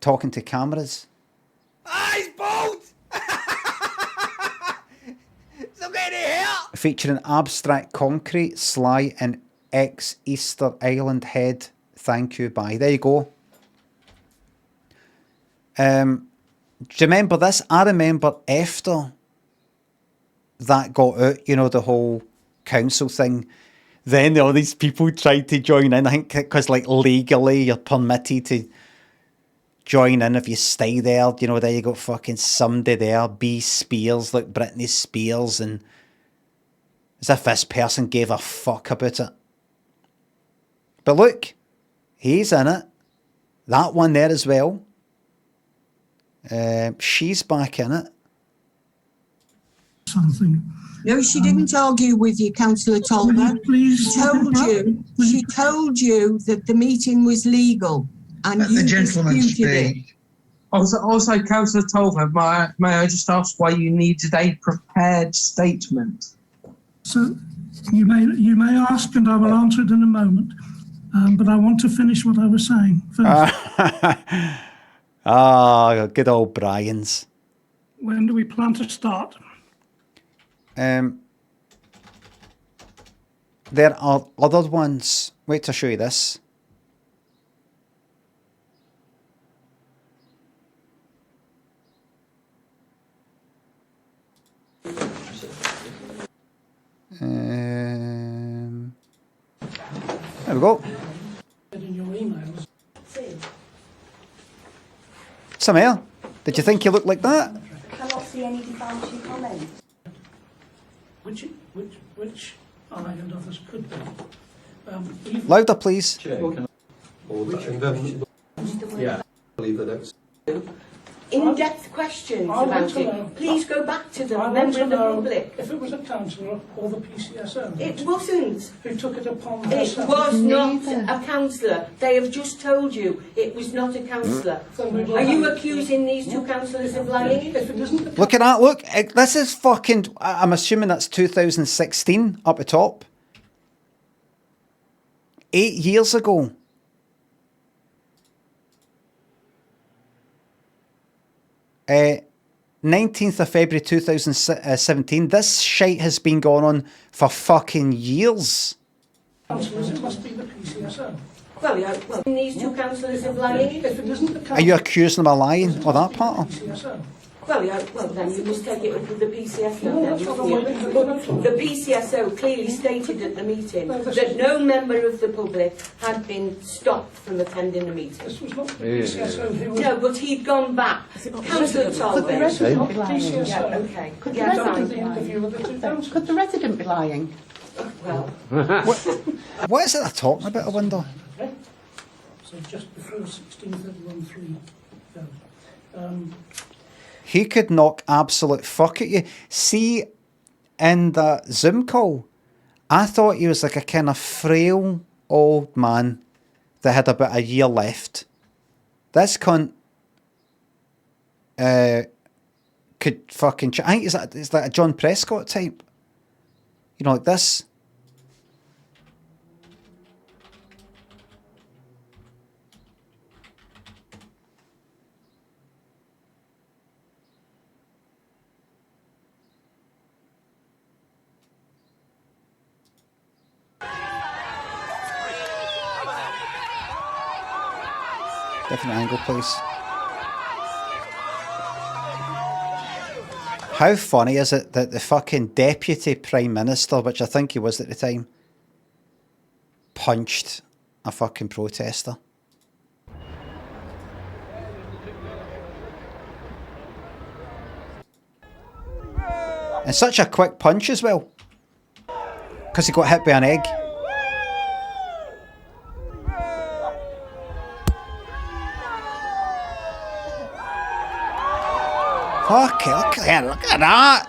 talking to cameras. Ah, he's bald! So get it here! Featuring Abstract Concrete, Sly and ex-Easter Island Head. Thank you, bye. There you go. Do you remember this? I remember after that got out, you know, the whole council thing, then all these people tried to join in. I think because, like, legally you're permitted to join in if you stay there. You know, there you got fucking somebody there, B. Spears, like Britney Spears, and as if this person gave a fuck about it. But look, he's in it. That one there as well. She's back in it. Something. No, she didn't argue with you, Councillor Tolver. Please. She told you that the meeting was legal, and you disputed it. Also, Councillor Tolver, may I just ask why you needed a prepared statement? So you may ask, and I will answer it in a moment. But I want to finish what I was saying first. Good old Brian's. When do we plan to start? There are other ones. Wait to show you this. There we go. Samir, did you think you looked like that? Cannot see any defamatory comments. Which which I and others could be. Even Louder, please. In-depth questions I want about to know. it. Please go back to the I want member to of the know public. if it was a councillor or the PCSO It wasn't. who took it upon It herself. was not a councillor. They have just told you it was not a councillor. Are you accusing these two councillors of lying? If it isn't the Look at that, look. This is fucking... I'm assuming that's 2016 up the top. 8 years ago. Uh, 19th of February 2017. This shite has been going on for fucking years. councillors, it must be the PCSO. Well, yeah, well, these two councillors of lying? If it isn't the councillor, Are you accusing them of lying? Or that part? PCSO. Well, yeah, well then you must take it up with the PCSO No, then, that's what mustn't I'm you? waiting for. The PCSO clearly stated at the meeting that no member of the public had been stopped from attending the meeting. This was not the PCSO who was... No, but he'd gone back. Councillor Talbot. resident Yeah, PCSO okay. Could Yeah, the conducted fine. the interview with the two councillors. Could the resident be lying? Well, What is it they're talking about, I wonder? Okay. So just before 1631(3 goes. He could knock absolute fuck at you. See, in that Zoom call, I thought he was like a kind of frail old man that had about a year left. This cunt could fucking... I think it's like a John Prescott type. You know, like this. Different angle, please. How funny is it that the fucking Deputy Prime Minister, which I think he was at the time, punched a fucking protester? And such a quick punch as well. Because he got hit by an egg. Okay, look at that.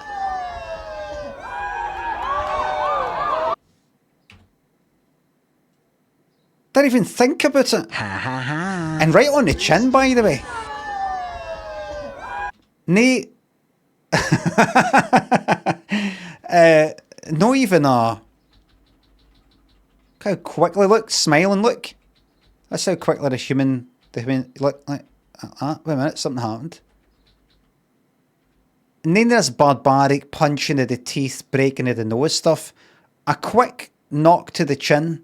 Didn't even think about it. And right on the chin, by the way. Nate. No even a... Look how quickly, look, smiling, look. That's how quickly the human look like that. Wait a minute, something happened. And then there's barbaric punching of the teeth, breaking of the nose stuff. A quick knock to the chin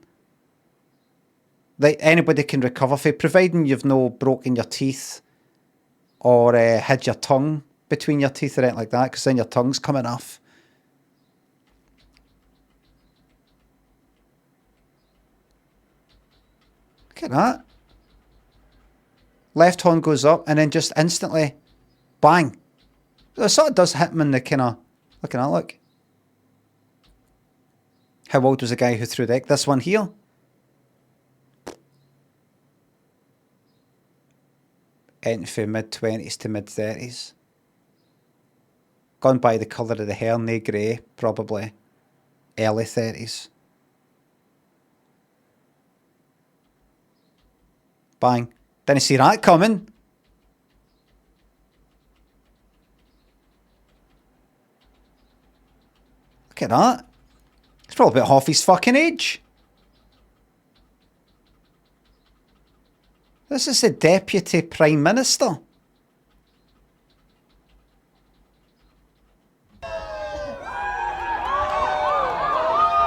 that anybody can recover for, providing you've no broken your teeth or had your tongue between your teeth or anything like that, because then your tongue's coming off. Look at that. Left hand goes up and then just instantly, bang. It sort of does hit him in the kind of... Look at that, look. How old was the guy who threw the egg? This one here. Anything from mid-20s to mid-30s. Gone by the colour of the hair, no grey, probably. Early 30s. Bang. Didn't see that coming. Look at that. He's probably about half his fucking age. This is the Deputy Prime Minister.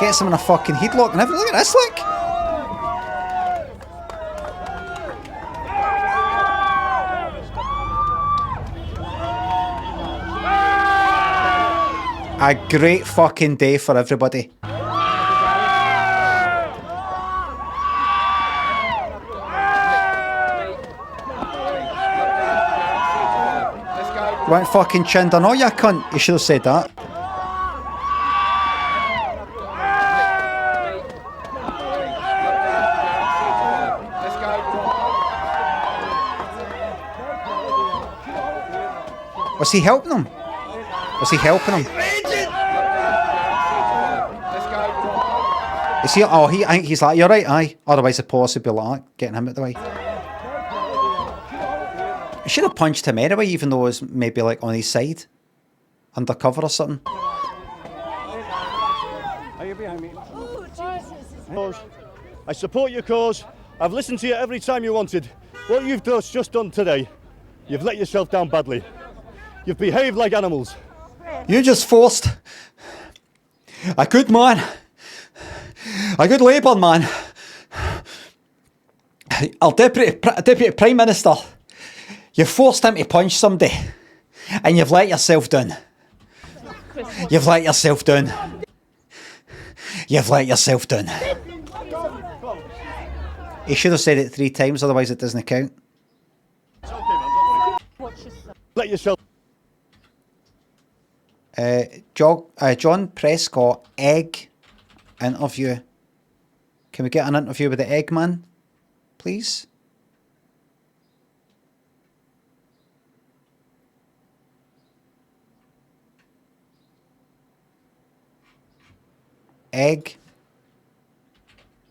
Gets him in a fucking headlock and everything. Look at this, look. A great fucking day for everybody. You weren't fucking chinned on all, you cunt. You should have said that. Was he helping him? Was he helping him? Is he? Oh, I think he's like, you're right, aye. Otherwise, the police would be like, getting him out the way. He should have punched him anyway, even though it was maybe like on his side, undercover or something. Are you behind me? Oh, Jesus. I support your cause. I've listened to you every time you wanted. What you've just done today, you've let yourself down badly. You've behaved like animals. You just forced a good man, a good Labour man, our Deputy Prime Minister. You forced him to punch somebody, and you've let yourself down. You've let yourself down. You've let yourself down. He should have said it 3 times, otherwise it doesn't count. Let yourself. John Prescott, egg interview. Can we get an interview with the Eggman, please? Egg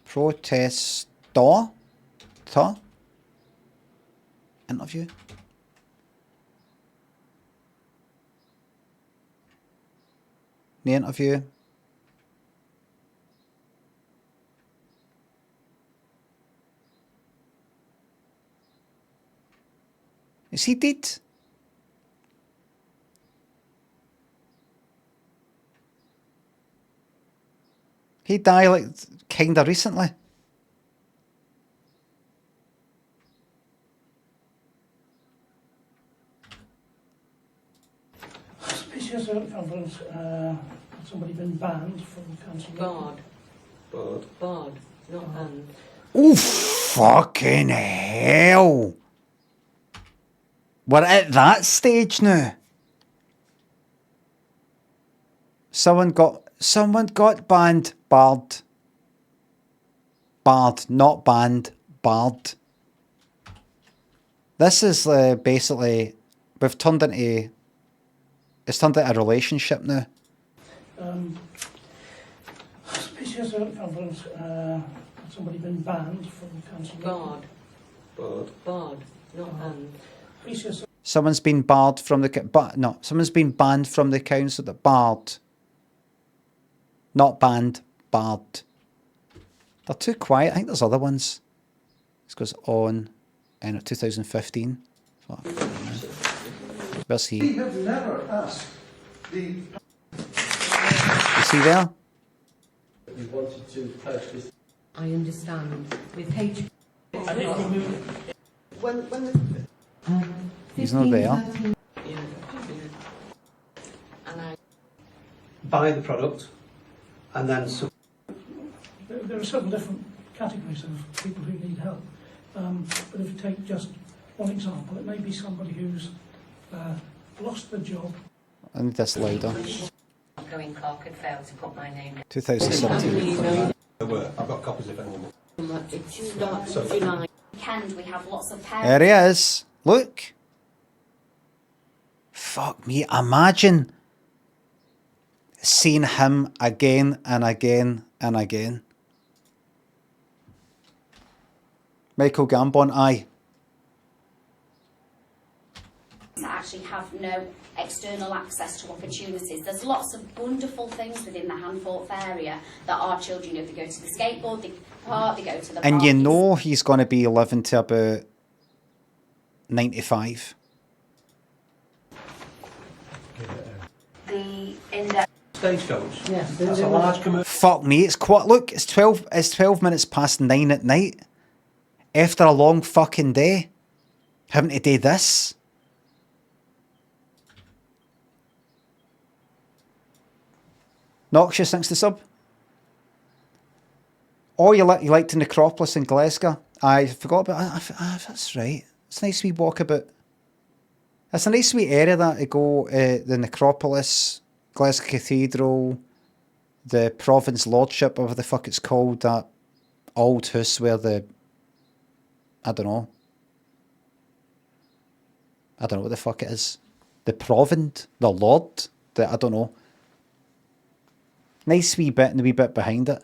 protester interview. The interview. Is he dead? He died like kinda recently. Suspicious evidence. Somebody been banned from council. Barred, not banned. Oh, fucking hell. We're at that stage now. Someone got banned, barred. Barred, not banned, barred. This is basically, it's turned into a relationship now. Suspicious evidence. Somebody been banned from council. Barred, not banned. Someone's been barred from the someone's been banned from the council. That barred, not banned, barred. They're too quiet. I think there's other ones. This goes on in 2015. Where's he? We have never asked the. Is he there? You wanted to purchase. I understand. With H. He's not there. And I Buy the product, and then. There are several different categories of people who need help. But if you take just one example, it may be somebody who's lost the job. I need this louder. Going Clark had failed to put my name in. 2017. I've got copies if anyone wants. It starts in July. Weekend, we have lots of parents. There he is. Look. Fuck me. Imagine seeing him again and again and again. Michael Gambon, aye. That actually have no external access to opportunities. There's lots of wonderful things within the Handforth area that our children, if they go to the skateboard, they park, they go to the And park. you know he's going to be living to about 95. The index. Stagecoach. Yes, That's a large commercial. Fuck me, it's quite. Look, it's 12 minutes past 9 at night. After a long fucking day. Having to do this. Noxious, thanks to sub. Oh, you liked the Necropolis in Glasgow? I forgot about that's right. It's a nice wee walkabout. It's a nice wee area that to go, the Necropolis, Glasgow Cathedral, the Province Lordship, whatever the fuck it's called, that old house where I don't know what the fuck it is. the provend, the lord, the, I don't know. Nice wee bit and the wee bit behind it.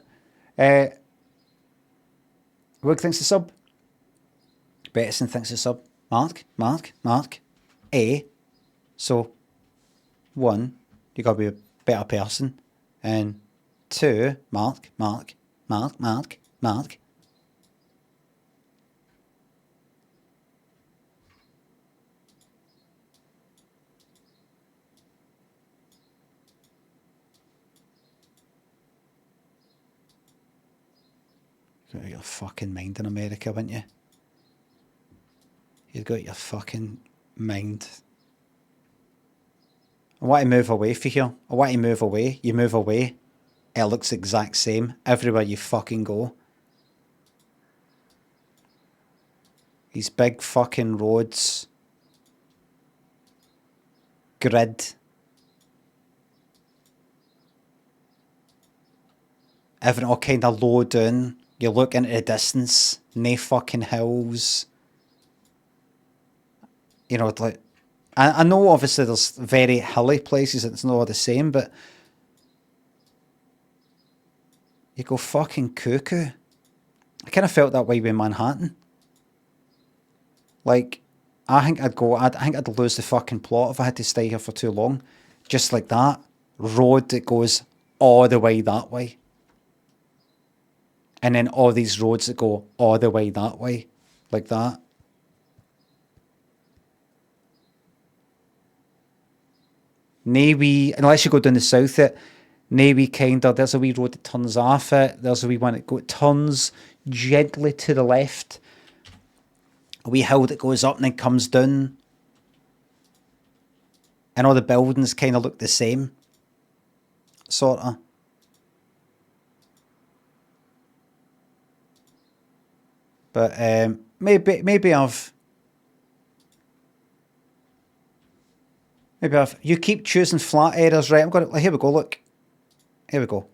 Wig thinks the sub. Bearsden thinks the sub. Mark. So, 1, you gotta be a better person. And 2, Mark. You got your fucking mind in America, wouldn't you? You've got your fucking mind. I want to move away from here. I want to move away. You move away. It looks the exact same everywhere you fucking go. These big fucking roads. Grid. Everything all kind of low down. You look into the distance. No fucking hills. You know, like, I know obviously there's very hilly places, it's not all the same, but you go fucking cuckoo. I kind of felt that way with Manhattan. Like, I think I'd lose the fucking plot if I had to stay here for too long. Just like that. Road that goes all the way that way. And then all these roads that go all the way that way. Like that. Maybe, unless you go down the south it, maybe kind of, there's a wee road that turns off it, there's a wee one that turns gently to the left, a wee hill that goes up and then comes down, and all the buildings kind of look the same, sort of. But maybe I've you keep choosing flat areas, right? I'm going. Here we go. Look, here we go.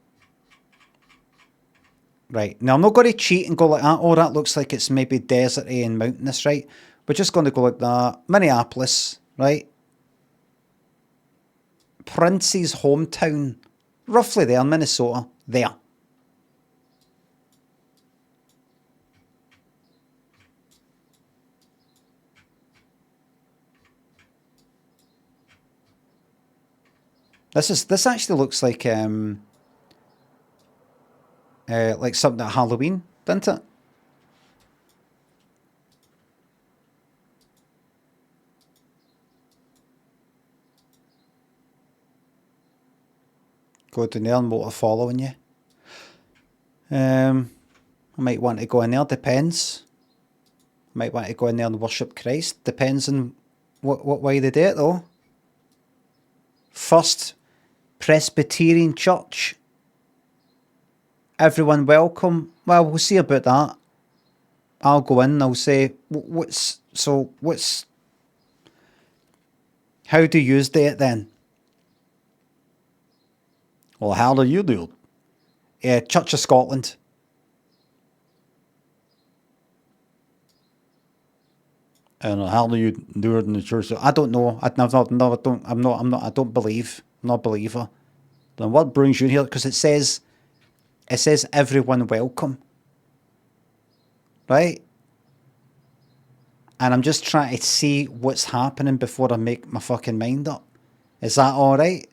Right now, I'm not going to cheat and go like that. Oh, that looks like it's maybe deserty and mountainous, right? We're just going to go like that. Minneapolis, right? Prince's hometown, roughly there, Minnesota, there. This actually looks like something at Halloween, doesn't it? Go down there and motor following you. I might want to go in there, depends. Might want to go in there and worship Christ, depends on what way they do it though. First Presbyterian Church. Everyone welcome. Well, we'll see about that. I'll go in and I'll say, how do you do it then? Well, how do you do it? Church of Scotland. And how do you do it in the church? I don't know. I don't believe. I'm not a believer. Then what brings you here? Because it says everyone welcome. Right? And I'm just trying to see what's happening before I make my fucking mind up. Is that alright?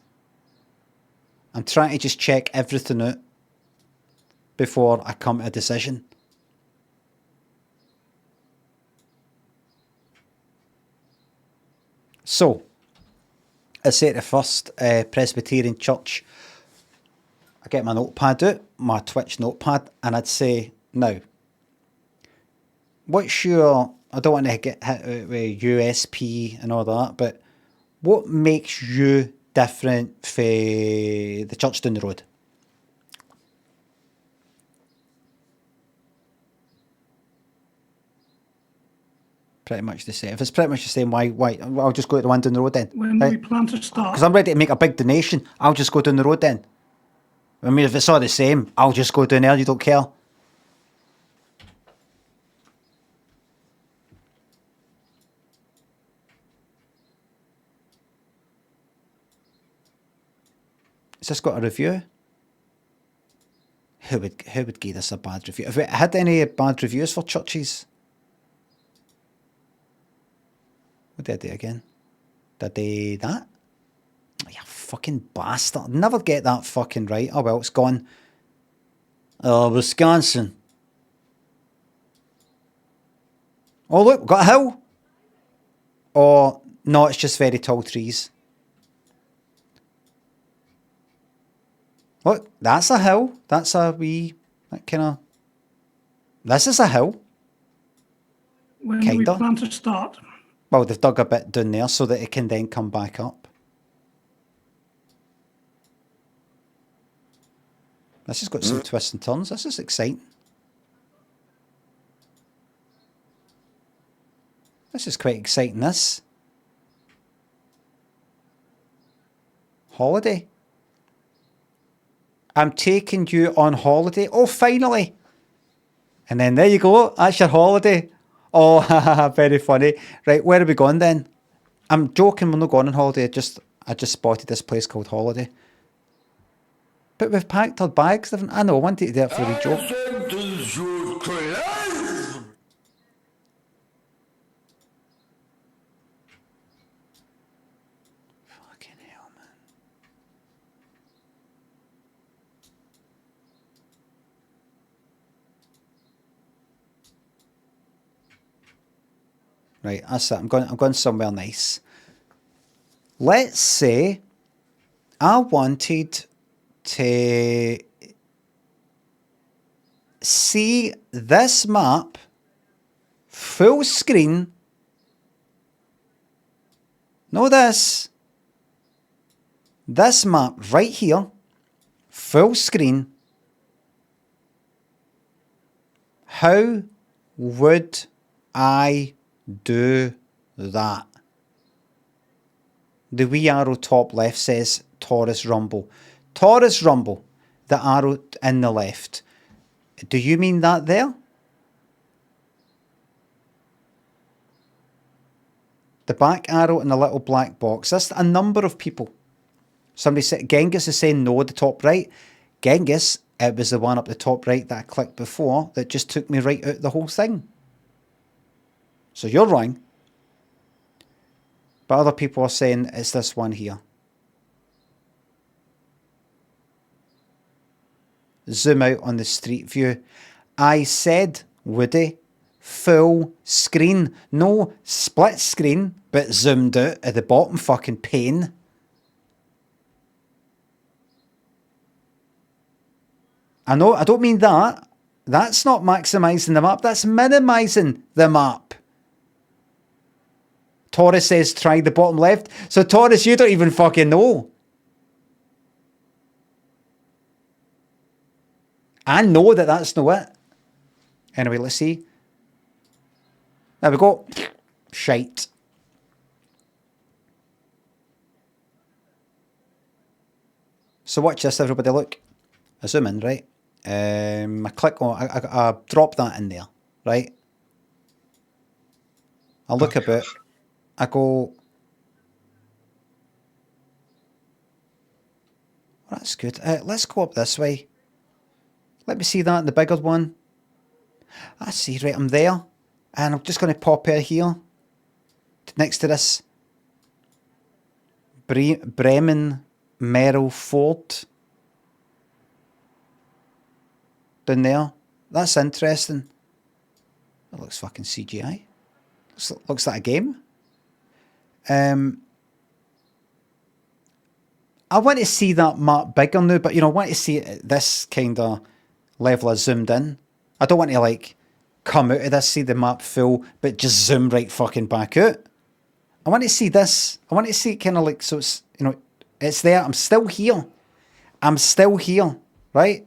I'm trying to just check everything out before I come to a decision. So, I say the first Presbyterian Church, I get my notepad out, my Twitch notepad, and I'd say, now, what's your, I don't want to get hit with USP and all that, but what makes you different for the church down the road? Pretty much the same. If it's pretty much the same, why? I'll just go to the one down the road then. When we plan to start... Because I'm ready to make a big donation. I'll just go down the road then. I mean, if it's all the same, I'll just go down there. You don't care. Has this got a review? Who would give this a bad review? Have we had any bad reviews for churches? What did I do again? Did I do that? Oh, you fucking bastard. Never get that fucking right. Oh well, it's gone. Oh, Wisconsin. Oh look, got a hill. Oh, no, it's just very tall trees. Look, that's a hill. That's a wee, that kind of... This is a hill. When do we plan to start? Well, they've dug a bit down there so that it can then come back up. This has got some twists and turns. This is exciting. This is quite exciting, this. Holiday. I'm taking you on holiday. Oh, finally. And then there you go. That's your holiday. Oh, very funny. Right, where are we going then? I'm joking, we're not going on holiday. I just spotted this place called Holiday. But we've packed our bags. I know, I wanted to do it for a wee joke. Fucking hell, man. Right, that's it. I'm going somewhere nice. Let's say I wanted to see this map full screen. No, this map right here, full screen. How would I do that? The wee arrow top left says Taurus Rumble. Taurus Rumble, the arrow in the left. Do you mean that there? The back arrow and the little black box. That's a number of people. Somebody said, Genghis is saying no, the top right. Genghis, it was the one up the top right that I clicked before that just took me right out the whole thing. So you're wrong. But other people are saying it's this one here. Zoom out on the street view. I said, Woody, full screen. No split screen, but zoomed out at the bottom fucking pane. I know, I don't mean that. That's not maximising the map. That's minimising the map. Taurus says try the bottom left. So Taurus, you don't even fucking know. I know that that's not it. Anyway, let's see. There we go. Shite. So watch this, everybody. Look. I zoom in, right? I click on, I drop that in there, right? I look about. I go. Well, that's good. Let's go up this way. Let me see that in the bigger one. I see, right, I'm there. And I'm just going to pop out here. Next to this. Bremen Merrill Ford. Down there. That's interesting. That looks fucking CGI. Looks like a game. I want to see that map bigger now, but you know, I want to see it at this kind of level of zoomed in. I don't want to like come out of this, see the map full, but just zoom right fucking back out. I want to see this. I want to see it kind of like, so it's, you know, it's there. I'm still here. I'm still here, right?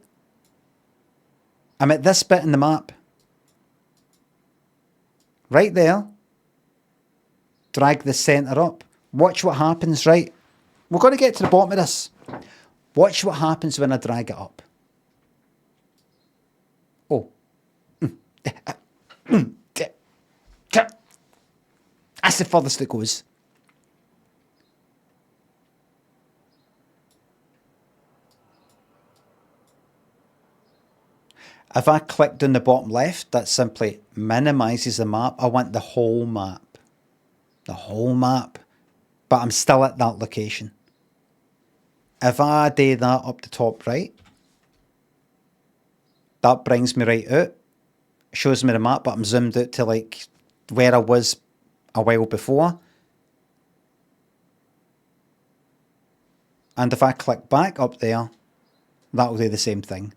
I'm at this bit in the map. Right there. Drag the centre up. Watch what happens, right? We're going to get to the bottom of this. Watch what happens when I drag it up. Oh. That's the furthest it goes. If I click down the bottom left, that simply minimises the map. I want the whole map. The whole map. But I'm still at that location. If I do that up the top right, that brings me right out. Shows me the map, but I'm zoomed out to like where I was a while before. And if I click back up there, that'll do the same thing.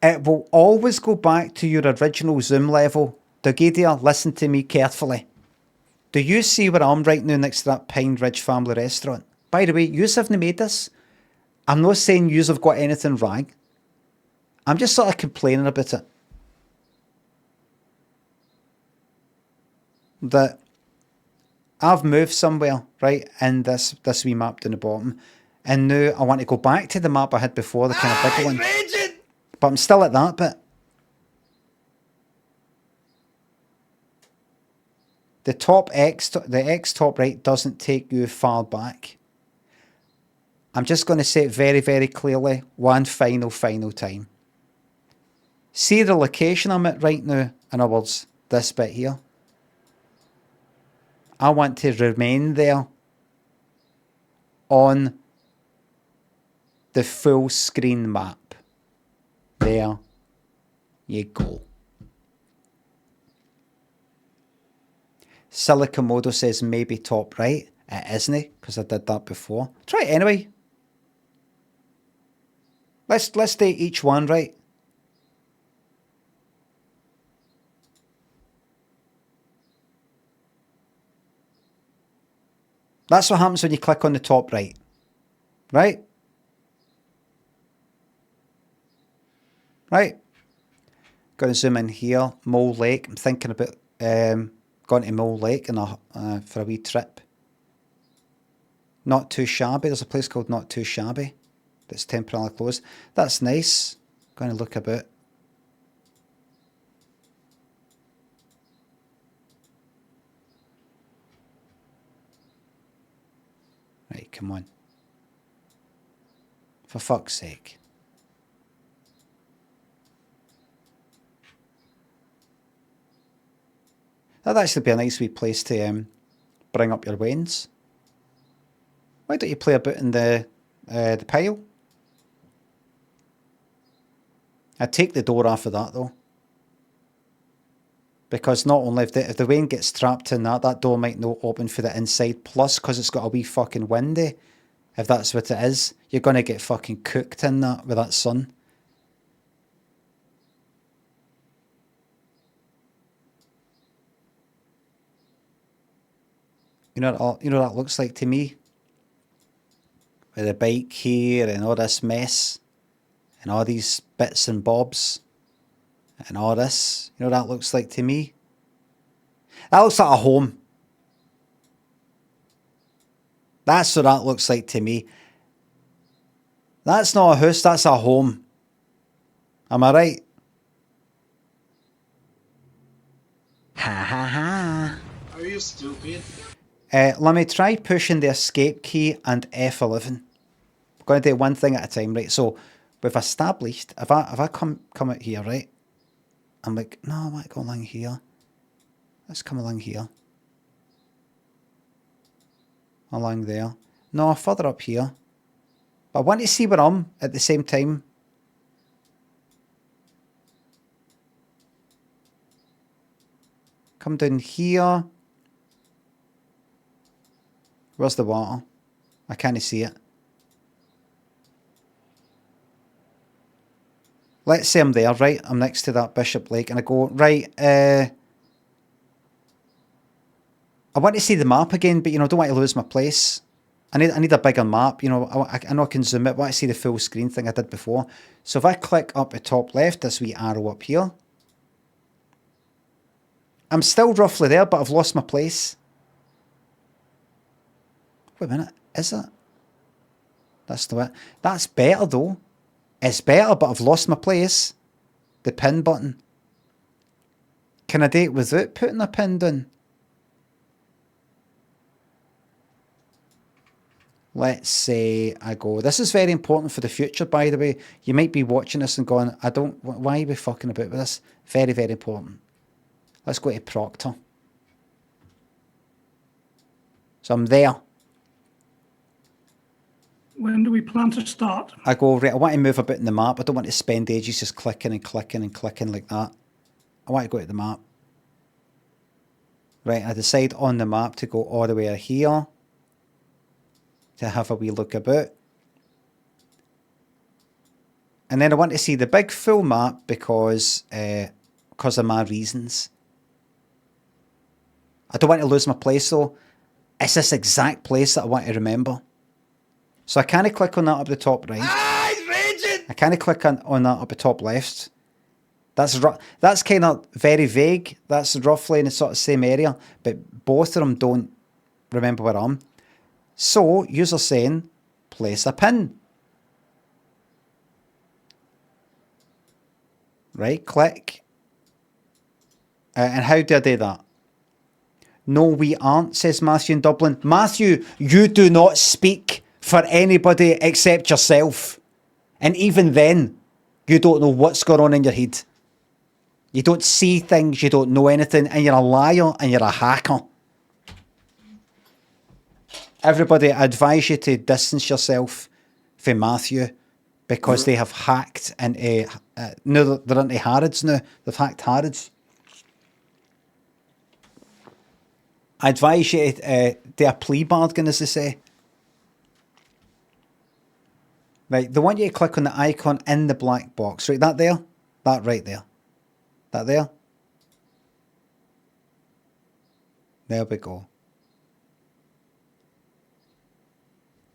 It will always go back to your original zoom level. Dogidia, listen to me carefully. Do you see where I'm right now next to that Pine Ridge family restaurant? By the way, yous haven't made this. I'm not saying yous have got anything wrong. I'm just sort of complaining about it. That I've moved somewhere, right, in this wee map down the bottom. And now I want to go back to the map I had before, the kind of big one. But I'm still at that bit. The top X, the X top right doesn't take you far back. I'm just going to say it very, very clearly. One final time. See the location I'm at right now? In other words, this bit here. I want to remain there on the full screen map. There you go. Silicomodo says maybe top right. It isn't, because I did that before. Try it anyway. Let's do each one, right? That's what happens when you click on the top right. Right? Right. Going to zoom in here. Mole Lake. I'm thinking about going to Mole Lake for a wee trip. Not Too Shabby. There's a place called Not Too Shabby that's temporarily closed. That's nice. Going to look about. Right, come on. For fuck's sake. That'd actually be a nice wee place to bring up your wains. Why don't you play a bit in the pile? I'd take the door off of that though. Because not only if the wane gets trapped in that door might not open for the inside. Plus, because it's got a wee fucking windy, if that's what it is, you're going to get fucking cooked in that with that sun. You know what that looks like to me? With the bike here and all this mess. And all these bits and bobs. And all this. You know what that looks like to me? That looks like a home. That's what that looks like to me. That's not a house, that's a home. Am I right? Ha ha ha. Are you stupid? Let me try pushing the escape key and F11. We're going to do one thing at a time, right? So we've established, if I come out here, right? I'm like, no, I want to go along here. Let's come along here. Along there. No, further up here. But I want to see where I'm at the same time. Come down here. Where's the water? I can't see it. Let's say I'm there, right? I'm next to that Bishop Lake and I go, right, I want to see the map again, but, you know, I don't want to lose my place. I need a bigger map, you know, I know I can zoom it, but I want to see the full screen thing I did before. So if I click up at top left, this wee arrow up here, I'm still roughly there, but I've lost my place. Wait a minute, is it? That's the way. That's better though. It's better, but I've lost my place. The pin button. Can I do it without putting a pin down? let's say I go, this is very important for the future, by the way. You might be watching this and going, why are we fucking about with this? Very, very important. Let's go to Proctor. So I'm there. When do we plan to start? I go, right, I want to move a bit in the map. I don't want to spend ages just clicking and clicking and clicking like that. I want to go to the map. Right, I decide on the map to go all the way here to have a wee look about. And then I want to see the big full map because of my reasons. I don't want to lose my place though. It's this exact place that I want to remember. So I kind of click on that up the top right. Ah, he's raging! I kind of click on that up the top left. That's kind of very vague. That's roughly in the sort of same area, but both of them don't remember where I'm. So, user saying, place a pin. Right, click. And how do I do that? No, we aren't, says Matthew in Dublin. Matthew, you do not speak for anybody except yourself. And even then, you don't know what's going on in your head. You don't see things, you don't know anything, and you're a liar and you're a hacker. Everybody, I advise you to distance yourself from Matthew because they have hacked into... no, they're into Harrods now. They've hacked Harrods. I advise you to do a plea bargain, as they say. Right, they want you to click on the icon in the black box. Right, that there? That right there. That there? There we go.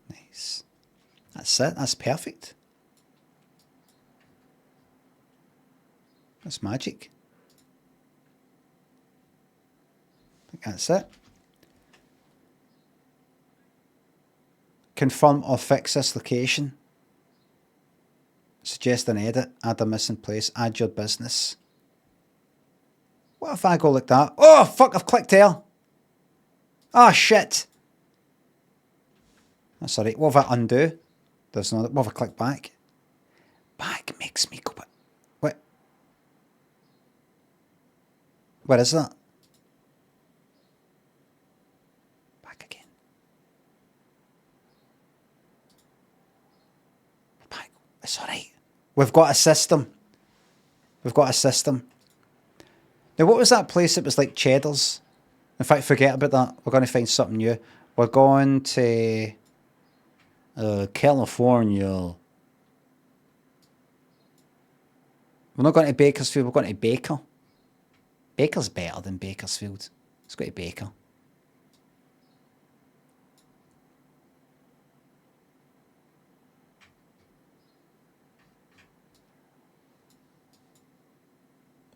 Nice. That's it. That's perfect. That's magic. I think that's it. Confirm or fix this location. Suggest an edit. Add a missing place. Add your business. What if I go like that? Oh, fuck, I've clicked here. Oh, shit. That's alright. What if I undo? There's no... What if I click back? Back makes me go... What? Where is that? Back again. Back. It's alright. We've got a system. We've got a system. Now, what was that place that was like Cheddar's? In fact, forget about that. We're going to find something new. We're going to California. We're not going to Bakersfield. We're going to Baker. Baker's better than Bakersfield. Let's go to Baker.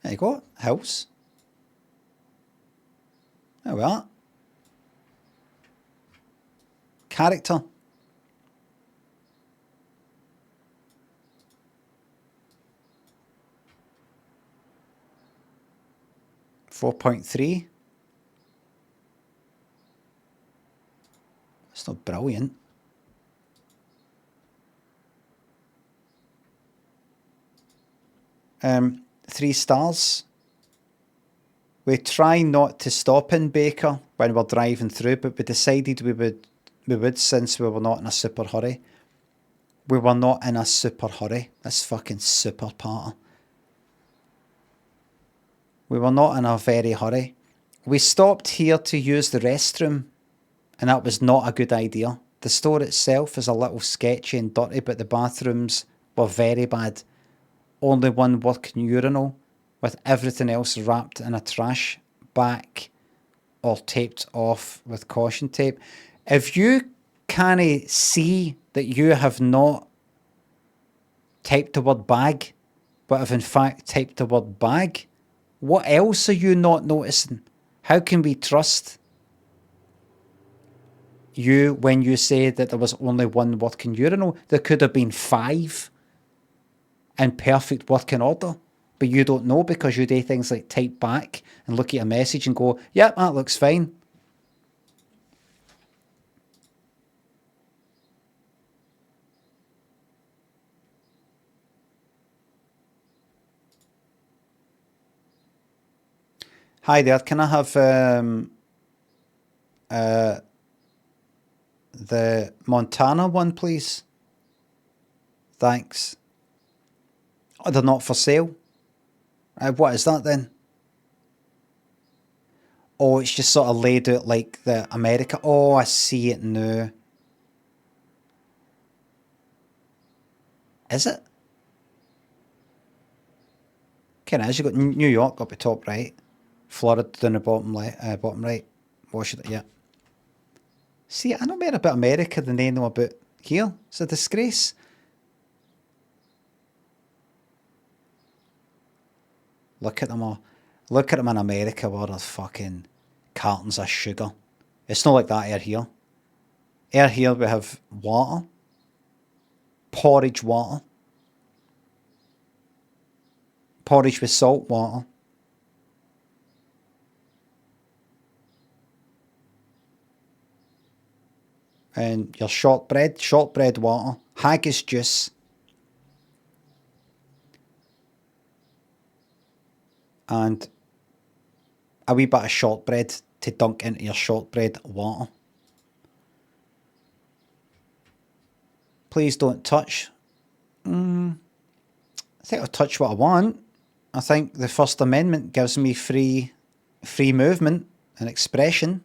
There you go. House. There we are. Character. .3. It's not brilliant. Three stars. We try not to stop in Baker when we're driving through, but we decided we would since we were not in a super hurry. We were not in a super hurry. This fucking super party. We were not in a very hurry. We stopped here to use the restroom, and that was not a good idea. The store itself is a little sketchy and dirty, but the bathrooms were very bad. Only one working urinal, with everything else wrapped in a trash bag or taped off with caution tape. If you can't see that you have not typed the word bag, but have in fact typed the word bag, what else are you not noticing? How can we trust you when you say that there was only one working urinal? There could have been 5 in perfect working order, but you don't know because you do things like type back and look at a message and go, yep, that looks fine. Hi there, can I have the Montana one, please? Thanks. Oh, they're not for sale. What is that then? Oh, it's just sort of laid out like the America. Oh, I see it now. Is it? Kind of is. You got New York up the top right, Florida down the bottom left, bottom right, Washington. Yeah. See, I know more about America than they know about here. It's a disgrace. Look at them all. Look at them in America where there's fucking cartons of sugar. It's not like that out here. Out here we have water. Porridge water. Porridge with salt water. And your shortbread water. Haggis juice. And a wee bit of shortbread to dunk into your shortbread water. Please don't touch. I think I'll touch what I want. I think the First Amendment gives me free movement and expression.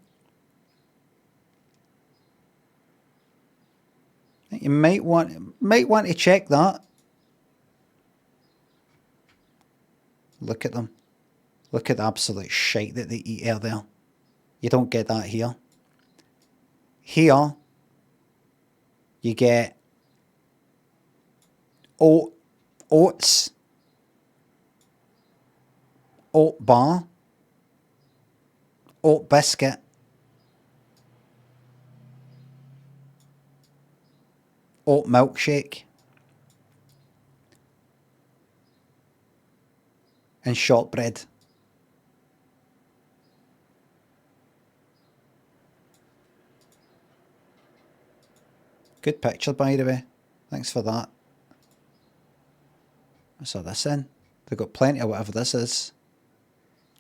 I think you might want to check that. Look at them. Look at the absolute shite that they eat out there. You don't get that here. Here, you get oats, oat bar, oat biscuit, oat milkshake, and shortbread. Good picture, by the way. Thanks for that. What's all this in? They've got plenty of whatever this is.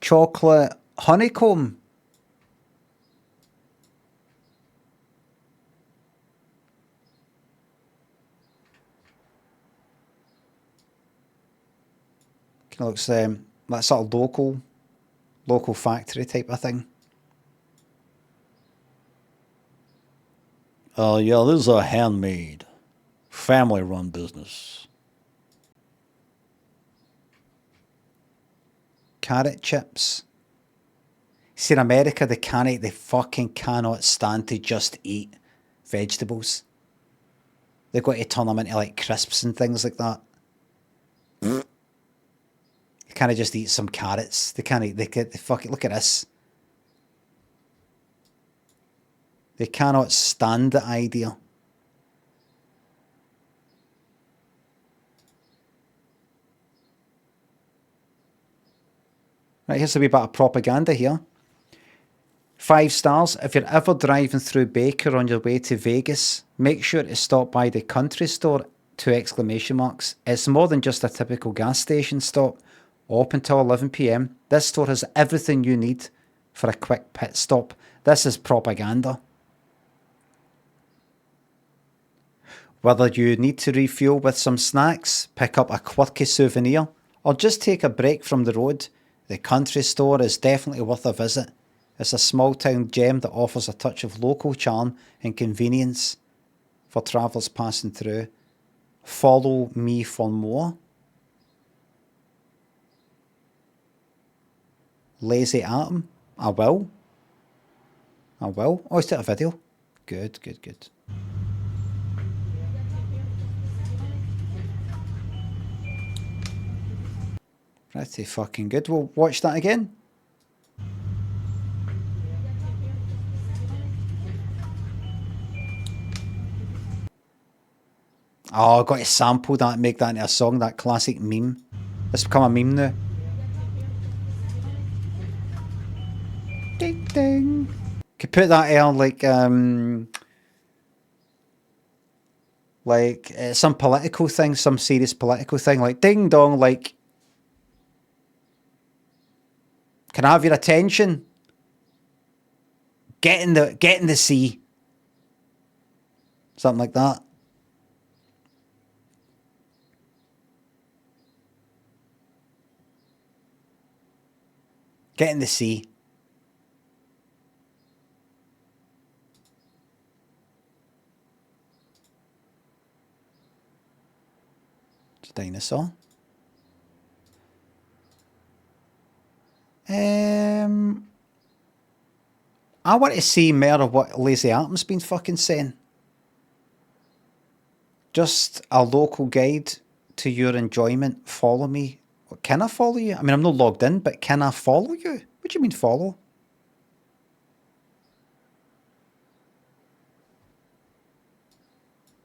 Chocolate honeycomb. Kind of looks that sort of local factory type of thing. Yeah, this is a handmade, family-run business. Carrot chips. See, in America, they fucking cannot stand to just eat vegetables. They've got to turn them into like crisps and things like that. You can't just eat some carrots. They can't eat. They fucking look at this. They cannot stand the idea. Right, here's a wee bit of propaganda here. 5 stars. If you're ever driving through Baker on your way to Vegas, make sure to stop by the country store, 2 exclamation marks. It's more than just a typical gas station stop. Open till 11 PM. This store has everything you need for a quick pit stop. This is propaganda. Whether you need to refuel with some snacks, pick up a quirky souvenir, or just take a break from the road, the country store is definitely worth a visit. It's a small town gem that offers a touch of local charm and convenience for travellers passing through. Follow me for more. Lazy Atom. I will. Oh, it's a video. Good. Pretty fucking good. We'll watch that again. Oh, I've got to sample that and make that into a song, that classic meme. It's become a meme now. Ding ding. Could put that on like some political thing, some serious political thing, like ding dong, like Can I have your attention? Get in the sea. Something like that. Get in the sea. It's a dinosaur. I want to see more of what Lazy Atom's been fucking saying. Just a local guide to your enjoyment. Follow me. Can I follow you? I mean, I'm not logged in, but can I follow you? What do you mean follow?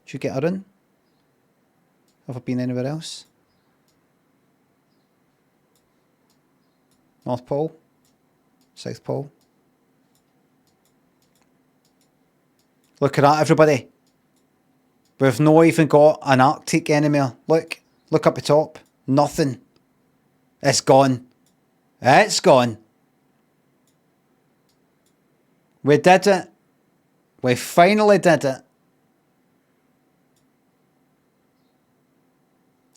Did you get her in? Have I been anywhere else? North Pole? South Pole? Look at that, everybody. We've not even got an Arctic anymore. Look up the top. Nothing. It's gone. It's gone. We did it. We finally did it.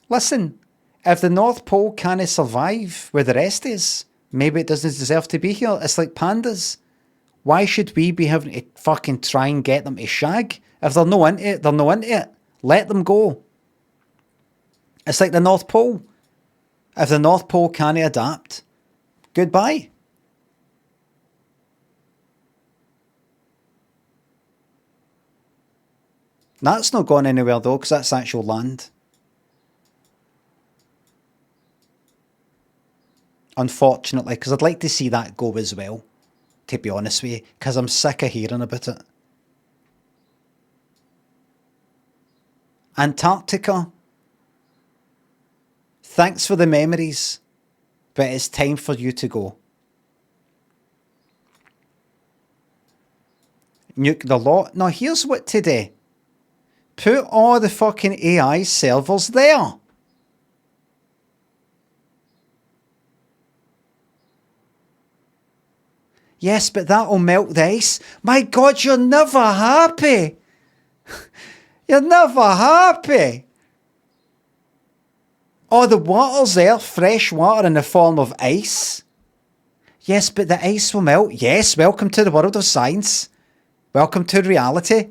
Listen, if the North Pole can't survive where the rest is, maybe it doesn't deserve to be here. It's like pandas. Why should we be having to fucking try and get them to shag? If they're no into it, they're no into it. Let them go. It's like the North Pole. If the North Pole can't adapt, goodbye. That's not going anywhere though, because that's actual land. Unfortunately, because I'd like to see that go as well, to be honest with you, because I'm sick of hearing about it. Antarctica. Thanks for the memories, but it's time for you to go. Nuke the lot. Now here's what to do. Put all the fucking AI servers there. Yes, but that'll melt the ice. My God, you're never happy. You're never happy. Oh, the water's there, fresh water in the form of ice. Yes, but the ice will melt. Yes, welcome to the world of science. Welcome to reality.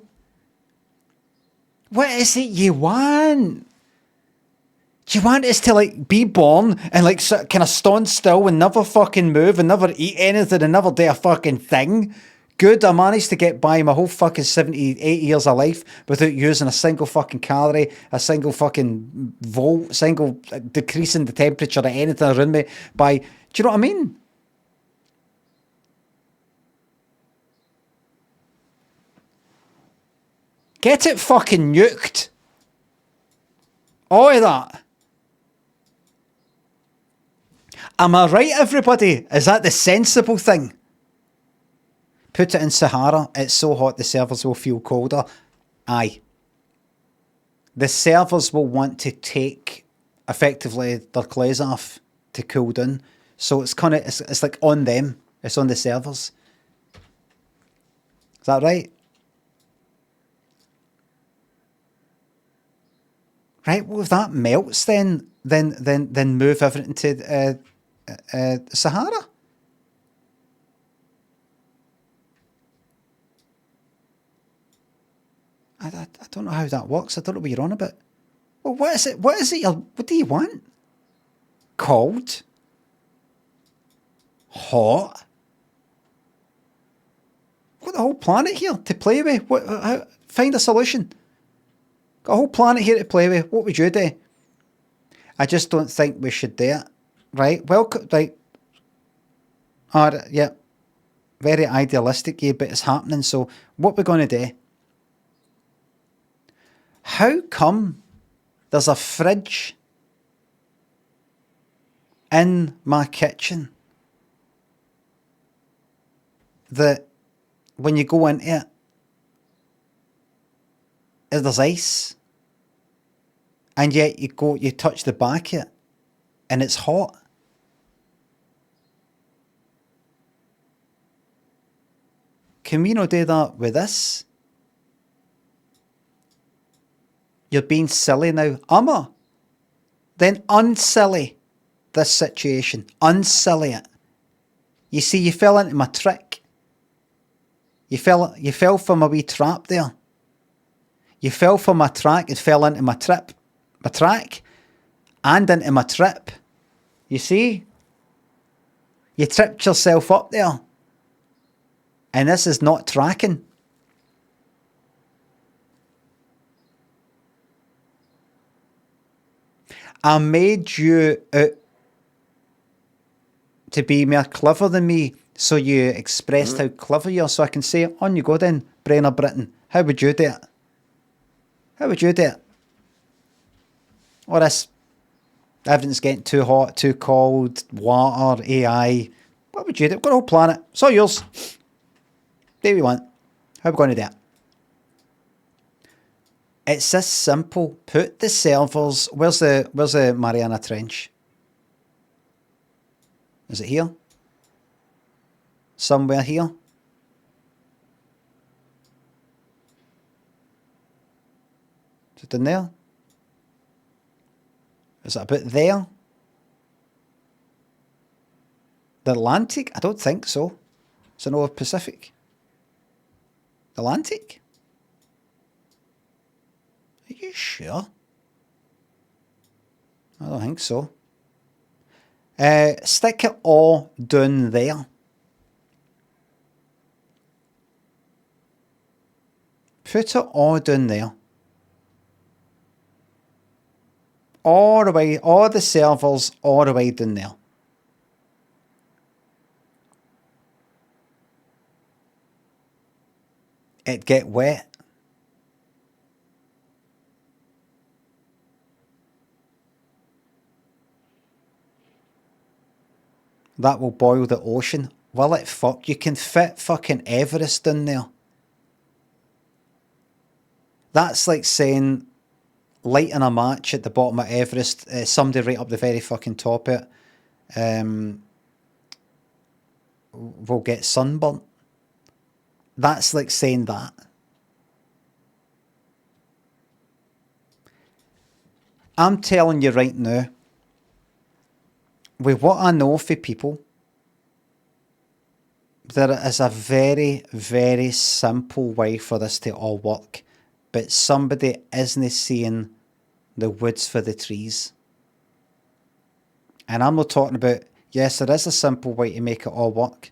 What is it you want? Do you want us to like be born and like kind of stand still and never fucking move and never eat anything and never do a fucking thing? Good, I managed to get by my whole fucking 78 years of life without using a single fucking calorie, a single fucking volt, single decreasing the temperature of anything around me by, do you know what I mean? Get it fucking nuked. All of that. Am I right, everybody? Is that the sensible thing? Put it in Sahara. It's so hot the servers will feel colder. Aye. The servers will want to take, effectively, their clothes off to cool down. So it's kind of, it's like on them. It's on the servers. Is that right? Right, well, if that melts, then move everything to Sahara. I don't know how that works. I don't know what you're on about. Well, what is it? What is it? What do you want? Cold? Hot? Got the whole planet here to play with. Find a solution. Got a whole planet here to play with. What would you do? I just don't think we should do it. Right? Welcome. Right. Yeah. Very idealistic, yeah, but it's happening. So what we're going to do? How come there's a fridge in my kitchen that when you go into it, there's ice, and yet you touch the back of it and it's hot? can we not do that with this? You're being silly now. Amma, then unsilly this situation. Unsilly it. You see, you fell into my trick. You fell for my wee trap there. You fell for my track and fell into my track, and into my trip. You see? You tripped yourself up there. And this is not tracking. I made you out to be more clever than me, so you expressed how clever you are, so I can say, on you go then, Brenner Britain. How would you do it? How would you do it? Or this, everything's getting too hot, too cold, water, AI. What would you do? We've got a whole planet. It's all yours. Do what you want. How are we going to do it? It's this simple. Put the servers. Where's the Mariana Trench? Is it here? Somewhere here? Is it in there? Is it about there? The Atlantic? I don't think so. It's an over Pacific. Atlantic? Are you sure? I don't think so. Stick it all down there. Put it all down there. All the way, all the servers, all the way down there. It get wet. That will boil the ocean. Will it fuck? You can fit fucking Everest in there. That's like saying lighting a match at the bottom of Everest, somebody right up the very fucking top of it will get sunburnt. That's like saying that. I'm telling you right now, with what I know for people, there is a very, very simple way for this to all work, but somebody isn't seeing the woods for the trees. And I'm not talking about, yes, there is a simple way to make it all work.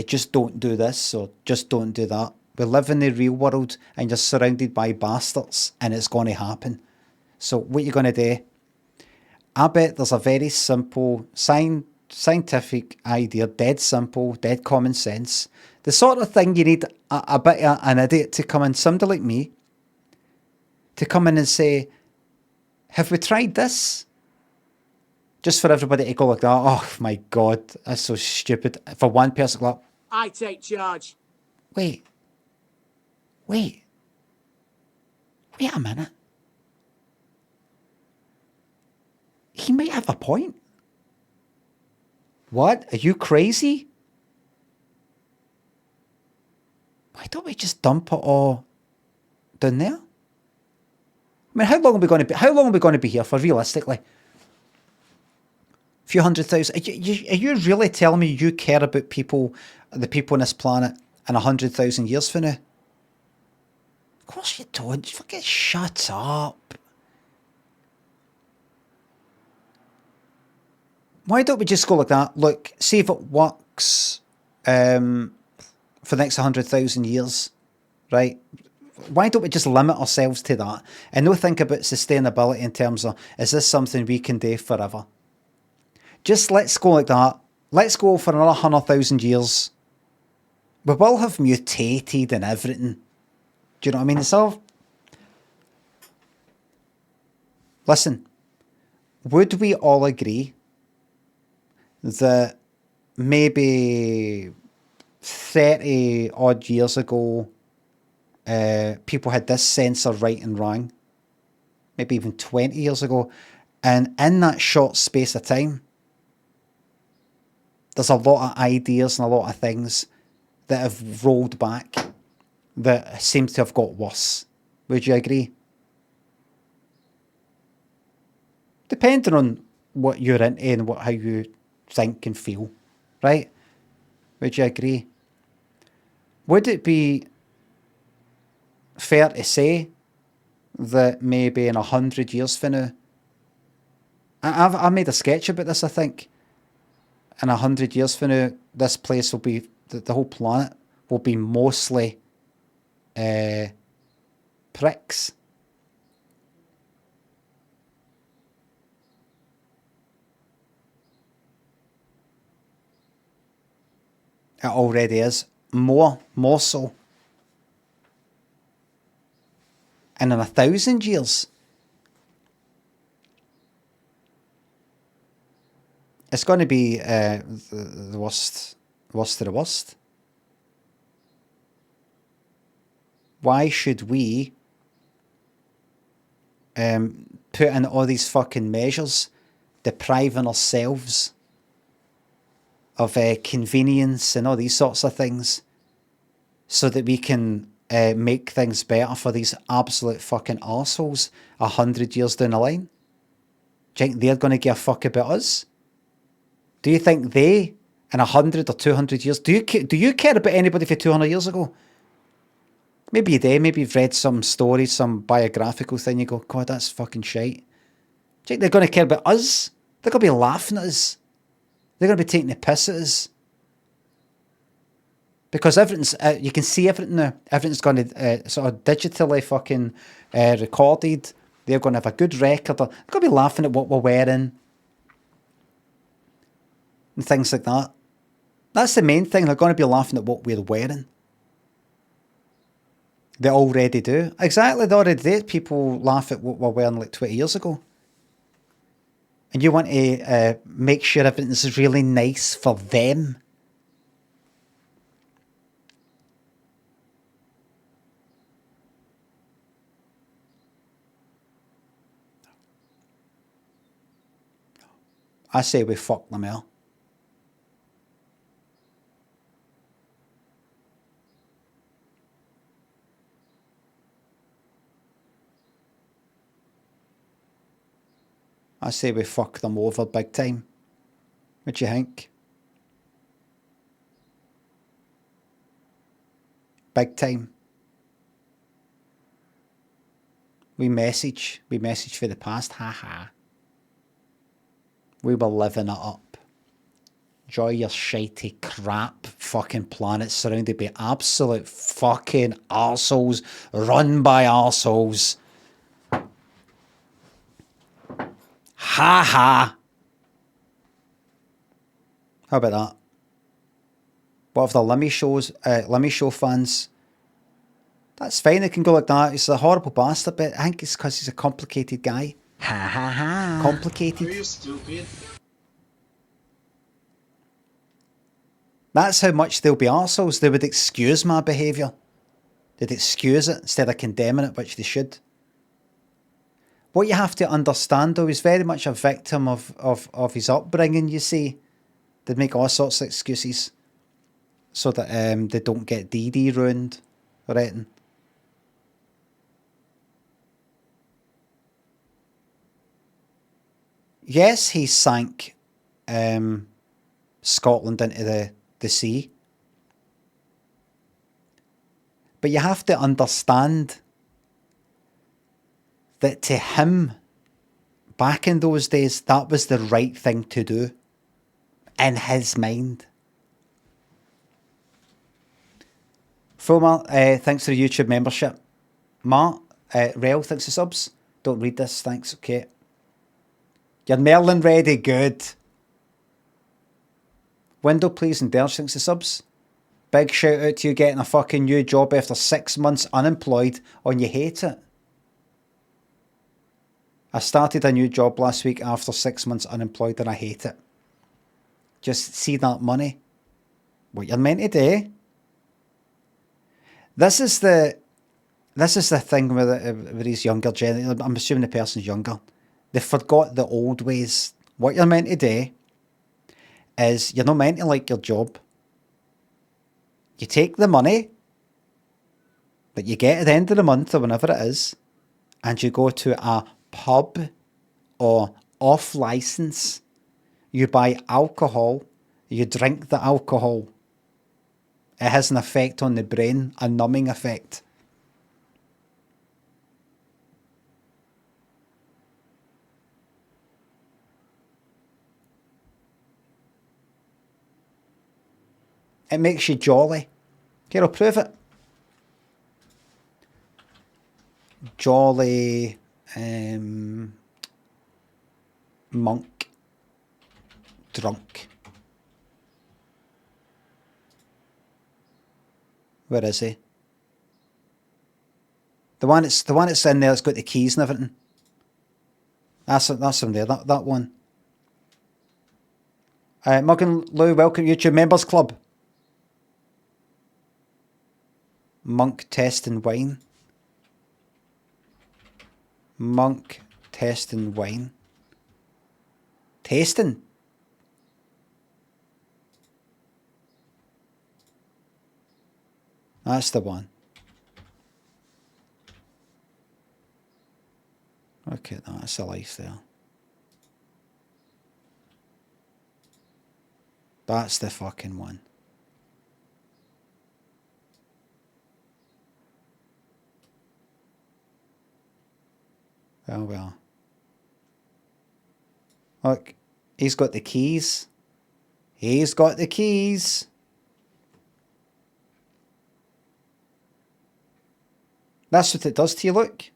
Just don't do this or just don't do that. We live in the real world and you're surrounded by bastards and it's going to happen. So what you're going to do, I bet there's a very simple scientific idea, dead simple, dead common sense. The sort of thing you need a bit of an idiot to come in, somebody like me, to come in and say, have we tried this? Just for everybody to go like that, oh my God, that's so stupid. For one person to go, I take charge. Wait a minute. He might have a point. What? Are you crazy? Why don't we just dump it all down there? I mean, how long are we going to be here for realistically? Few 100,000. Are you really telling me you care about people, the people on this planet, in 100,000 years from now? Of course you don't. Fucking shut up. Why don't we just go like that? Look, see if it works for the next 100,000 years, right? Why don't we just limit ourselves to that and not think about sustainability in terms of, is this something we can do forever? Just let's go like that. Let's go for another 100,000 years. We will have mutated and everything. Do you know what I mean? It's all... Listen, would we all agree that maybe 30 odd years ago, people had this sense of right and wrong? Maybe even 20 years ago. And in that short space of time, there's a lot of ideas and a lot of things that have rolled back that seem to have got worse. Would you agree? Depending on what you're into and how you think and feel, right? Would you agree? Would it be fair to say that maybe in 100 years from now, I made a sketch about this, I think. In 100 years from now, this place will be, the whole planet will be mostly pricks. It already is. More so. And in 1,000 years, it's going to be the worst of the worst. Why should we put in all these fucking measures, depriving ourselves of convenience and all these sorts of things, so that we can make things better for these absolute fucking arseholes 100 years down the line? Do you think they're going to give a fuck about us? Do you think they, in 100 or 200 years, do you care about anybody for 200 years ago? Maybe you do. Maybe you've read some story, some biographical thing, you go, God, that's fucking shite. Do you think they're going to care about us? They're going to be laughing at us. They're going to be taking the piss at us. Because everything's, you can see everything now. Everything's going to sort of digitally fucking recorded. They're going to have a good record. They're going to be laughing at what we're wearing. And things like that. That's the main thing. They're going to be laughing at what we're wearing. They already do. Exactly, they already do. People laugh at what we're wearing like 20 years ago. And you want to make sure everything's really nice for them. I say we fuck them all. I say we fuck them over big time. What do you think? Big time. We message for the past, haha. We were living it up. Enjoy your shitey crap fucking planet surrounded by absolute fucking arseholes, run by arseholes. Ha ha. How about that? What if the Limmy show fans? That's fine, it can go like that. He's a horrible bastard, but I think it's because he's a complicated guy. Ha ha ha. Complicated. Are you stupid? That's how much they'll be arseholes. They would excuse my behaviour. They'd excuse it instead of condemning it, which they should. What you have to understand, though, is very much a victim of his upbringing, you see. They'd make all sorts of excuses so that they don't get DD ruined or anything. Yes, he sank Scotland into the sea. But you have to understand that to him, back in those days, that was the right thing to do. In his mind. Fulmar, thanks for the YouTube membership. Mark, Rel, thanks for subs. Don't read this, thanks, okay. Your Merlin ready, good. Window please and Derge, thanks for subs. Big shout out to you getting a fucking new job after 6 months unemployed and you hate it. I started a new job last week after 6 months unemployed and I hate it. Just see that money. What you're meant to do. This is the thing with these younger gen. I'm assuming the person's younger. They forgot the old ways. What you're meant to do is you're not meant to like your job. You take the money that you get at the end of the month or whenever it is, and you go to a pub or off license. You buy alcohol, you drink the alcohol. It has an effect on the brain, a numbing effect. It makes you jolly. Here, I'll prove it. Jolly monk drunk. Where is he? The one that's in there that's got the keys and everything. That's him there, that one. Mug and Lou, welcome YouTube Members Club. Monk testing wine. Monk testing wine. Tasting. That's the one. Okay, no, that's a life there. That's the fucking one. Well. Look, he's got the keys. He's got the keys. That's what it does to you, look.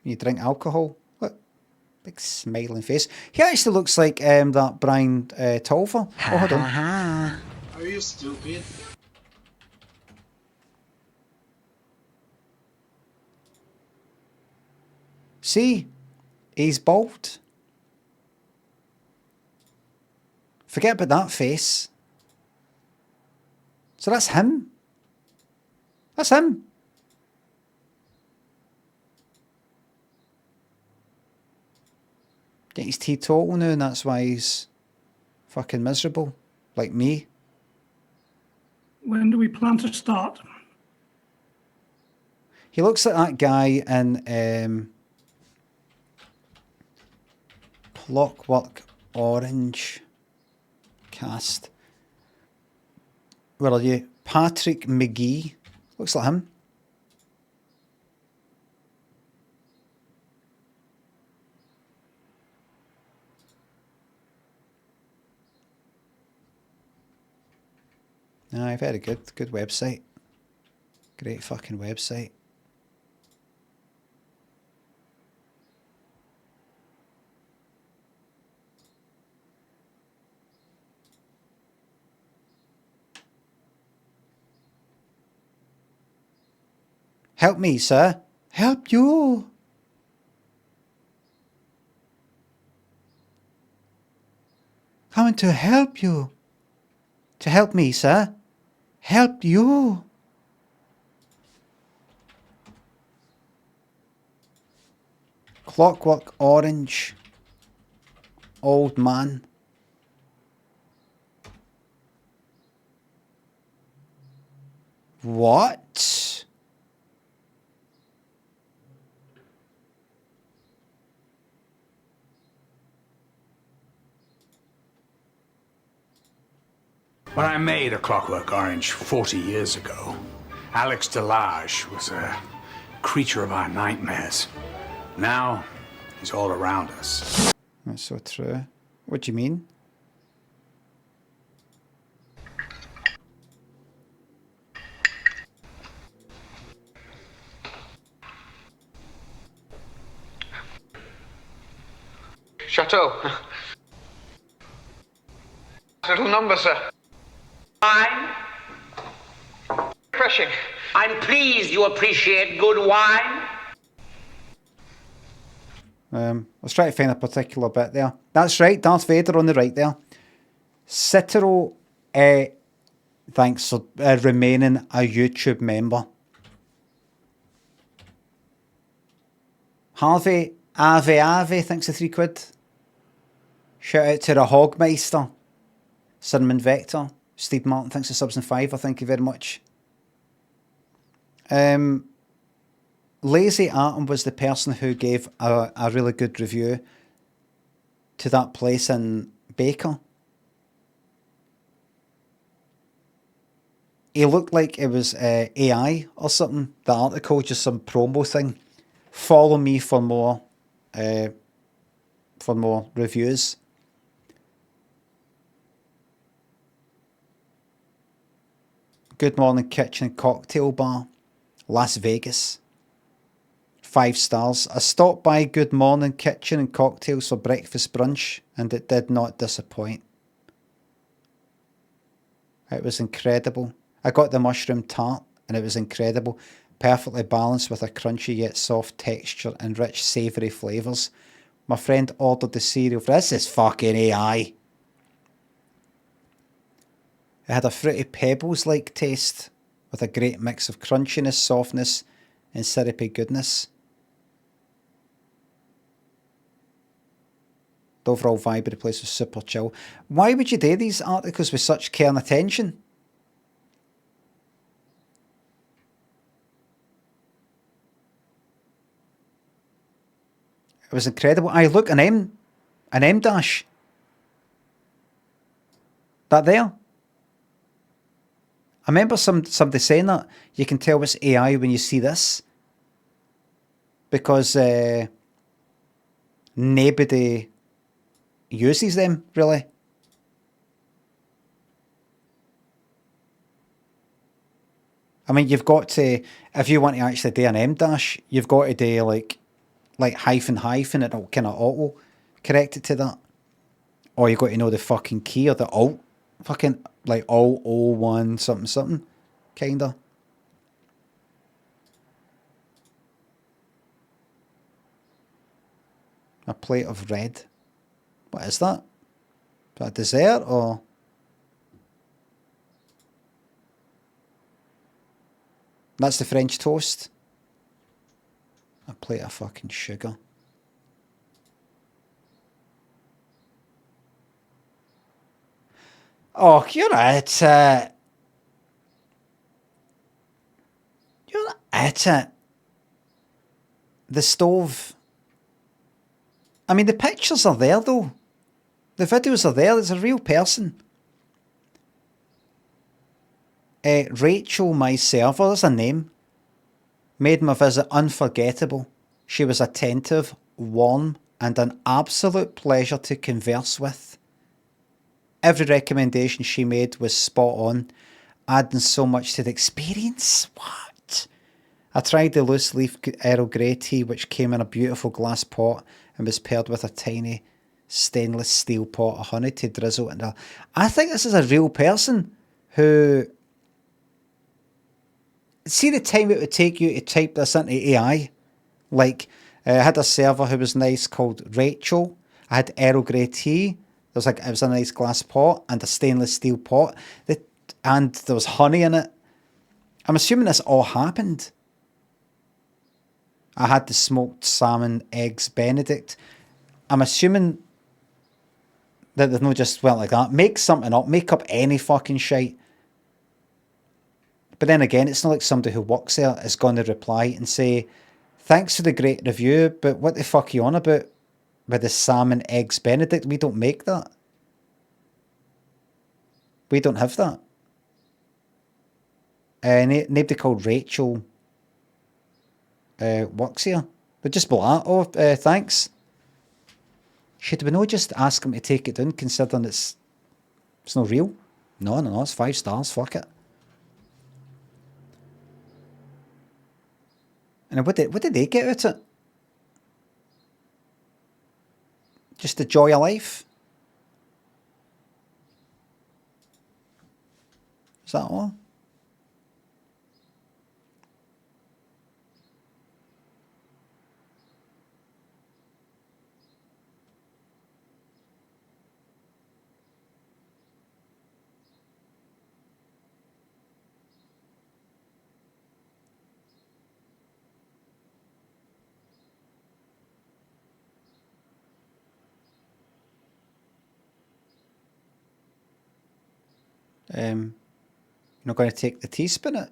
You drink alcohol. Look, big smiling face. He actually looks like that Brian Tolver. Oh, hold on. Are you stupid? See? He's bald. Forget about that face. So that's him. That's him. Get his teetotal now, and that's why he's fucking miserable. Like me. When do we plan to start? He looks like that guy in Clockwork Orange cast. Where are you? Patrick McGee. Looks like him. Aye, very good. Good website. Great fucking website. Help me, sir. Help you. Coming to help you. To help me, sir. Help you. Clockwork Orange. Old man. What? When I made A Clockwork Orange 40 years ago, Alex Delage was a creature of our nightmares. Now, he's all around us. That's so true. What do you mean? Chateau. Little number, sir. Wine? Refreshing. I'm pleased you appreciate good wine. Let's try to find a particular bit there. That's right, Darth Vader on the right there. Citero, thanks for remaining a YouTube member. Harvey, Ave, thanks for £3. Shout out to the Hogmeister. Cinnamon Vector, Steve Martin thanks for subs and fiver. Thank you very much. Lazy Atom was the person who gave a really good review to that place in Baker. He looked like it was AI or something. The article, just some promo thing. Follow me for more reviews. Good Morning Kitchen Cocktail Bar, Las Vegas. 5 stars. I stopped by Good Morning Kitchen and Cocktails for breakfast brunch and it did not disappoint. It was incredible. I got the mushroom tart and it was incredible. Perfectly balanced with a crunchy yet soft texture and rich savoury flavours. My friend ordered the cereal. This is fucking AI. It had a fruity pebbles-like taste with a great mix of crunchiness, softness and syrupy goodness. The overall vibe of the place was super chill. Why would you do these articles with such care and attention? It was incredible. I look, an M dash. That there. I remember somebody saying that you can tell it's AI when you see this. Because nobody uses them, really. I mean, you've got to, if you want to actually do an M dash, you've got to do like hyphen, it'll kind of auto correct it to that. Or you got to know the fucking key or the alt, fucking like alt 01 something, kinda. A plate of red. What is that? Is that a dessert or? That's the French toast. A plate of fucking sugar. Oh, you're at it. You're at it. The stove. I mean, the pictures are there though. The videos are there. There's a real person. Rachel, my server, there's a name. Made my visit unforgettable. She was attentive, warm, and an absolute pleasure to converse with. Every recommendation she made was spot on, adding so much to the experience. What? I tried the loose leaf Earl Grey tea, which came in a beautiful glass pot and was paired with a tiny stainless steel pot of honey to drizzle into. I think this is a real person who... See the time it would take you to type this into AI? Like, I had a server who was nice called Rachel. I had Earl Grey tea. It was a nice glass pot and a stainless steel pot. And there was honey in it. I'm assuming this all happened. I had the smoked salmon eggs Benedict. I'm assuming that there's no just went like that. Make something up. Make up any fucking shite. But then again, it's not like somebody who works there is going to reply and say, thanks for the great review, but what the fuck are you on about with the salmon eggs Benedict? We don't make that. We don't have that. Nobody called Rachel works here. But just be like, oh, thanks. Should we not just ask him to take it down, considering it's not real? No, it's 5 stars, fuck it. And what did they get out of it? Just the joy of life? Is that all? You're not going to take the teaspoon out?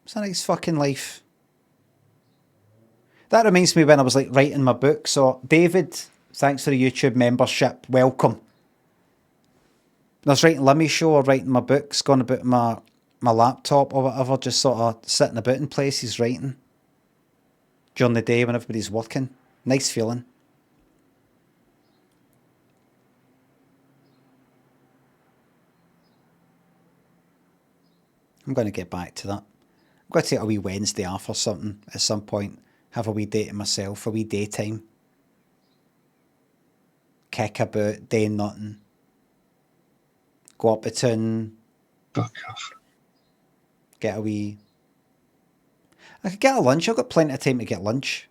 It's a nice fucking life. That reminds me when I was like writing my book. So David, thanks for the YouTube membership. Welcome. When I was writing Limmy show or writing my books, going about my laptop or whatever, just sort of sitting about in places writing during the day when everybody's working. Nice feeling. I'm going to get back to that. I'm going to take a wee Wednesday off or something at some point. Have a wee day to myself, a wee daytime. Kick about, day nothing. Go up to town. Fuck off. Get a wee... I could get a lunch. I've got plenty of time to get lunch.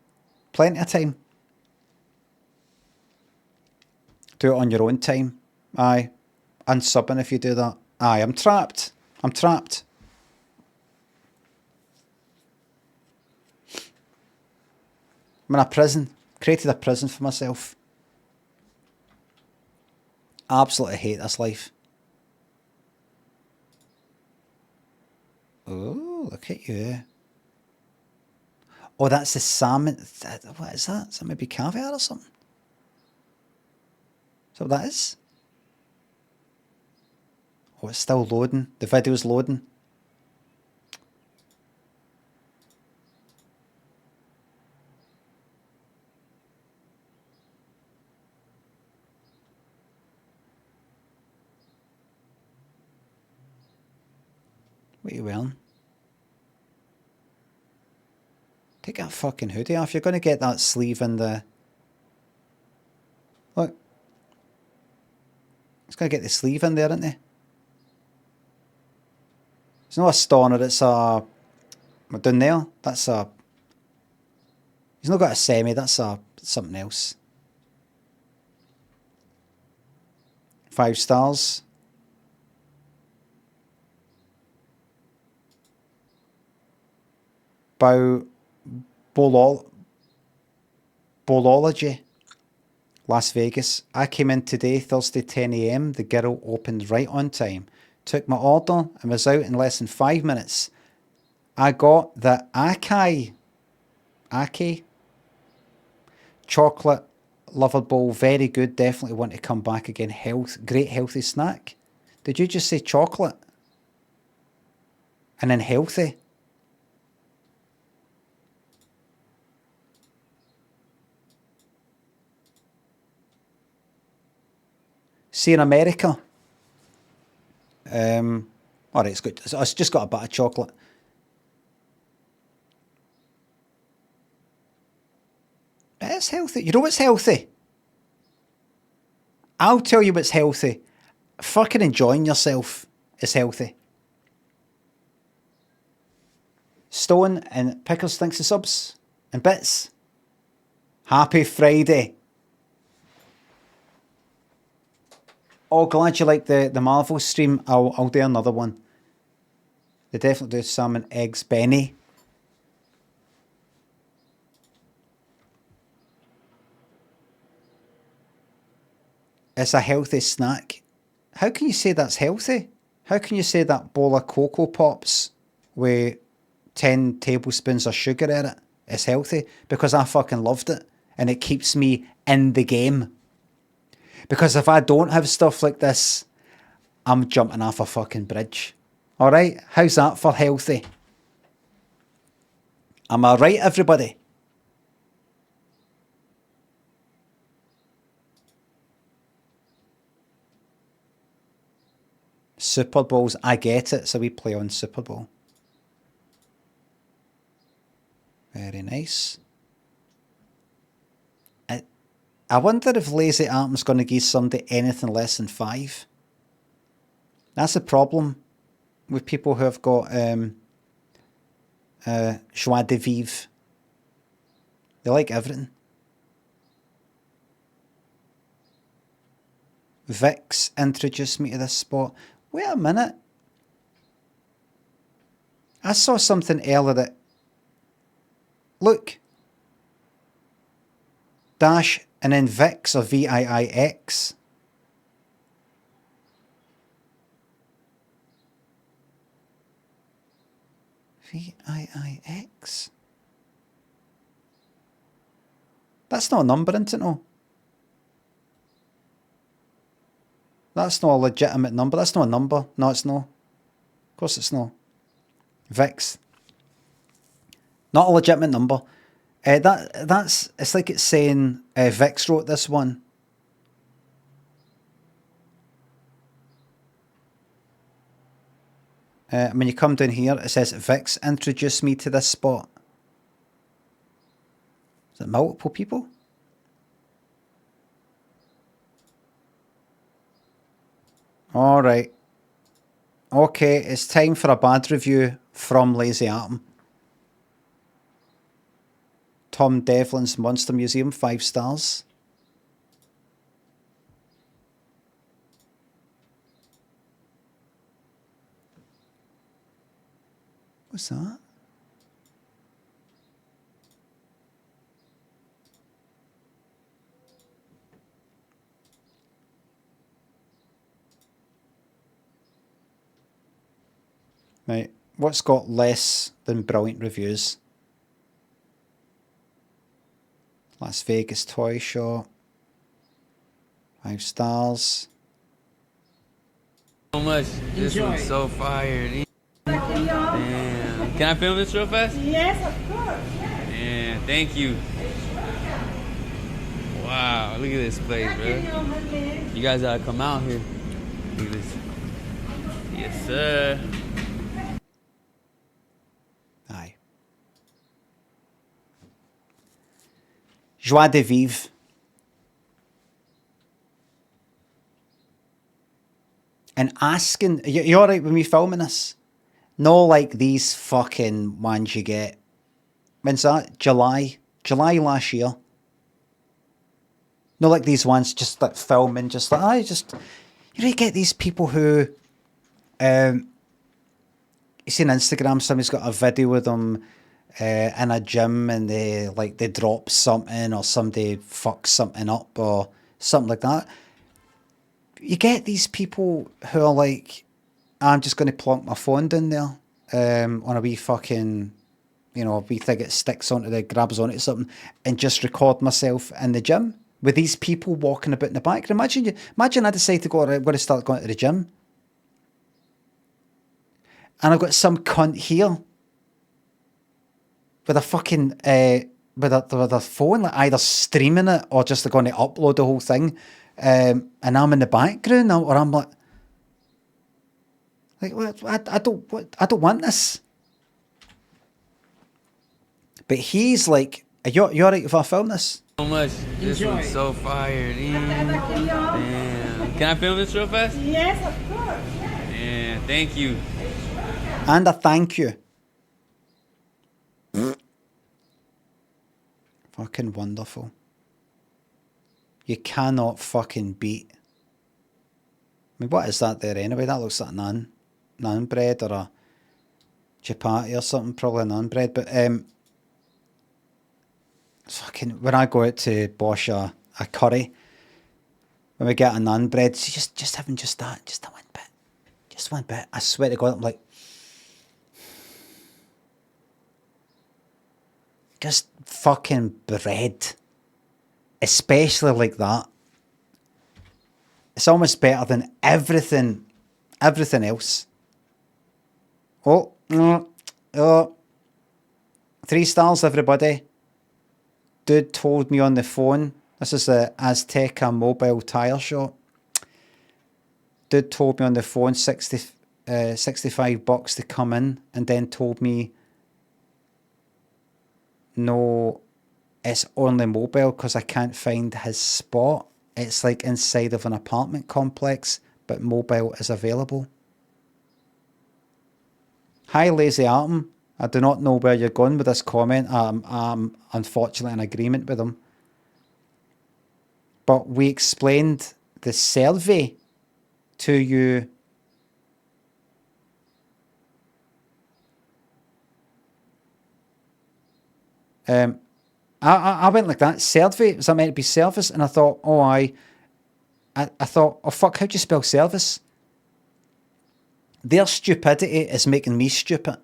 Plenty of time. Do it on your own time. Aye. Unsubbing if you do that. Aye, I'm trapped. I'm trapped. I'm in a prison. Created a prison for myself. I absolutely hate this life. Oh, look at you. Oh, that's the salmon. What is that? Is that maybe caviar or something? Is that what that is? Oh, it's still loading. The video's loading. What are you wearing? Take that fucking hoodie off. You're going to get that sleeve in the... Look. It's going to get the sleeve in there, isn't it? It's not a stoner, it's a... Down there, that's a... He's not got a semi, that's a... something else. 5 stars. Bowlology, Las Vegas. I came in today, Thursday 10 AM. The girl opened right on time. Took my order and was out in less than 5 minutes. I got the Acai chocolate lover bowl. Very good. Definitely want to come back again. Great healthy snack. Did you just say chocolate? And then healthy? See, in America, all right, it's good. It's just got a bit of chocolate. It's healthy. You know what's healthy? I'll tell you what's healthy. Fucking enjoying yourself is healthy. Stone and Pickles thinks the subs and bits. Happy Friday. Oh, glad you like the Marvel stream. I'll do another one. They definitely do salmon, eggs, Benny. It's a healthy snack. How can you say that's healthy? How can you say that bowl of Cocoa Pops with 10 tablespoons of sugar in it is healthy? Because I fucking loved it. And it keeps me in the game. Because if I don't have stuff like this, I'm jumping off a fucking bridge. Alright? How's that for healthy? Am I right, everybody? Super Bowls. I get it. So we play on Super Bowl. Very nice. I wonder if Lazy Arm's going to give somebody anything less than 5. That's the problem with people who have got joie de vivre. They like everything. Vix introduced me to this spot. Wait a minute. I saw something earlier that... Look. Dash and then Vix or VIIX. VIIX? That's not a number, isn't it? No. That's not a legitimate number. That's not a number. No, it's no. Of course it's no. Vix. Not a legitimate number. That's it's like it's saying Vix wrote this one. When you come down here, it says Vix introduced me to this spot. Is it multiple people? Alright. Okay, it's time for a bad review from Lazy Atom. Tom Devlin's Monster Museum, 5 stars. What's that? Right, what's got less than brilliant reviews? Las Vegas Toy Shop. 5 stars. So much. This one's so fire. Damn. Can I film this real fast? Yes, of course. Yeah, thank you. Wow, look at this place, bro. You guys gotta come out here. Look at this. Yes, sir. Aye. Joie de vivre. And asking, you alright with me filming this? No, like these fucking ones you get. When's that? July last year. No, like these ones just like filming, just like, you know, you get these people who, you see on Instagram, somebody's got a video with them in a gym and they drop something or somebody fucks something up or something like that. You get these people who are like, I'm just going to plonk my phone down there on a wee fucking, you know, a wee thing that sticks onto the, grabs onto something and just record myself in the gym with these people walking about in the background. Imagine I decide to go, I'm going to start going to the gym. And I've got some cunt here with a fucking, with a phone, like either streaming it or just going to upload the whole thing. And I'm in the background, or I'm like I don't want this. But he's like, you alright if I film this? So much. This one's so fire. Damn. Can I film this real fast? Yes, of course. Yeah, thank you. And a thank you. Fucking wonderful. You cannot fucking beat. I mean, what is that there anyway? That looks like naan bread or a chapati or something. Probably a naan bread. But fucking, when I go out to bosh a curry, when we get a naan bread, so just having just that, just a one bit. Just one bit. I swear to God, I'm like, just fucking bread. Especially like that. It's almost better than everything else. Oh, 3 stars, everybody. Dude told me on the phone. This is the Azteca mobile tire shop. Dude told me on the phone $65 to come in, and then told me no, it's only mobile because I can't find his spot. It's like inside of an apartment complex, but mobile is available. Hi, Lazy Atom. I do not know where you're going with this comment. I'm unfortunately in agreement with him. But we explained the survey to you I went like that. Servi, was that meant to be service? And I thought, oh, I thought, oh fuck, how do you spell service? Their stupidity is making me stupid.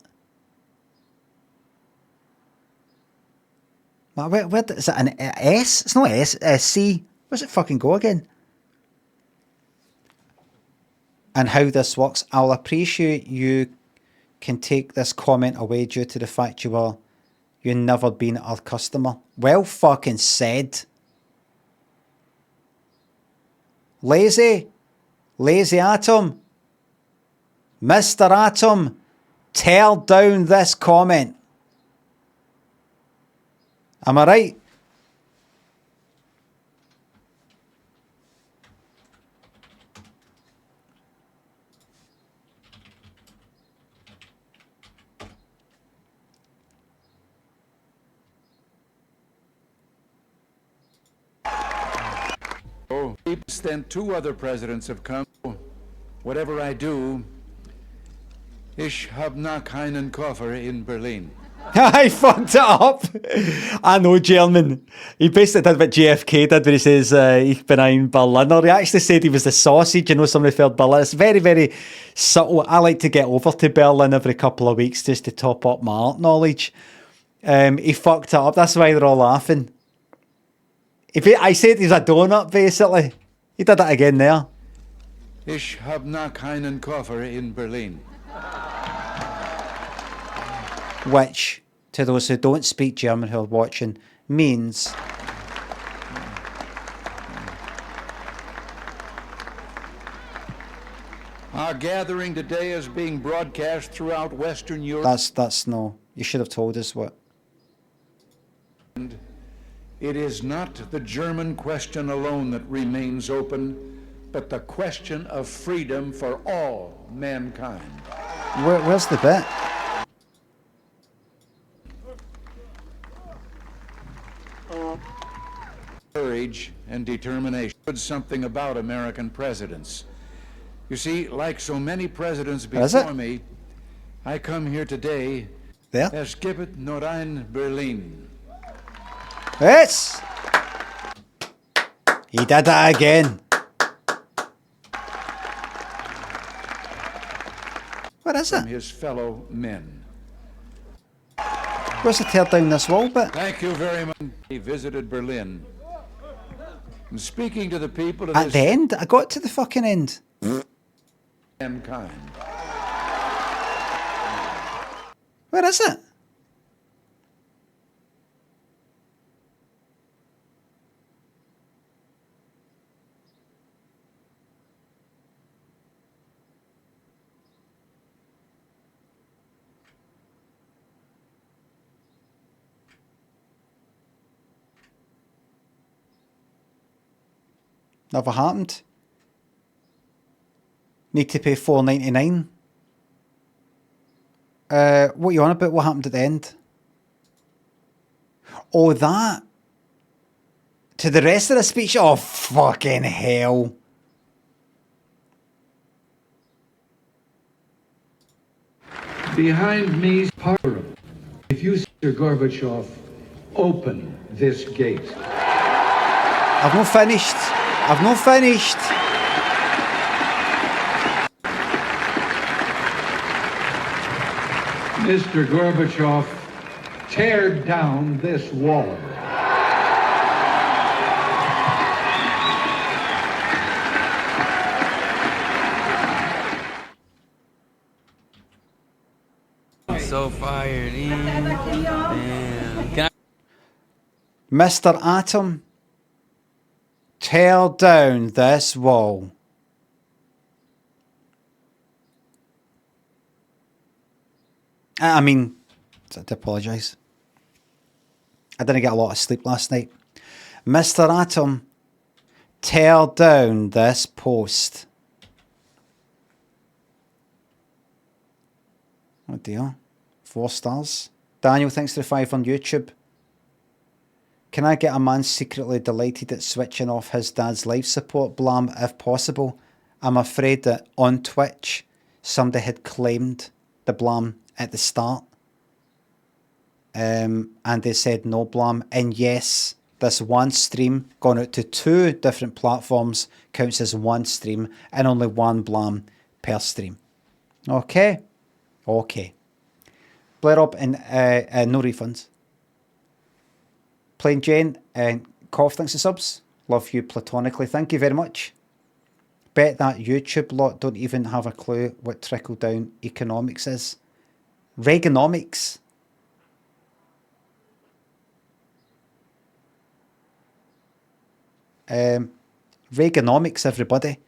Where is it an S? It's not S, C. Where's it fucking go again? And how this works, I'll appreciate you can take this comment away due to the fact you never been our customer. Well fucking said. Lazy Atom. Mr. Atom, tear down this comment. Am I right? Oh, then 2 other presidents have come. Whatever I do, ich hab noch keinen Koffer in Berlin. I fucked it up. I know German. He basically did what JFK did when he says, Ich bin ein Berliner. He actually said he was the sausage. You know, somebody felt Berlin. It's very, very subtle. I like to get over to Berlin every couple of weeks just to top up my art knowledge. He fucked it up. That's why they're all laughing. I said he's a donut, basically. He did it again there. Ich hab noch keinen Koffer in Berlin. Which, to those who don't speak German who are watching, means our gathering today is being broadcast throughout Western Europe. That's no. You should have told us what. It is not the German question alone that remains open, but the question of freedom for all mankind. Where's the bit? Courage and determination. Something about American presidents. You see, like so many presidents before me, I come here today as gibt nur ein Berlin. Yes! He did that again. What is it? From his fellow men. Where's the tear down this wall bit? Thank you very much. He visited Berlin. And speaking to the people of At the end? I got to the fucking end. mankind. Where is it? Never happened. Need to pay $4.99. What are you on about? What happened at the end? Oh, that. To the rest of the speech? Oh, fucking hell. Behind me's power. If you, Mr. Gorbachev, open this gate. I've not finished. I've not finished. Mr. Gorbachev, tear down this wall. I'm so fired. Damn. Can I Mr. Atom, tear down this wall. I mean, I have to apologise. I didn't get a lot of sleep last night. Mr. Atom, tear down this post. Oh dear. 4 stars. Daniel, thanks to the 5 on YouTube. Can I get a man secretly delighted at switching off his dad's life support blam if possible? I'm afraid that on Twitch, somebody had claimed the blam at the start. and they said no blam. And yes, this one stream gone out to 2 different platforms counts as one stream and only 1 blam per stream. Okay. Okay. Blare up and no refunds. Plain Jane and Cough, thanks for subs. Love you platonically. Thank you very much. Bet that YouTube lot don't even have a clue what trickle-down economics is. Reaganomics. Reaganomics, everybody.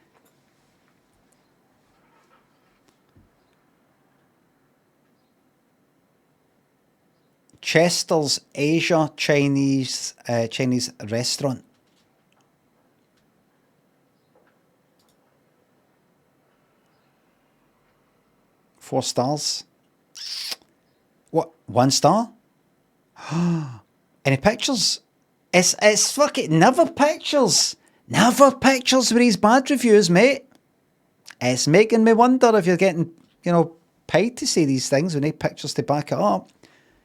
Chester's Asia Chinese restaurant. Four stars. What? 1 star? Any pictures? It's fucking never pictures. Never pictures with these bad reviews, mate. It's making me wonder if you're getting, paid to say these things with no pictures to back it up.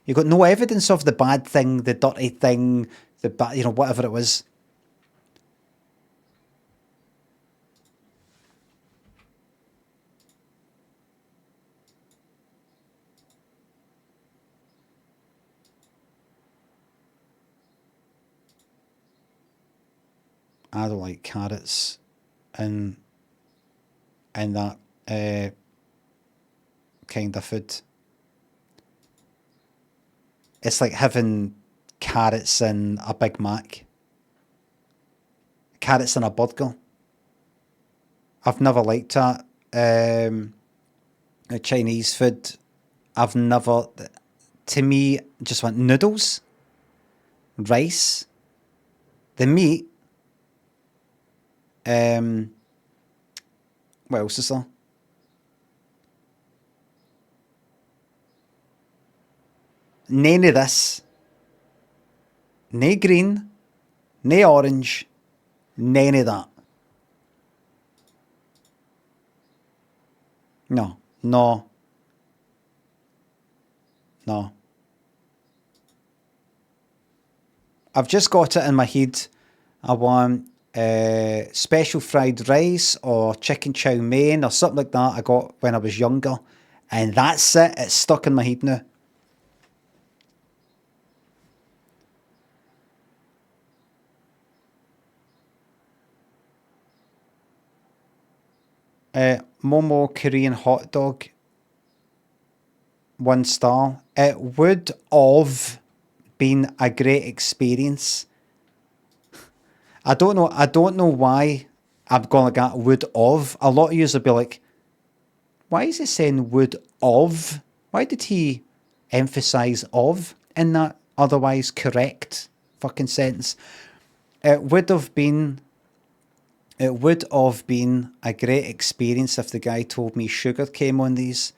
You've got no evidence of the bad thing, the dirty thing, the bad, whatever it was. I don't like carrots and that kind of food. It's like having carrots in a Big Mac. Carrots in a burger. I've never liked that. Chinese food. I've never... To me, just want noodles, rice, the meat. What else is there? None of this. No green, no orange, none of that. No. I've just got it in my head. I want special fried rice or chicken chow mein or something like that I got when I was younger. And that's it. It's stuck in my head now. Momo Korean hot dog. 1 star. It would have been a great experience. I don't know why I'm going like that. Would have. A lot of yous will be like, why is he saying would have? Why did he emphasise of in that otherwise correct fucking sentence? It would have been a great experience if the guy told me sugar came on these.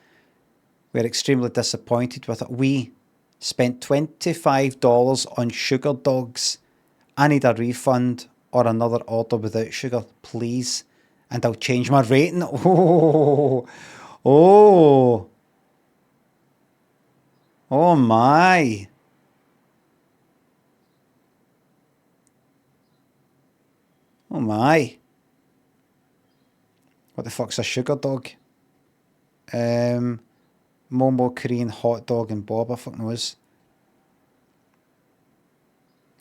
We're extremely disappointed with it. We spent $25 on sugar dogs. I need a refund or another order without sugar, please. And I'll change my rating. Oh my. Oh my. What the fuck's a sugar dog? Momo Korean hot dog and Bob, I fuck knows.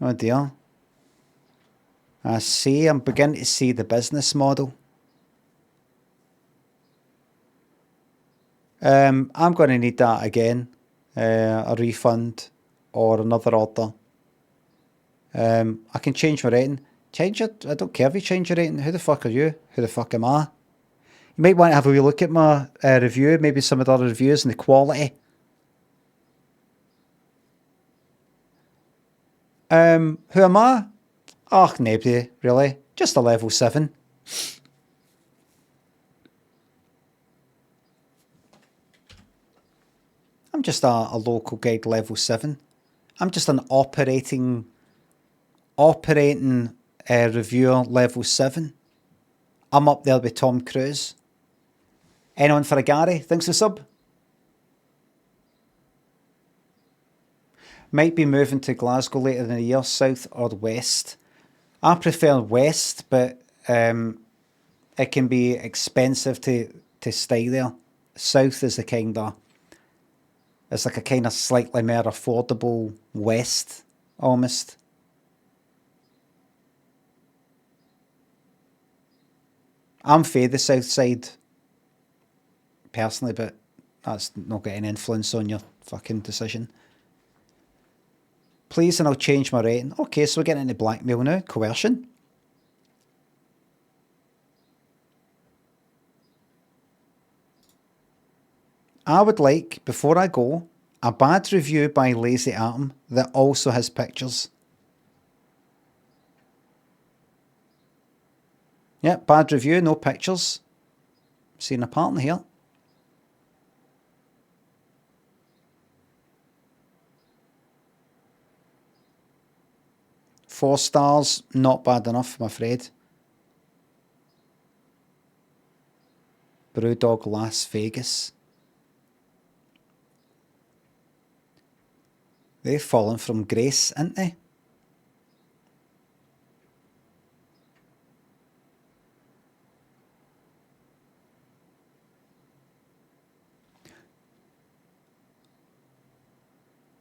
Oh dear. I'm beginning to see the business model. I'm going to need that again. A refund or another order. I can change my rating. Change it. I don't care if you change your rating. Who the fuck are you? Who the fuck am I? You might want to have a wee look at my review. Maybe some of the other reviews and the quality. Who am I? Oh, nobody, really. Just a level 7. I'm just a local guide level 7. I'm just an operating reviewer level 7. I'm up there with Tom Cruise. Anyone for a Gary? Thanks for sub. Might be moving to Glasgow later in the year, south or west. I prefer west, but it can be expensive to stay there. South is the kind of, it's like a kind of slightly more affordable west, almost. I'm for the south side, personally, but that's not got any influence on your fucking decision. Please, and I'll change my rating. Okay, so we're getting into blackmail now. Coercion. I would like, before I go, a bad review by Lazy Atom that also has pictures. Yep, bad review, no pictures. Seeing a pattern here. Four stars, not bad enough, I'm afraid. Brewdog Las Vegas. They've fallen from grace, ain't they?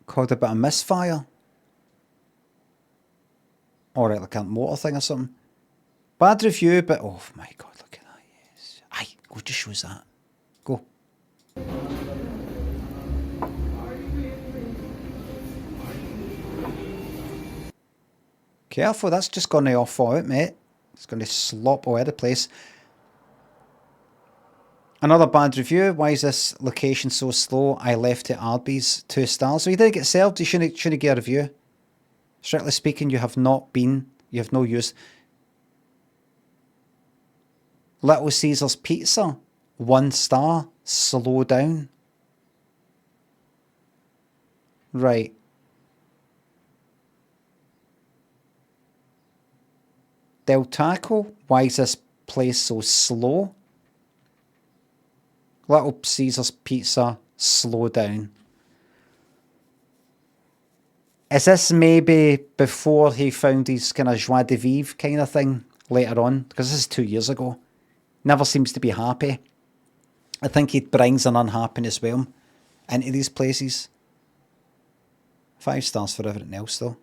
Called a bit of misfire. Or like a motor thing or something. Bad review, but oh my god, look at that, yes. Aye, go just shows that. Go. Careful, that's just going to off out, mate. It's going to slop all over the place. Another bad review. Why is this location so slow? I left at Arby's, 2 stars. So you didn't get served, you shouldn't get a review. Strictly speaking, you have not been, you have no use. Little Caesar's Pizza, 1 star, slow down. Right. Del Taco, why is this place so slow? Little Caesar's Pizza, slow down. Is this maybe before he found his kind of joie de vivre kind of thing later on? Because this is 2 years ago. Never seems to be happy. I think he brings an unhappiness with him into these places. 5 stars for everything else though.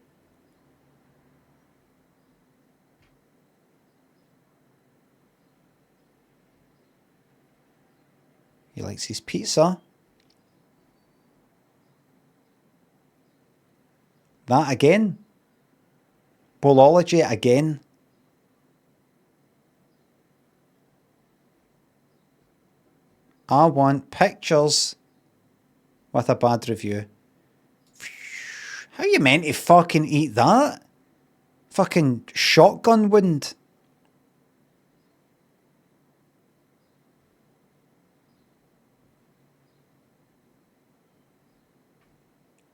He likes his pizza. That again. Bolology again. I want pictures with a bad review. How you meant to fucking eat that? Fucking shotgun wound.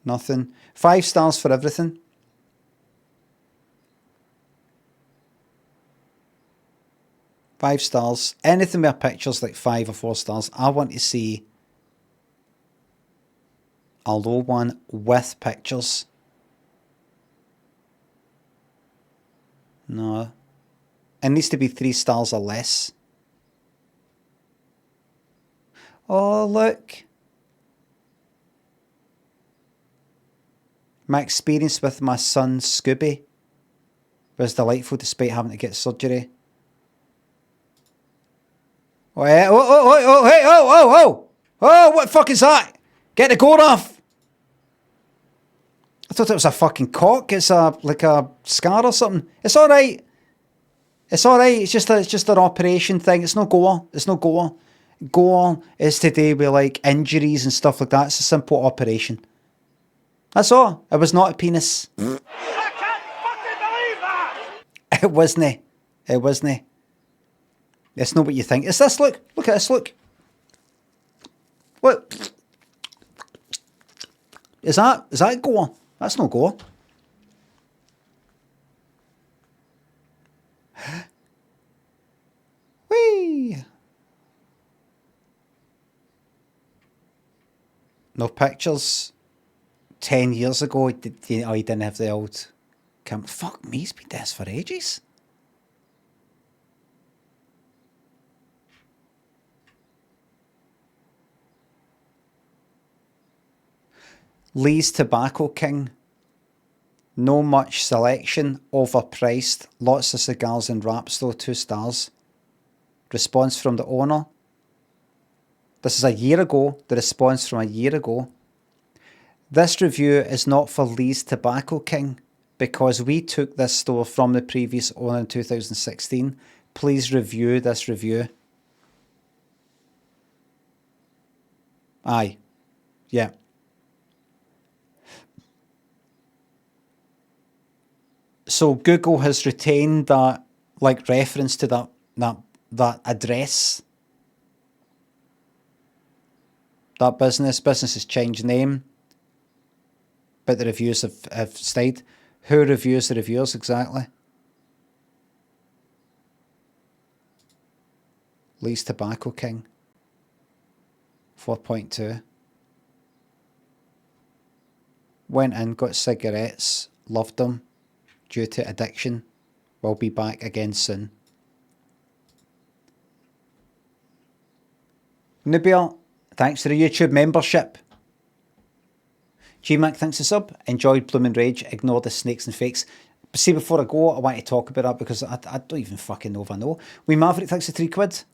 Nothing. 5 stars for everything. Five stars. Anything with pictures like 5 or 4 stars. I want to see a low one with pictures. No. It needs to be 3 stars or less. Oh, look. My experience with my son Scooby was delightful despite having to get surgery. Oh, yeah. Oh, what the fuck is that? Get the goat off. I thought it was a fucking cock. It's like a scar or something. It's alright. It's alright. It's just an operation thing. It's no gore. It's no gore. Gore is to do with like injuries and stuff like that. It's a simple operation. That's all. It was not a penis. I can't fucking believe that! It wasn't. It wasn't. It's not what you think. It's this, look. Look at this, look. Look. Is that gore? That's no gore. Whee! No pictures. 10 years ago, he didn't have the old camera. Fuck me, he's been this for ages. Lee's Tobacco King. No much selection, overpriced, lots of cigars and wraps though, 2 stars. Response from the owner. This is a year ago, the response from a year ago. This review is not for Lee's Tobacco King because we took this store from the previous owner in 2016. Please review this review. Aye. Yeah. So Google has retained that, like, reference to that address. That business has changed name, but the reviews have stayed. Who reviews the reviews exactly? Lee's Tobacco King. 4.2. Went in, got cigarettes, loved them. Due to addiction. We'll be back again soon. Nubia, thanks for the YouTube membership. GMAC, thanks for sub. Enjoyed Bloomin' Rage. Ignore the snakes and fakes. But see, before I go, I want to talk about that because I don't even fucking know if I know. We Maverick, thanks for £3.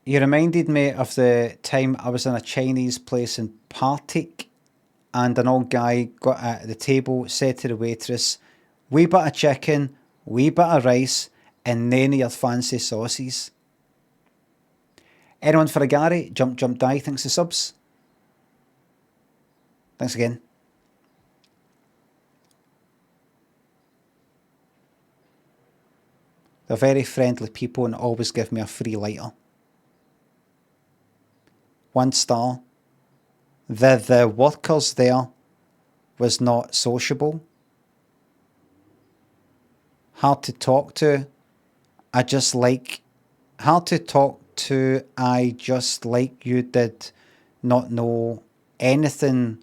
You reminded me of the time I was in a Chinese place in Partick and an old guy got at the table, said to the waitress, wee bit of chicken, wee bit of rice, and none of your fancy sauces. Anyone for a Gary? Jump die, thanks for subs. Thanks again. They're very friendly people and always give me a free lighter. 1 star. The workers there was not sociable. Hard to talk to. Hard to talk to. I just like you did not know anything,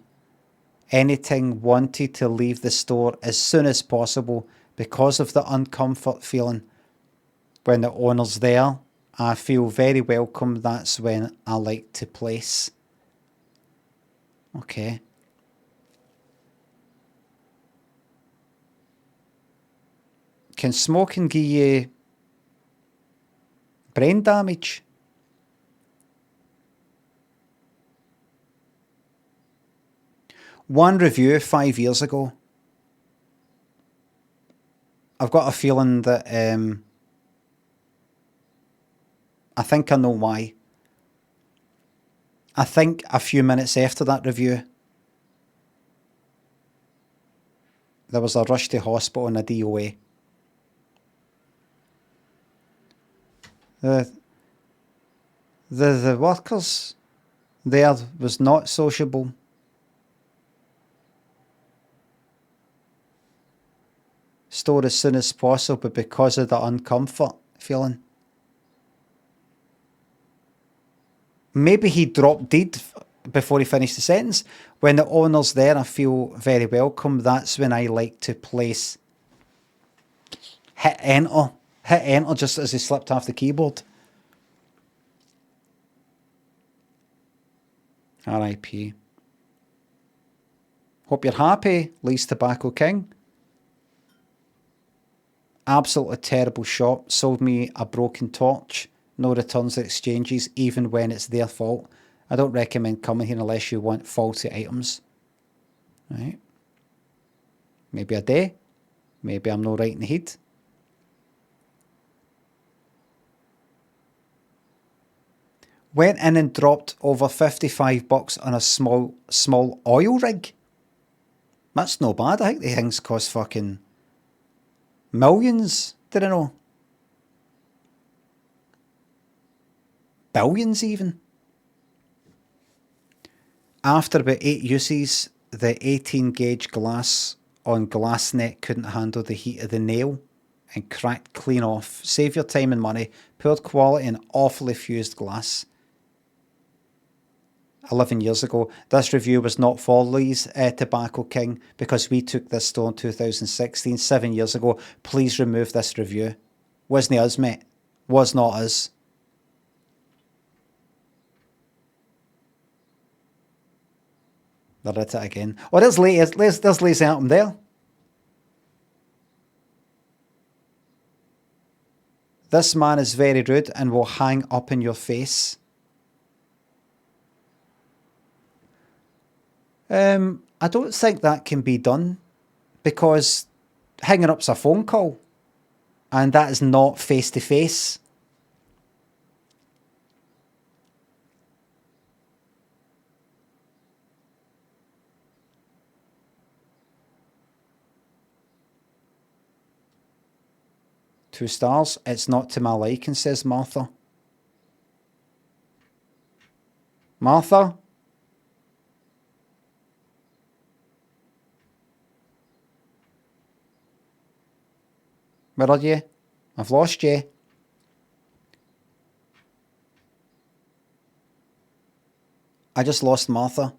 wanted to leave the store as soon as possible because of the uncomfort feeling. When the owner's there, I feel very welcome. That's when I like to place. Okay. Can smoking give you brain damage? One review 5 years ago. I've got a feeling that I think I know why. I think a few minutes after that review, there was a rush to hospital and a DOA. The workers there was not sociable. Store as soon as possible because of the uncomfort feeling. Maybe he dropped dead before he finished the sentence. When the owner's there, I feel very welcome. That's when I like to place. Hit enter. Hit enter just as he slipped off the keyboard. R.I.P. Hope you're happy, Lee's Tobacco King. Absolutely terrible shop. Sold me a broken torch. No returns or exchanges, even when it's their fault. I don't recommend coming here unless you want faulty items. Right. Maybe a day. Maybe I'm not right in the head. Went in and dropped over $55 on a small oil rig. That's no bad. I think the things cost fucking millions. Did I know? Billions even. After about 8 uses, the 18 gauge glass on glass net couldn't handle the heat of the nail and cracked clean off. Save your time and money. Poor quality and awfully fused glass. 11 years ago. This review was not Foley's Tobacco King because we took this store in 2016, 7 years ago. Please remove this review. Wasn't us, mate. Was not us. They're at it again. Oh, there's Lazy Atom there. This man is very rude and will hang up in your face. I don't think that can be done because hanging up's a phone call and that is not face to face. Two stars. It's not to my liking, says Martha. Martha? Where are you? I've lost you. I just lost Martha.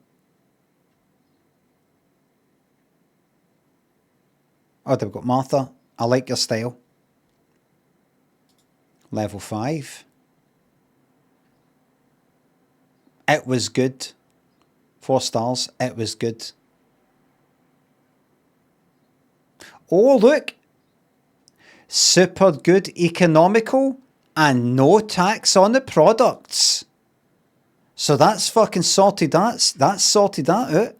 Oh, they've got Martha. I like your style. Level 5. It was good. 4 stars. It was good. Oh, look. Super good, economical, and no tax on the products. So that's fucking sorted. That's sorted that out.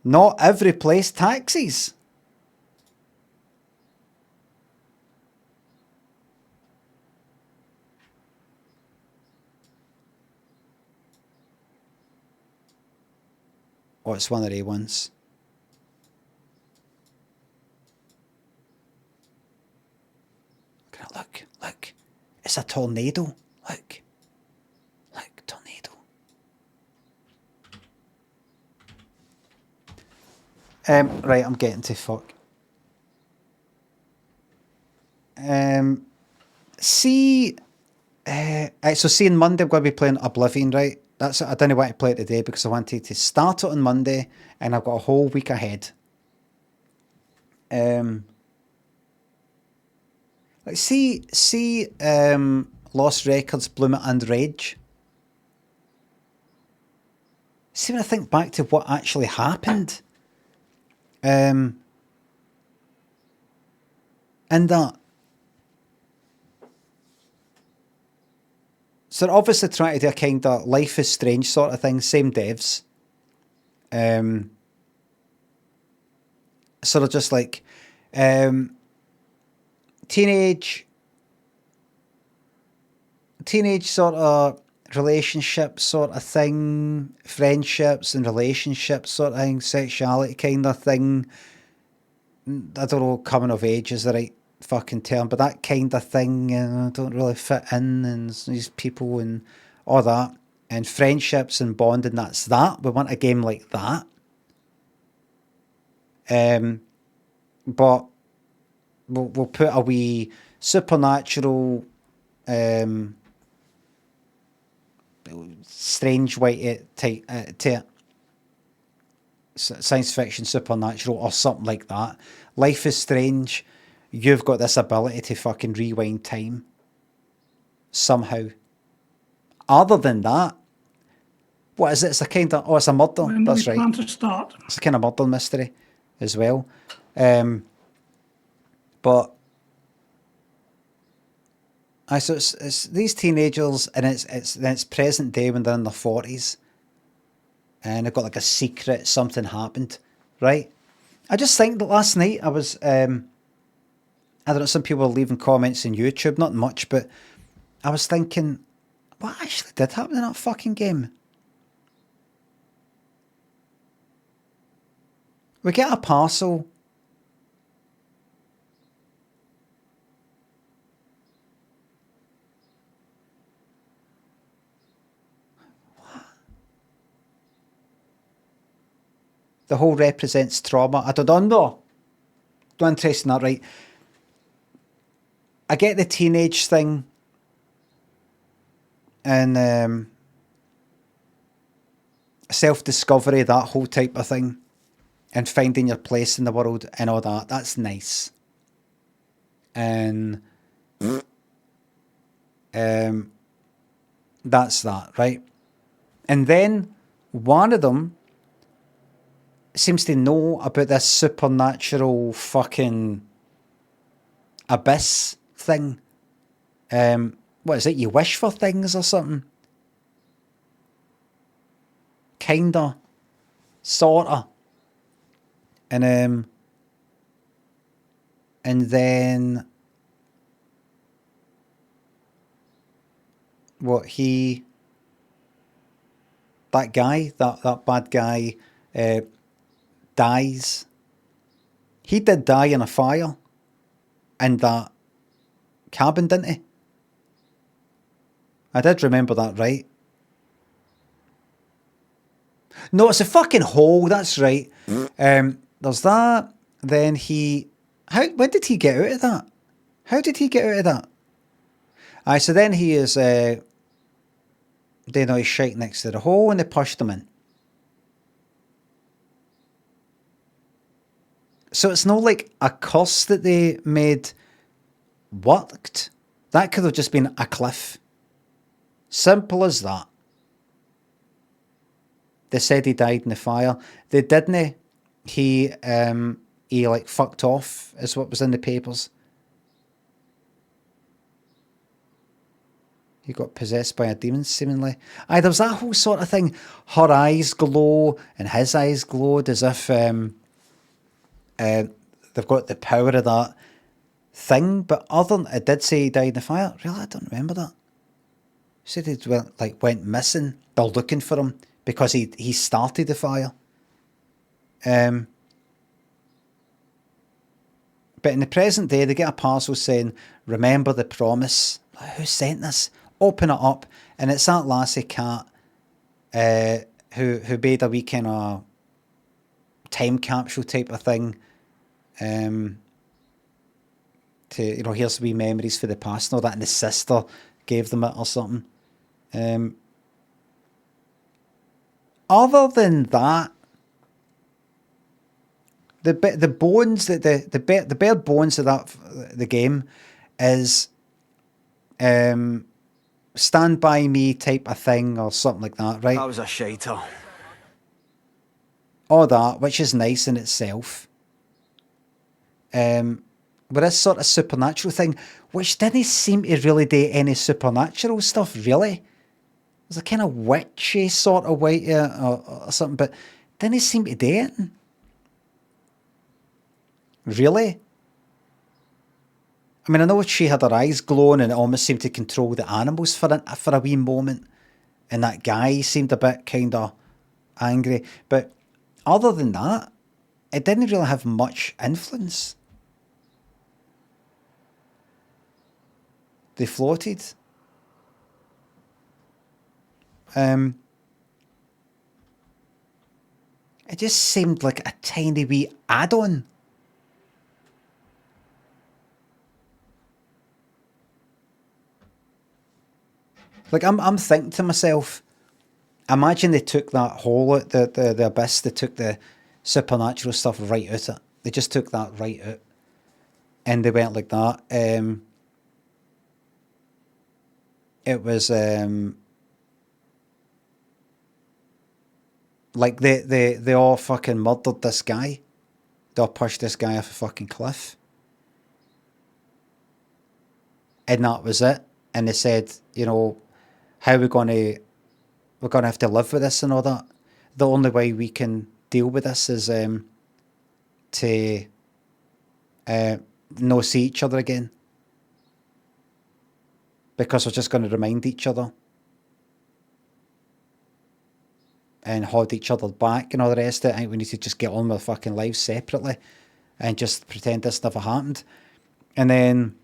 Not every place taxes. Oh, it's one of the ones. Look. It's a tornado. Look, tornado. Right, I'm getting to fuck. See, so seeing Monday, I'm going to be playing Oblivion, right? I didn't want to play it today because I wanted to start it on Monday, and I've got a whole week ahead. Like see Lost Records, Bloom and Rage. See, when I think back to what actually happened, and that. So they're obviously trying to do a kind of Life is Strange sort of thing, same devs. So they're just like, teenage sort of relationship sort of thing, friendships and relationships sort of thing, sexuality kind of thing. I don't know, coming of age is the right fucking term, but that kind of thing, don't really fit in, and these people and all that, and friendships and bonding, that's that. We want a game like that. But we'll put a wee supernatural, strange white type, science fiction, supernatural, or something like that. Life is Strange. You've got this ability to fucking rewind time somehow. Other than that, what is it? It's a kind of, it's a murder. When That's we right. plan to start. It's a kind of murder mystery as well. But so it's these teenagers, and it's present day when they're in their 40s, and they've got like a secret, something happened, right? I just think that last night I was, I don't know, some people were leaving comments on YouTube, not much, but I was thinking, what actually did happen in that fucking game? We get a parcel. The whole represents trauma. I don't know. Not interested in that, right? I get the teenage thing, and self-discovery, that whole type of thing, and finding your place in the world and all that. That's nice. And that's that, right? And then one of them seems to know about this supernatural fucking abyss thing. What is it? You wish for things or something? Kinda. Sorta. And then what that guy, that bad guy, dies. He did die in a fire in that cabin, didn't he? I did remember that, right? No, it's a fucking hole, that's right. There's that. Then when did he get out of that? How did he get out of that? Aye, so then he is doing all his shite next to the hole and they pushed him in. So it's not like a curse that they made worked. That could have just been a cliff. Simple as that. They said he died in the fire. They didn't. He like fucked off, is what was in the papers. He got possessed by a demon, seemingly. Aye, there was that whole sort of thing. Her eyes glow and his eyes glowed as if they've got the power of that thing. But other than it did say he died in the fire. Really, I don't remember that. Said he went missing. They're looking for him because he started the fire. But in the present day, they get a parcel saying, "Remember the promise." Who sent this? Open it up, and it's that lassie cat who made a wee kind of time capsule type of thing. To here's wee memories for the past and all that, and the sister gave them it or something. Other than that, the bones that the bare bones of the game is Stand By Me type of thing or something like that, right? That was a shiter. All that, which is nice in itself. But this sort of supernatural thing, which didn't seem to really do any supernatural stuff, really. It was a kind of witchy sort of way or something, but didn't seem to do it. Really? I mean, I know she had her eyes glowing and it almost seemed to control the animals for a wee moment. And that guy seemed a bit kind of angry. But other than that, it didn't really have much influence. They floated. It just seemed like a tiny wee add-on. Like, I'm thinking to myself, imagine they took that hole out, the abyss, they took the supernatural stuff right out it. They just took that right out. And they went like that. It was, like, they all fucking murdered this guy. They all pushed this guy off a fucking cliff. And that was it. And they said, how are we going to have to live with this and all that. The only way we can deal with this is to no see each other again, because we're just going to remind each other and hold each other back and all the rest of it. I think we need to just get on with our fucking lives separately and just pretend this never happened. And then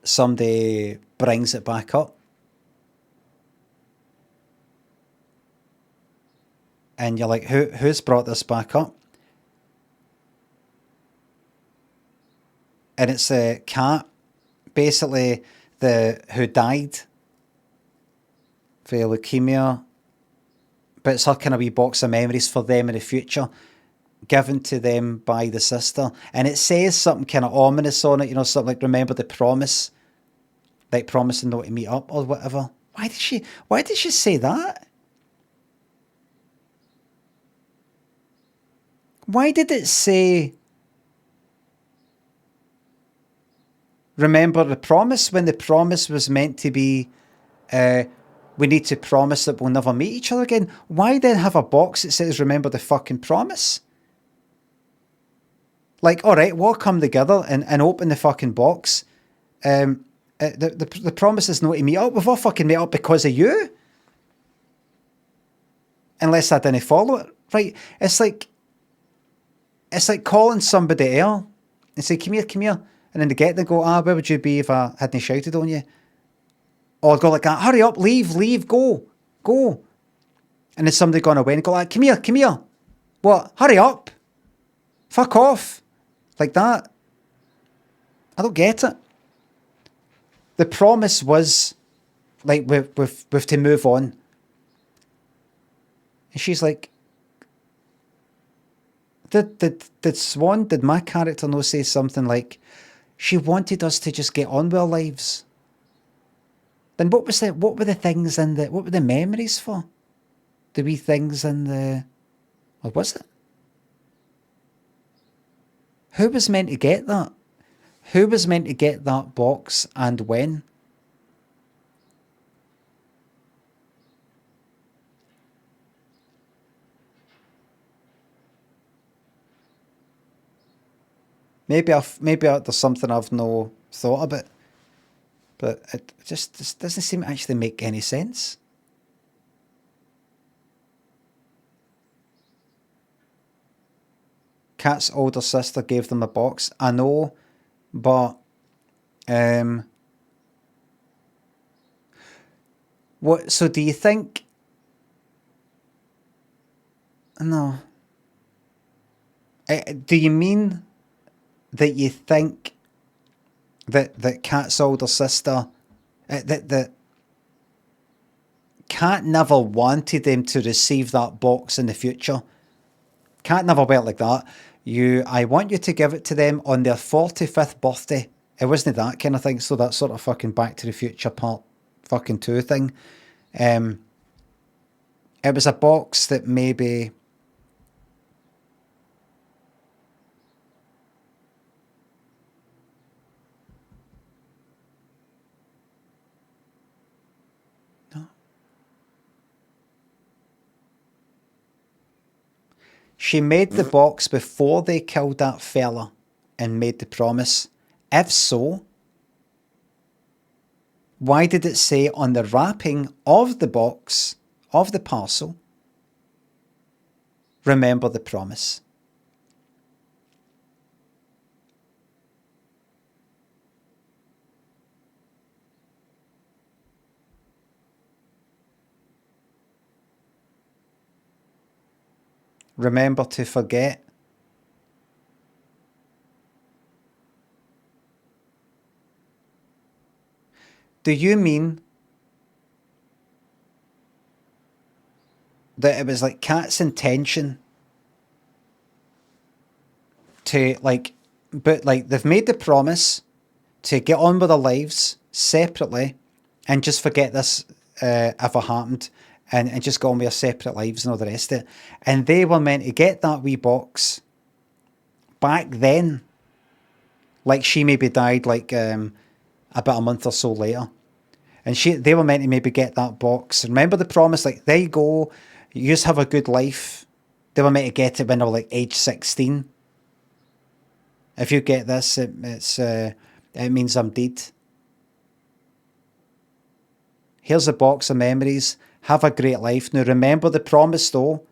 somebody brings it back up. And you're like, who's brought this back up? And it's a cat, basically, who died for leukemia, but it's her kind of wee box of memories for them in the future, given to them by the sister. And it says something kind of ominous on it, you know, something like, remember the promise, like promising not to meet up or whatever. Why did she say that? Why did it say, remember the promise, when the promise was meant to be, we need to promise that we'll never meet each other again? Why then have a box that says, remember the fucking promise? Like, all right, we'll come together and open the fucking box. The promise is not to meet up. We've all fucking met up because of you. Unless I didn't follow it. Right? It's like calling somebody else and say, come here. And then they get there and go, where would you be if I hadn't shouted on you? Or go like that, hurry up, leave, go. And then somebody gone away and go like, come here. What? Hurry up. Fuck off. Like that. I don't get it. The promise was, like, we've to move on. And she's like, did my character not say something like, she wanted us to just get on with our lives? Then what were the things in what were the memories for? The wee things in the, or was it? Who was meant to get that? Who was meant to get that box and when? Maybe there's something I've no thought about, but it just doesn't seem to actually make any sense. Kat's older sister gave them a box. I know, but what? So do you think? No. Do you mean that you think that Kat's older sister, that Kat never wanted them to receive that box in the future? Kat never went like that. I want you to give it to them on their 45th birthday. It wasn't that kind of thing. So that sort of fucking Back to the Future part fucking 2 thing. It was a box that maybe, she made the box before they killed that fella and made the promise. If so, why did it say on the wrapping of the box, of the parcel, remember the promise? Remember to forget. Do you mean that it was like Kat's intention to but they've made the promise to get on with their lives separately and just forget this ever happened? And just go on with their separate lives and all the rest of it. And they were meant to get that wee box back then. Like she maybe died about a month or so later. And they were meant to maybe get that box. And remember the promise, like, there you go, you just have a good life. They were meant to get it when they were like age 16. If you get this, it means I'm dead. Here's a box of memories. Have a great life. Now remember the promise though.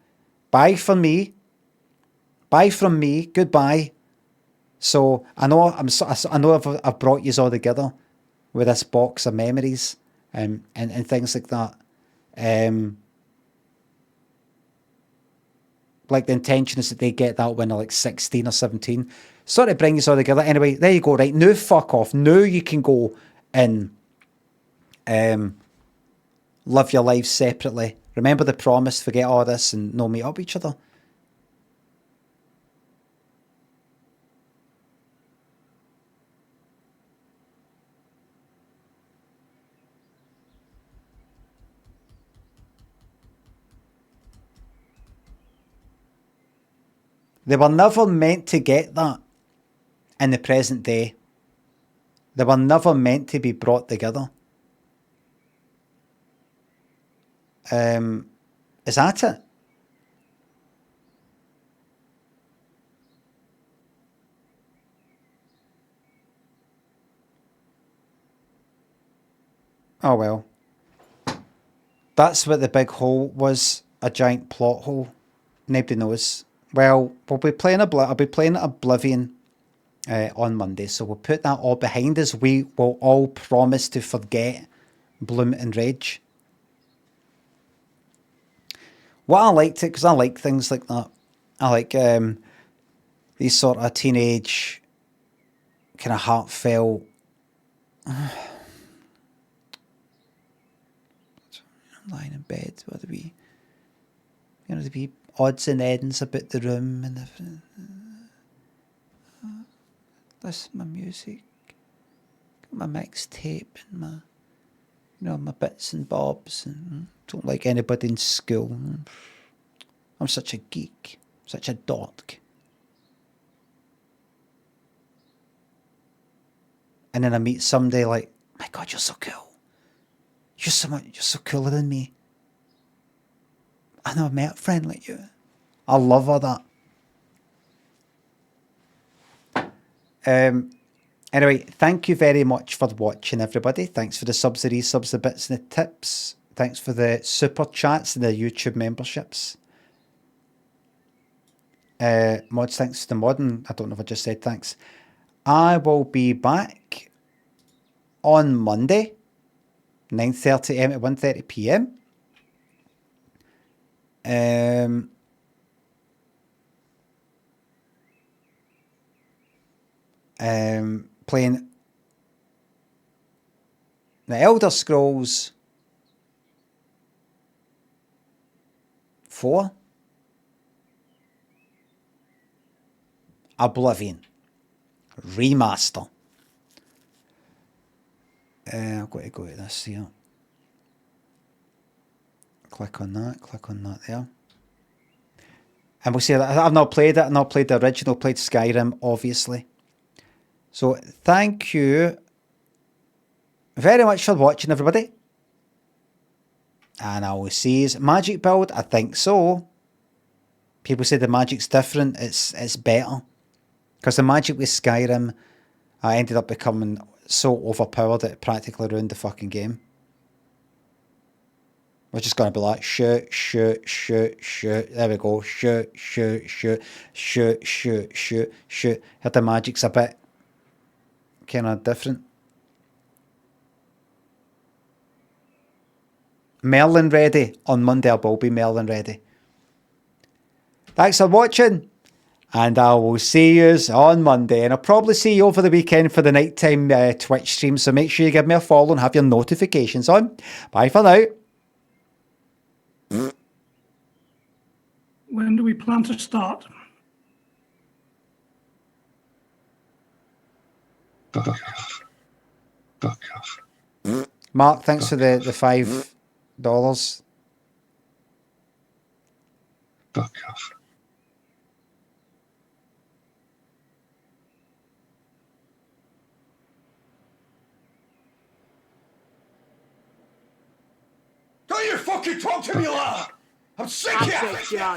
Bye from me. Bye from me. Goodbye. So I know I've brought you all together with this box of memories and things like that. Like the intention is that they get that when they're like 16 or 17. Sort of bring you all together. Anyway, there you go. Right, now fuck off. Now you can go and live your life separately Remember the promise, forget all this and no meet up each other. They were never meant to get that in the present day. They were never meant to be brought together. Is that it? Oh well. That's what the big hole was, a giant plot hole. Nobody knows. Well, I'll be playing Oblivion on Monday, so we'll put that all behind us. We will all promise to forget Bloom and Rage. What I liked it, because I like things like that. I like these sort of teenage, kind of heartfelt. I'm lying in bed with the wee, the wee odds and ends about the room and everything. Listen to my music, got my mixtape and my, my bits and bobs, and don't like anybody in school. I'm such a geek, such a dork. And then I meet somebody like, my God, you're so cool. You're so cooler than me. I never met a friend like you. I love all that. Anyway, thank you very much for watching, everybody. Thanks for the subs, the resubs, the bits and the tips. Thanks for the super chats and the YouTube memberships. Mods, thanks to the mod, and I don't know if I just said thanks. I will be back on Monday, 9:30 AM to 1:30 PM. Playing the Elder Scrolls 4 Oblivion Remaster. I've got to go to this here. Click on that there. And we'll see that I've not played it. I've not played the original, played Skyrim, obviously. So thank you very much for watching, everybody. And I will see you. Magic build, I think so. People say the magic's different. It's better. Because the magic with Skyrim, I ended up becoming so overpowered that it practically ruined the fucking game. We're just going to be like, shoot. There we go. Shoot. Here the magic's a bit kind of different. Merlin ready. On Monday I will be Merlin ready. Thanks for watching. And I will see you on Monday. And I'll probably see you over the weekend for the nighttime Twitch stream. So make sure you give me a follow and have your notifications on. Bye for now. When do we plan to start? Fuck off. Fuck off. Mark, thanks for the $5. Fuck off. Don't you fucking talk to me like that! I'm sick of you!